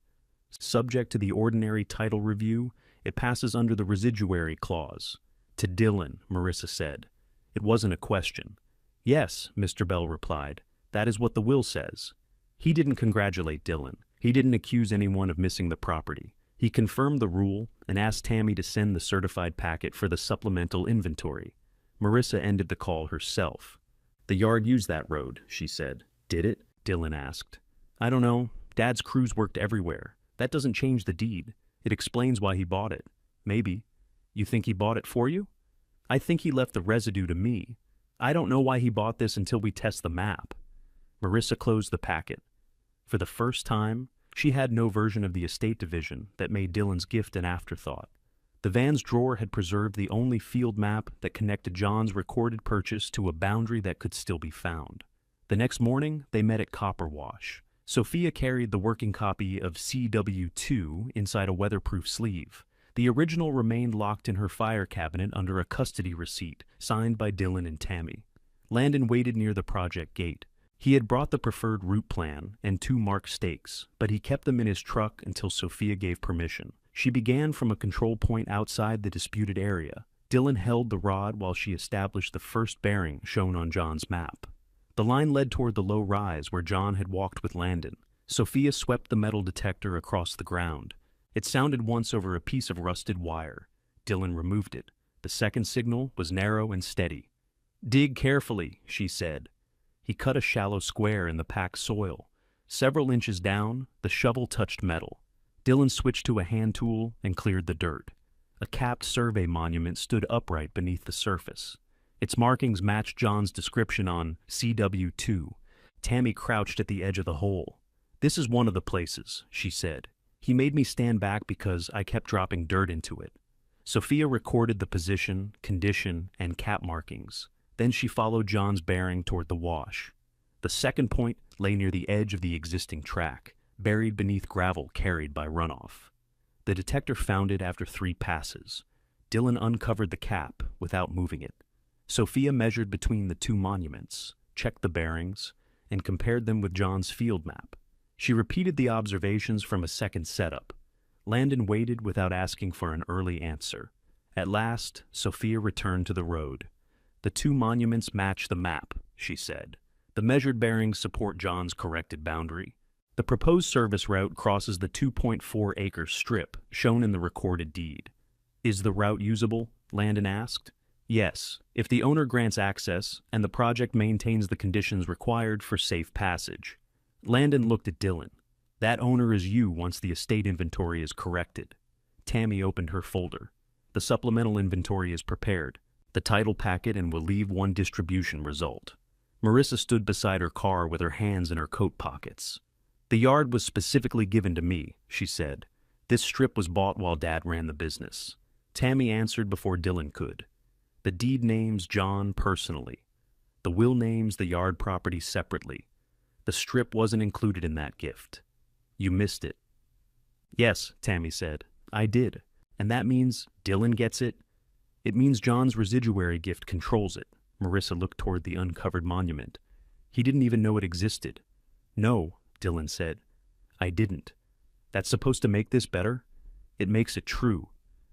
Subject to the ordinary title review, it passes under the residuary clause. To Dylan, Marissa said. It wasn't a question. Yes, Mr. Bell replied. That is what the will says. He didn't congratulate Dylan. He didn't accuse anyone of missing the property. He confirmed the rule and asked Tammy to send the certified packet for the supplemental inventory. Marissa ended the call herself. "The yard used that road," she said. "Did it?" Dylan asked. "I don't know. Dad's crews worked everywhere. That doesn't change the deed. It explains why he bought it. Maybe. You think he bought it for you?" "I think he left the residue to me. I don't know why he bought this until we test the map." Marissa closed the packet. For the first time, she had no version of the estate division that made Dylan's gift an afterthought. The van's drawer had preserved the only field map that connected John's recorded purchase to a boundary that could still be found. The next morning, they met at Copper Wash. Sophia carried the working copy of CW2 inside a weatherproof sleeve. The original remained locked in her file cabinet under a custody receipt signed by Dylan and Tammy. Landon waited near the project gate. He had brought the preferred route plan and 2 marked stakes, but he kept them in his truck until Sophia gave permission. She began from a control point outside the disputed area. Dylan held the rod while she established the first bearing shown on John's map. The line led toward the low rise where John had walked with Landon. Sophia swept the metal detector across the ground. It sounded once over a piece of rusted wire. Dylan removed it. The second signal was narrow and steady. "Dig carefully," she said. He cut a shallow square in the packed soil. Several inches down, the shovel touched metal. Dylan switched to a hand tool and cleared the dirt. A capped survey monument stood upright beneath the surface. Its markings matched John's description on CW2. Tammy crouched at the edge of the hole. "This is one of the places," she said. "He made me stand back because I kept dropping dirt into it." Sophia recorded the position, condition, and cap markings. Then she followed John's bearing toward the wash. The second point lay near the edge of the existing track, buried beneath gravel carried by runoff. The detector found it after 3 passes. Dylan uncovered the cap without moving it. Sophia measured between the 2 monuments, checked the bearings, and compared them with John's field map. She repeated the observations from a second setup. Landon waited without asking for an early answer. At last, Sophia returned to the road. "The 2 monuments match the map," she said. "The measured bearings support John's corrected boundary. The proposed service route crosses the 2.4-acre strip shown in the recorded deed." "Is the route usable?" Landon asked. "Yes, if the owner grants access and the project maintains the conditions required for safe passage." Landon looked at Dylan. "That owner is you once the estate inventory is corrected." Tammy opened her folder. "The supplemental inventory is prepared. The title packet and will leave 1 distribution result." Marissa stood beside her car with her hands in her coat pockets. "The yard was specifically given to me," she said. "This strip was bought while Dad ran the business." Tammy answered before Dylan could. "The deed names John personally. The will names the yard property separately. The strip wasn't included in that gift. You missed it." "Yes," Tammy said, "I did. And that means Dylan gets it?" "It means John's residuary gift controls it." Marissa looked toward the uncovered monument. "He didn't even know it existed." "No," Dylan said. "I didn't. That's supposed to make this better?" "It makes it true."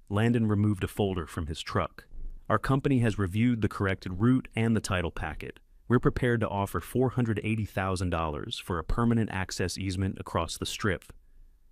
Landon removed a folder from his truck. "Our company has reviewed the corrected route and the title packet. We're prepared to offer $480,000 for a permanent access easement across the strip."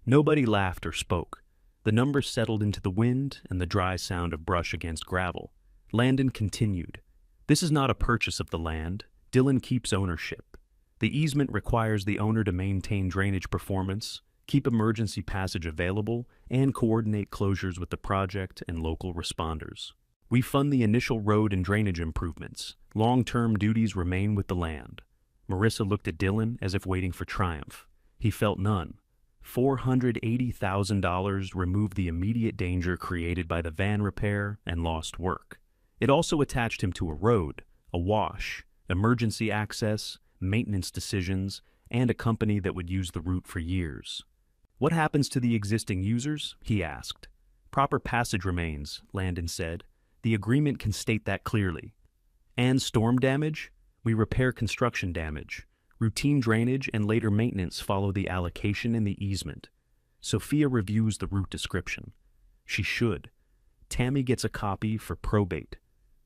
Nobody laughed or spoke. The numbers settled into the wind and the dry sound of brush against gravel. Landon continued. "This is not a purchase of the land. Dylan keeps ownership. The easement requires the owner to maintain drainage performance, keep emergency passage available, and coordinate closures with the project and local responders. We fund the initial road and drainage improvements. Long-term duties remain with the land." Marissa looked at Dylan as if waiting for triumph. He felt none. $480,000 removed the immediate danger created by the van repair and lost work. It also attached him to a road, a wash, emergency access, maintenance decisions, and a company that would use the route for years. "What happens to the existing users?" he asked. "Proper passage remains," Landon said. "The agreement can state that clearly." "And storm damage?" "We repair construction damage. Routine drainage and later maintenance follow the allocation in the easement." Sophia reviews the route description. She should. Tammy gets a copy for probate.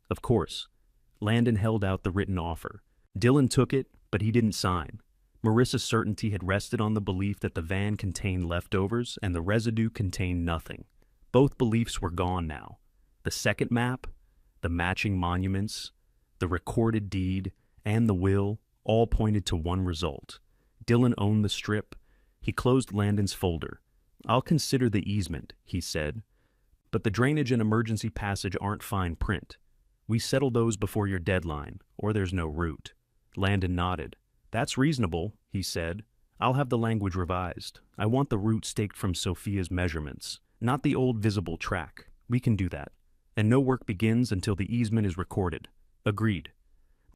Of course. Landon held out the written offer. Dylan took it, but he didn't sign. Marissa's certainty had rested on the belief that the van contained leftovers and the residue contained nothing. Both beliefs were gone now. The second map, the matching monuments, the recorded deed, and the will all pointed to one result. Dylan owned the strip. He closed Landon's folder. "I'll consider the easement," he said. "But the drainage and emergency passage aren't fine print. We settle those before your deadline, or there's no route." Landon nodded. "That's reasonable," he said. "I'll have the language revised. I want the route staked from Sophia's measurements, not the old visible track. We can do that. And no work begins until the easement is recorded." "Agreed."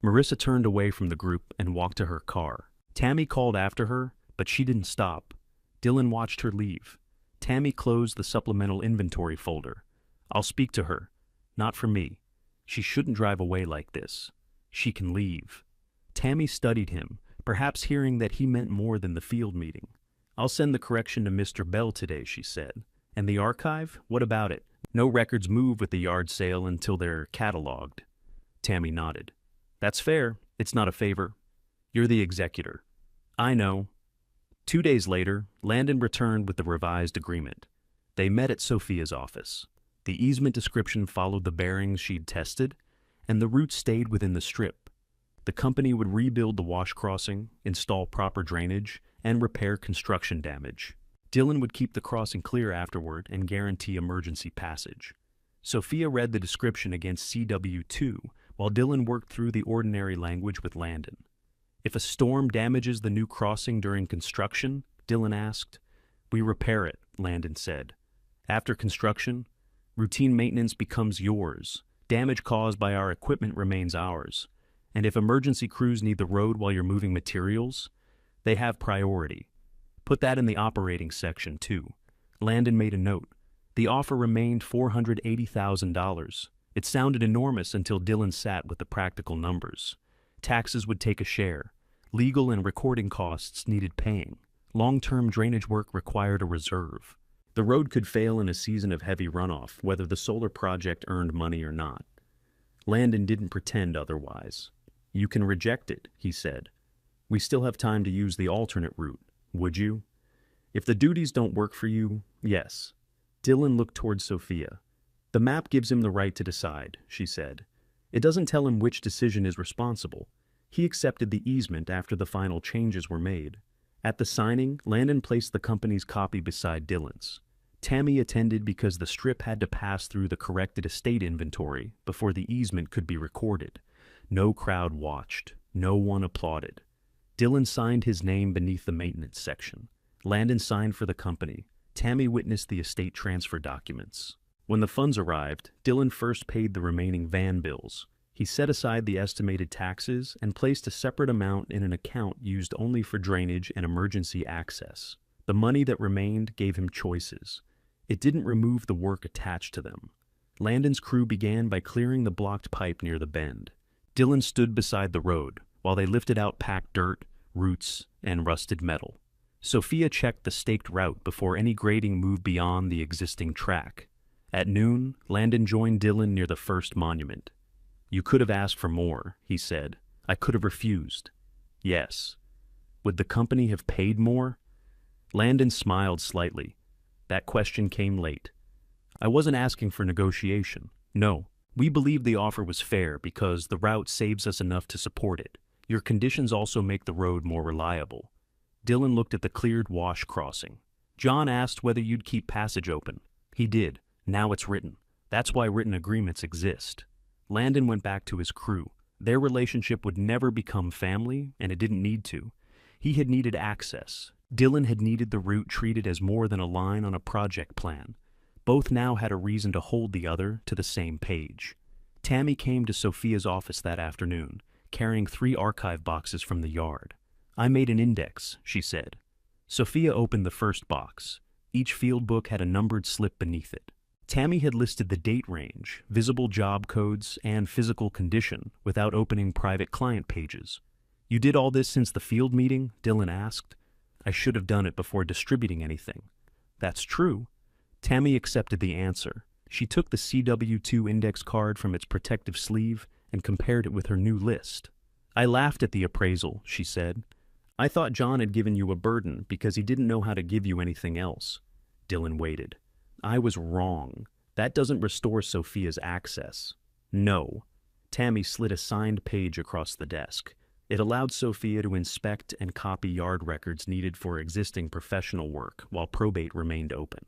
Marissa turned away from the group and walked to her car. Tammy called after her, but she didn't stop. Dylan watched her leave. Tammy closed the supplemental inventory folder. "I'll speak to her. Not for me. She shouldn't drive away like this. She can leave." Tammy studied him, perhaps hearing that he meant more than the field meeting. "I'll send the correction to Mr. Bell today," she said. "And the archive? What about it? No records move with the yard sale until they're cataloged." Tammy nodded. "That's fair. It's not a favor. You're the executor." "I know." 2 days later, Landon returned with the revised agreement. They met at Sophia's office. The easement description followed the bearings she'd tested, and the route stayed within the strip. The company would rebuild the wash crossing, install proper drainage, and repair construction damage. Dylan would keep the crossing clear afterward and guarantee emergency passage. Sophia read the description against CW2, while Dylan worked through the ordinary language with Landon. "If a storm damages the new crossing during construction," Dylan asked. "We repair it," Landon said. "After construction, routine maintenance becomes yours. Damage caused by our equipment remains ours. And if emergency crews need the road while you're moving materials, they have priority. Put that in the operating section, too." Landon made a note. The offer remained $480,000. It sounded enormous until Dylan sat with the practical numbers. Taxes would take a share. Legal and recording costs needed paying. Long-term drainage work required a reserve. The road could fail in a season of heavy runoff, whether the solar project earned money or not. Landon didn't pretend otherwise. "You can reject it," he said. "We still have time to use the alternate route. Would you?" "If the duties don't work for you, yes." Dylan looked toward Sophia. "The map gives him the right to decide," she said. "It doesn't tell him which decision is responsible. He accepted the easement after the final changes were made." At the signing, Landon placed the company's copy beside Dylan's. Tammy attended because the strip had to pass through the corrected estate inventory before the easement could be recorded. No crowd watched. No one applauded. Dylan signed his name beneath the maintenance section. Landon signed for the company. Tammy witnessed the estate transfer documents. When the funds arrived, Dylan first paid the remaining van bills. He set aside the estimated taxes and placed a separate amount in an account used only for drainage and emergency access. The money that remained gave him choices. It didn't remove the work attached to them. Landon's crew began by clearing the blocked pipe near the bend. Dylan stood beside the road while they lifted out packed dirt, roots, and rusted metal. Sophia checked the staked route before any grading moved beyond the existing track. At noon, Landon joined Dylan near the first monument. "You could have asked for more," he said. "I could have refused." "Yes." "Would the company have paid more?" Landon smiled slightly. That question came late. "I wasn't asking for negotiation. No. We believed the offer was fair because the route saves us enough to support it. Your conditions also make the road more reliable." Dylan looked at the cleared wash crossing. "John asked whether you'd keep passage open. He did. Now it's written. That's why written agreements exist." Landon went back to his crew. Their relationship would never become family, and it didn't need to. He had needed access. Dylan had needed the route treated as more than a line on a project plan. Both now had a reason to hold the other to the same page. Tammy came to Sophia's office that afternoon, carrying 3 archive boxes from the yard. "I made an index," she said. Sophia opened the first box. Each field book had a numbered slip beneath it. Tammy had listed the date range, visible job codes, and physical condition without opening private client pages. "You did all this since the field meeting?" Dylan asked. "I should have done it before distributing anything." "That's true." Tammy accepted the answer. She took the CW2 index card from its protective sleeve and compared it with her new list. "I laughed at the appraisal," she said. I thought John had given you a burden because he didn't know how to give you anything else. Dylan waited. I was wrong. That doesn't restore Sophia's access. No. Tammy slid a signed page across the desk. It allowed Sophia to inspect and copy yard records needed for existing professional work while probate remained open.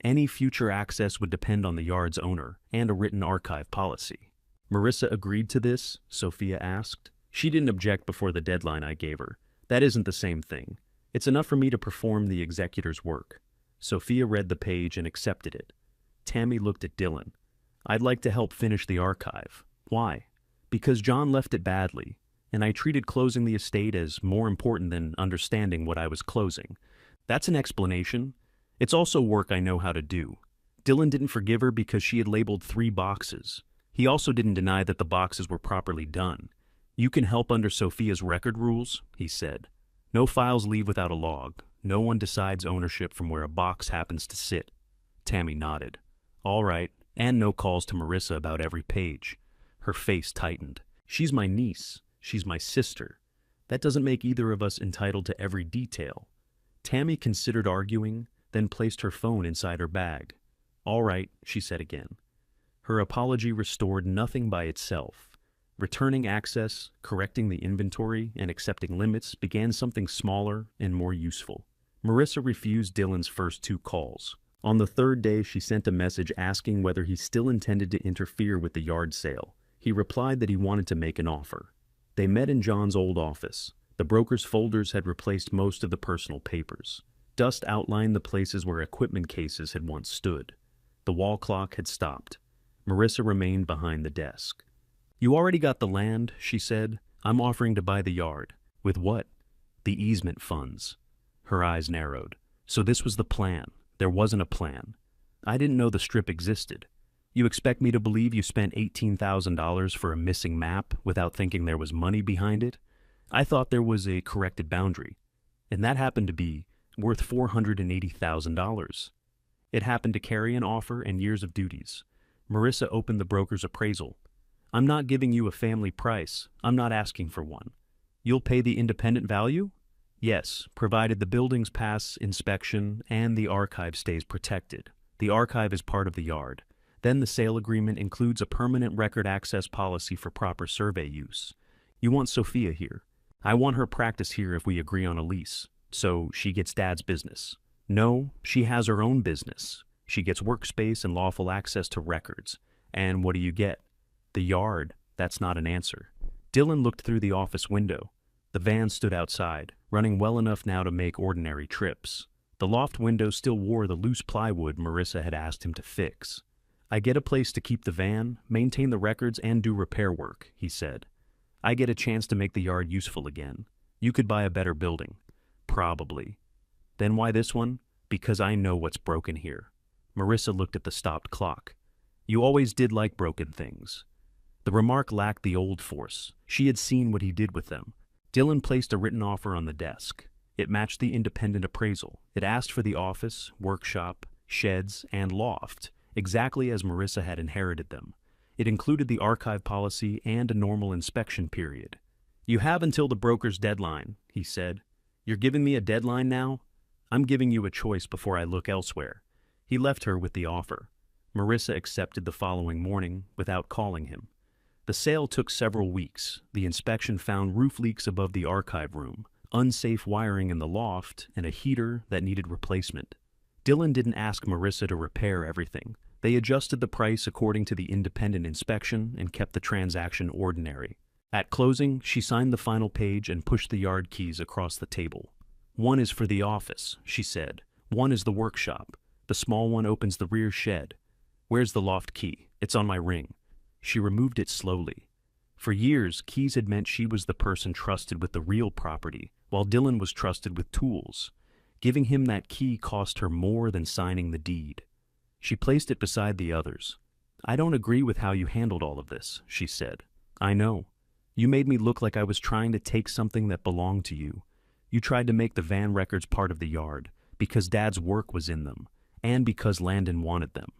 Any future access would depend on the yard's owner and a written archive policy. Marissa agreed to this? Sophia asked. She didn't object before the deadline I gave her. That isn't the same thing. It's enough for me to perform the executor's work. Sophia read the page and accepted it. Tammy looked at Dylan. I'd like to help finish the archive. Why? Because John left it badly, and I treated closing the estate as more important than understanding what I was closing. That's an explanation. It's also work I know how to do. Dylan didn't forgive her because she had labeled 3 boxes. He also didn't deny that the boxes were properly done. You can help under Sophia's record rules, he said. No files leave without a log. No one decides ownership from where a box happens to sit. Tammy nodded. All right, and no calls to Marissa about every page. Her face tightened. She's my niece. She's my sister. That doesn't make either of us entitled to every detail. Tammy considered arguing, then placed her phone inside her bag. All right, she said again. Her apology restored nothing by itself. Returning access, correcting the inventory, and accepting limits began something smaller and more useful. Marissa refused Dylan's first 2 calls. On the 3rd day, she sent a message asking whether he still intended to interfere with the yard sale. He replied that he wanted to make an offer. They met in John's old office. The broker's folders had replaced most of the personal papers. Dust outlined the places where equipment cases had once stood. The wall clock had stopped. Marissa remained behind the desk. You already got the land, she said. I'm offering to buy the yard. With what? The easement funds. Her eyes narrowed. So this was the plan. There wasn't a plan. I didn't know the strip existed. You expect me to believe you spent $18,000 for a missing map without thinking there was money behind it? I thought there was a corrected boundary, and that happened to be worth $480,000. It happened to carry an offer and years of duties. Marissa opened the broker's appraisal. I'm not giving you a family price. I'm not asking for one. You'll pay the independent value? Yes, provided the buildings pass inspection and the archive stays protected. The archive is part of the yard. Then the sale agreement includes a permanent record access policy for proper survey use. You want Sophia here. I want her practice here if we agree on a lease. So she gets Dad's business. No, she has her own business. She gets workspace and lawful access to records. And what do you get? The yard. That's not an answer. Dylan looked through the office window. The van stood outside, running well enough now to make ordinary trips. The loft window still wore the loose plywood Marissa had asked him to fix. I get a place to keep the van, maintain the records, and do repair work, he said. I get a chance to make the yard useful again. You could buy a better building. Probably. Then why this one? Because I know what's broken here. Marissa looked at the stopped clock. You always did like broken things. The remark lacked the old force. She had seen what he did with them. Dylan placed a written offer on the desk. It matched the independent appraisal. It asked for the office, workshop, sheds, and loft, exactly as Marissa had inherited them. It included the archive policy and a normal inspection period. You have until the broker's deadline, he said. You're giving me a deadline now? I'm giving you a choice before I look elsewhere. He left her with the offer. Marissa accepted the following morning without calling him. The sale took several weeks. The inspection found roof leaks above the archive room, unsafe wiring in the loft, and a heater that needed replacement. Dylan didn't ask Marissa to repair everything. They adjusted the price according to the independent inspection and kept the transaction ordinary. At closing, she signed the final page and pushed the yard keys across the table. One is for the office, she said. One is the workshop. The small one opens the rear shed. Where's the loft key? It's on my ring. She removed it slowly. For years, keys had meant she was the person trusted with the real property, while Dylan was trusted with tools. Giving him that key cost her more than signing the deed. She placed it beside the others. I don't agree with how you handled all of this, she said. I know. You made me look like I was trying to take something that belonged to you. You tried to make the van records part of the yard, because Dad's work was in them, and because Landon wanted them.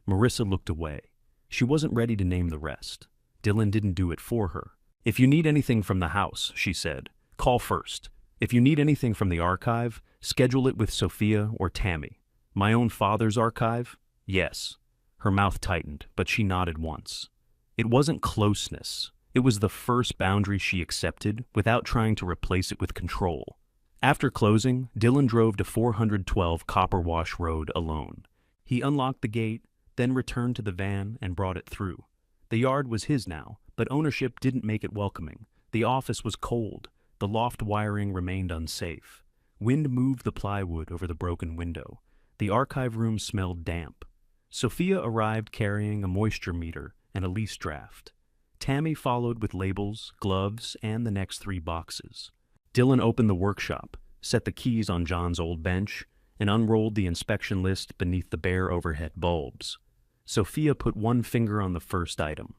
Marissa looked away. She wasn't ready to name the rest. Dylan didn't do it for her. If you need anything from the house, she said, call first. If you need anything from the archive, schedule it with Sophia or Tammy. My own father's archive? Yes. Her mouth tightened, but she nodded once. It wasn't closeness. It was the first boundary she accepted without trying to replace it with control. After closing, Dylan drove to 412 Copper Wash Road alone. He unlocked the gate, then returned to the van and brought it through. The yard was his now, but ownership didn't make it welcoming. The office was cold. The loft wiring remained unsafe. Wind moved the plywood over the broken window. The archive room smelled damp. Sophia arrived carrying a moisture meter and a lease draft. Tammy followed with labels, gloves, and the next 3 boxes. Dylan opened the workshop, set the keys on John's old bench, and unrolled the inspection list beneath the bare overhead bulbs. Sophia put one finger on the first item.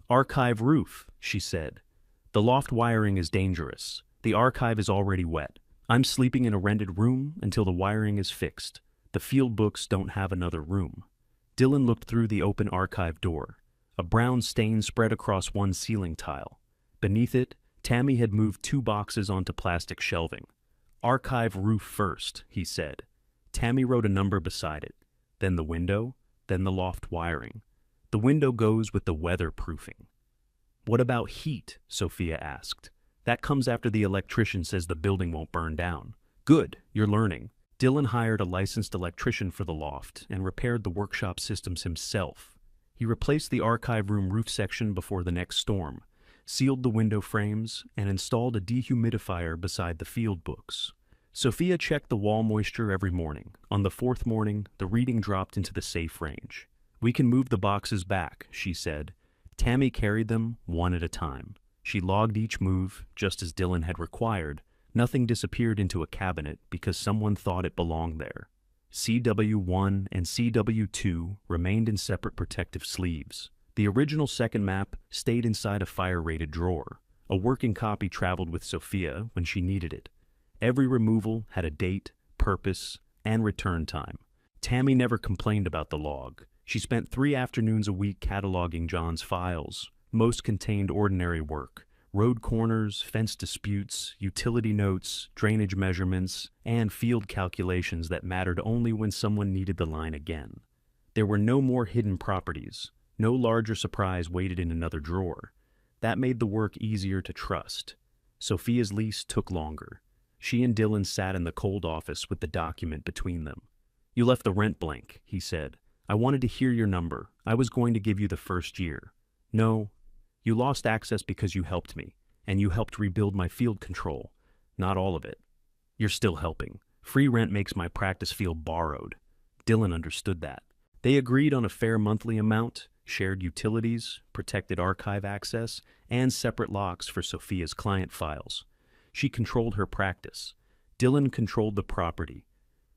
"Archive roof," she said. "The loft wiring is dangerous. The archive is already wet. I'm sleeping in a rented room until the wiring is fixed. The field books don't have another room." Dylan looked through the open archive door. A brown stain spread across one ceiling tile. Beneath it, Tammy had moved 2 boxes onto plastic shelving. "Archive roof first," he said. Tammy wrote a number beside it. Then the window, then the loft wiring. "The window goes with the weatherproofing." "What about heat?" Sophia asked. "That comes after the electrician says the building won't burn down." "Good, you're learning." Dylan hired a licensed electrician for the loft and repaired the workshop systems himself. He replaced the archive room roof section before the next storm, sealed the window frames, and installed a dehumidifier beside the field books. Sophia checked the wall moisture every morning. On the 4th morning, the reading dropped into the safe range. "We can move the boxes back," she said. Tammy carried them one at a time. She logged each move, just as Dylan had required. Nothing disappeared into a cabinet because someone thought it belonged there. CW1 and CW2 remained in separate protective sleeves. The original second map stayed inside a fire-rated drawer. A working copy traveled with Sophia when she needed it. Every removal had a date, purpose, and return time. Tammy never complained about the log. She spent 3 afternoons a week cataloging John's files. Most contained ordinary work: road corners, fence disputes, utility notes, drainage measurements, and field calculations that mattered only when someone needed the line again. There were no more hidden properties. No larger surprise waited in another drawer. That made the work easier to trust. Sophia's lease took longer. She and Dylan sat in the cold office with the document between them. "You left the rent blank," he said. "I wanted to hear your number. I was going to give you the first year." "No. You lost access because you helped me, and you helped rebuild my field control. Not all of it. You're still helping. Free rent makes my practice feel borrowed." Dylan understood that. They agreed on a fair monthly amount, shared utilities, protected archive access, and separate locks for Sophia's client files. She controlled her practice. Dylan controlled the property.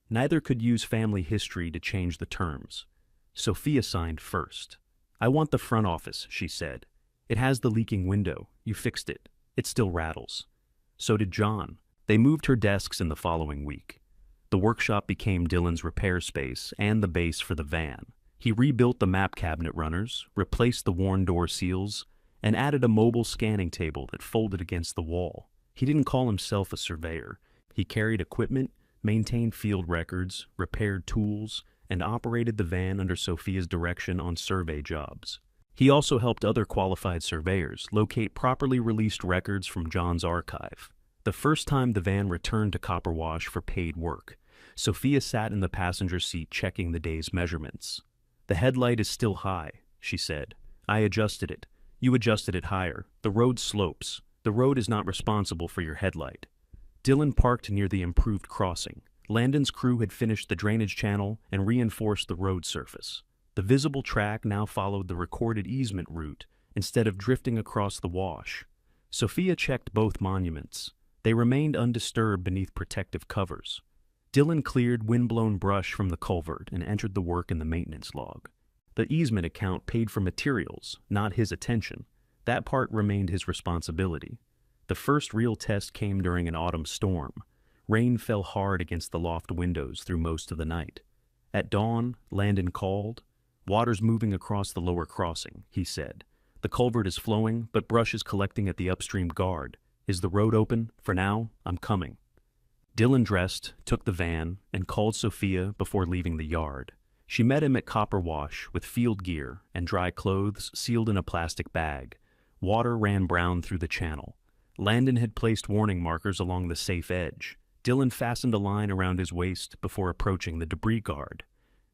Neither could use family history to change the terms. Sophia signed first. "I want the front office," she said. "It has the leaking window. You fixed it. It still rattles." So did John. They moved her desks in the following week. The workshop became Dylan's repair space and the base for the van. He rebuilt the map cabinet runners, replaced the worn door seals, and added a mobile scanning table that folded against the wall. He didn't call himself a surveyor. He carried equipment, maintained field records, repaired tools, and operated the van under Sophia's direction on survey jobs. He also helped other qualified surveyors locate properly released records from John's archive. The first time the van returned to Copper Wash for paid work, Sophia sat in the passenger seat checking the day's measurements. "The headlight is still high," she said. "I adjusted it. You adjusted it higher. The road slopes. The road is not responsible for your headlight." Dylan parked near the improved crossing. Landon's crew had finished the drainage channel and reinforced the road surface. The visible track now followed the recorded easement route instead of drifting across the wash. Sophia checked both monuments. They remained undisturbed beneath protective covers. Dylan cleared windblown brush from the culvert and entered the work in the maintenance log. The easement account paid for materials, not his attention. That part remained his responsibility. The first real test came during an autumn storm. Rain fell hard against the loft windows through most of the night. At dawn, Landon called. "Water's moving across the lower crossing," he said. "The culvert is flowing, but brush is collecting at the upstream guard. Is the road open? For now, I'm coming. Dylan dressed, took the van, and called Sophia before leaving the yard. She met him at Copper Wash with field gear and dry clothes sealed in a plastic bag. Water ran brown through the channel. Landon had placed warning markers along the safe edge. Dylan fastened a line around his waist before approaching the debris guard.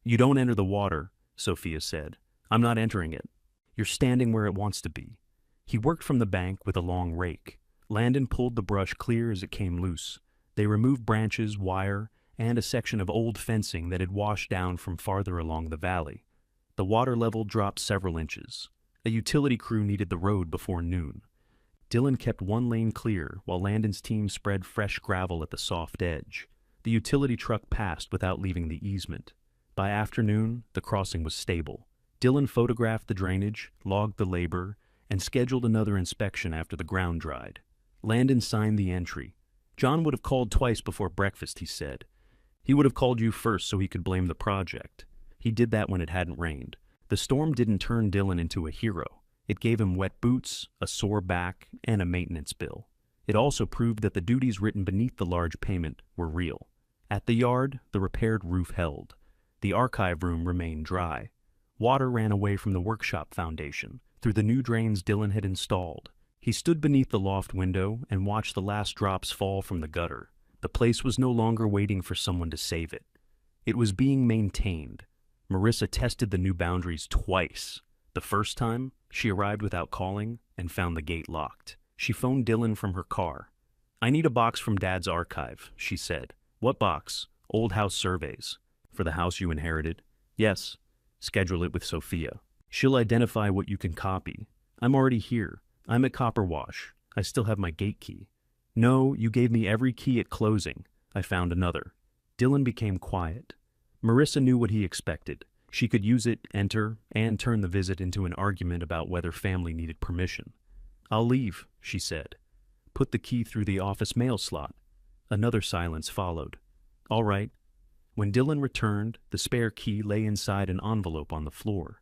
"You don't enter the water," Sophia said. "I'm not entering it. You're standing where it wants to be." He worked from the bank with a long rake. Landon pulled the brush clear as it came loose. They removed branches, wire, and a section of old fencing that had washed down from farther along the valley. The water level dropped several inches. A utility crew needed the road before noon. Dylan kept one lane clear while Landon's team spread fresh gravel at the soft edge. The utility truck passed without leaving the easement. By afternoon, the crossing was stable. Dylan photographed the drainage, logged the labor, and scheduled another inspection after the ground dried. Landon signed the entry. "John would have called twice before breakfast," he said. "He would have called you first so he could blame the project. He did that when it hadn't rained." The storm didn't turn Dylan into a hero. It gave him wet boots, a sore back, and a maintenance bill. It also proved that the duties written beneath the large payment were real. At the yard, the repaired roof held. The archive room remained dry. Water ran away from the workshop foundation, through the new drains Dylan had installed. He stood beneath the loft window and watched the last drops fall from the gutter. The place was no longer waiting for someone to save it. It was being maintained. Marissa tested the new boundaries twice. The first time, she arrived without calling and found the gate locked. She phoned Dylan from her car. "I need a box from Dad's archive," she said. "What box?" "Old house surveys." "For the house you inherited?" "Yes." "Schedule it with Sophia. She'll identify what you can copy." "I'm already here. I'm at Copper Wash. I still have my gate key." "No, you gave me every key at closing. I found another." Dylan became quiet. Marissa knew what he expected. She could use it, enter, and turn the visit into an argument about whether family needed permission. "I'll leave," she said. "Put the key through the office mail slot." Another silence followed. "All right." When Dylan returned, the spare key lay inside an envelope on the floor.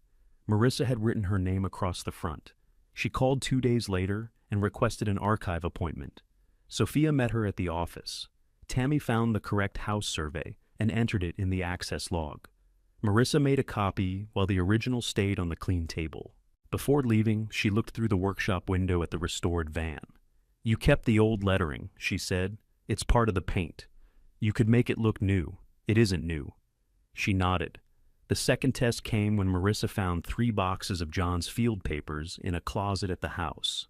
Marissa had written her name across the front. She called 2 days later and requested an archive appointment. Sophia met her at the office. Tammy found the correct house survey and entered it in the access log. Marissa made a copy while the original stayed on the clean table. Before leaving, she looked through the workshop window at the restored van. "You kept the old lettering," she said. "It's part of the paint. You could make it look new. It isn't new." She nodded. The second test came when Marissa found 3 boxes of John's field papers in a closet at the house.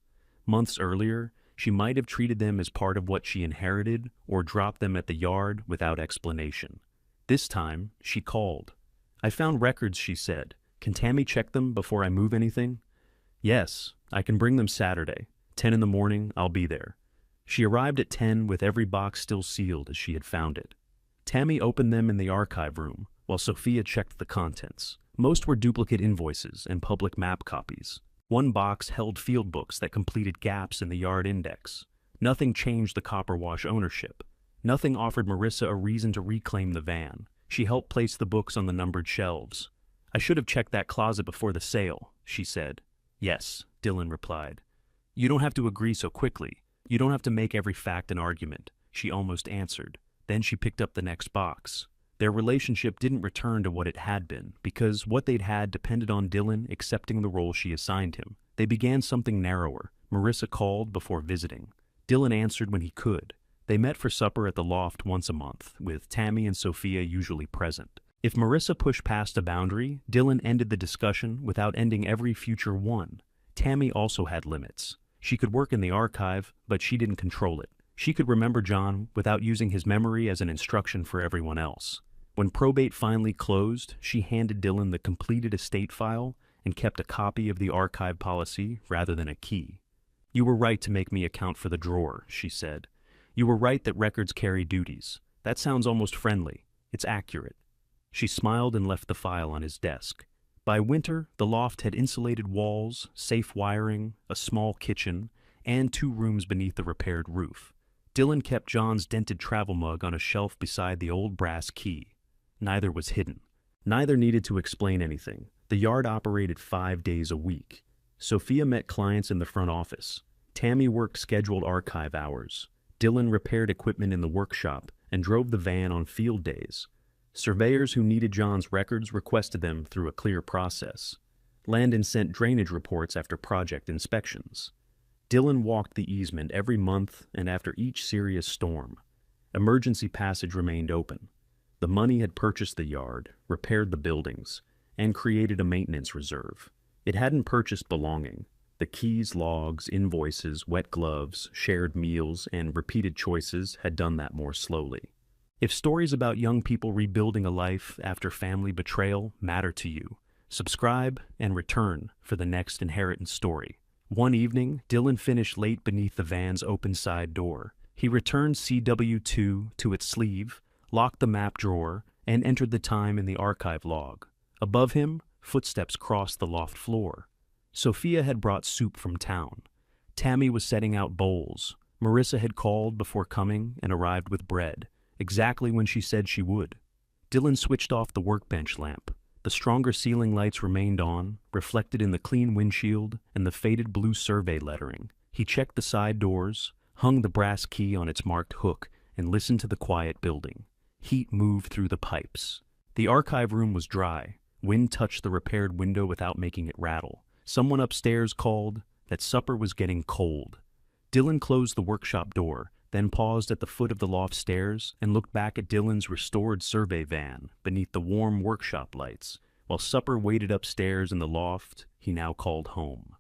Months earlier, she might have treated them as part of what she inherited or dropped them at the yard without explanation. This time, she called. "I found records," she said. "Can Tammy check them before I move anything?" "Yes, I can bring them Saturday. 10 in the morning, I'll be there." She arrived at 10 with every box still sealed as she had found it. Tammy opened them in the archive room, while Sophia checked the contents. Most were duplicate invoices and public map copies. One box held field books that completed gaps in the yard index. Nothing changed the Copper Wash ownership. Nothing offered Marissa a reason to reclaim the van. She helped place the books on the numbered shelves. "I should have checked that closet before the sale," she said. "Yes," Dylan replied. "You don't have to agree so quickly. You don't have to make every fact an argument," she almost answered. Then she picked up the next box. Their relationship didn't return to what it had been, because what they'd had depended on Dylan accepting the role she assigned him. They began something narrower. Marissa called before visiting. Dylan answered when he could. They met for supper at the loft once a month, with Tammy and Sophia usually present. If Marissa pushed past a boundary, Dylan ended the discussion without ending every future one. Tammy also had limits. She could work in the archive, but she didn't control it. She could remember John without using his memory as an instruction for everyone else. When probate finally closed, she handed Dylan the completed estate file and kept a copy of the archive policy rather than a key. "You were right to make me account for the drawer," she said. "You were right that records carry duties. That sounds almost friendly. It's accurate." She smiled and left the file on his desk. By winter, the loft had insulated walls, safe wiring, a small kitchen, and 2 rooms beneath the repaired roof. Dylan kept John's dented travel mug on a shelf beside the old brass key. Neither was hidden. Neither needed to explain anything. The yard operated 5 days a week. Sophia met clients in the front office. Tammy worked scheduled archive hours. Dylan repaired equipment in the workshop and drove the van on field days. Surveyors who needed John's records requested them through a clear process. Landon sent drainage reports after project inspections. Dylan walked the easement every month and after each serious storm. Emergency passage remained open. The money had purchased the yard, repaired the buildings, and created a maintenance reserve. It hadn't purchased belonging. The keys, logs, invoices, wet gloves, shared meals, and repeated choices had done that more slowly. If stories about young people rebuilding a life after family betrayal matter to you, subscribe and return for the next inheritance story. One evening, Dylan finished late beneath the van's open side door. He returned CW2 to its sleeve, locked the map drawer, and entered the time in the archive log. Above him, footsteps crossed the loft floor. Sophia had brought soup from town. Tammy was setting out bowls. Marissa had called before coming and arrived with bread, exactly when she said she would. Dylan switched off the workbench lamp. The stronger ceiling lights remained on, reflected in the clean windshield and the faded blue survey lettering. He checked the side doors, hung the brass key on its marked hook, and listened to the quiet building. Heat moved through the pipes. The archive room was dry. Wind touched the repaired window without making it rattle. Someone upstairs called that supper was getting cold. Dylan closed the workshop door, then paused at the foot of the loft stairs and looked back at Dylan's restored survey van beneath the warm workshop lights, while supper waited upstairs in the loft he now called home.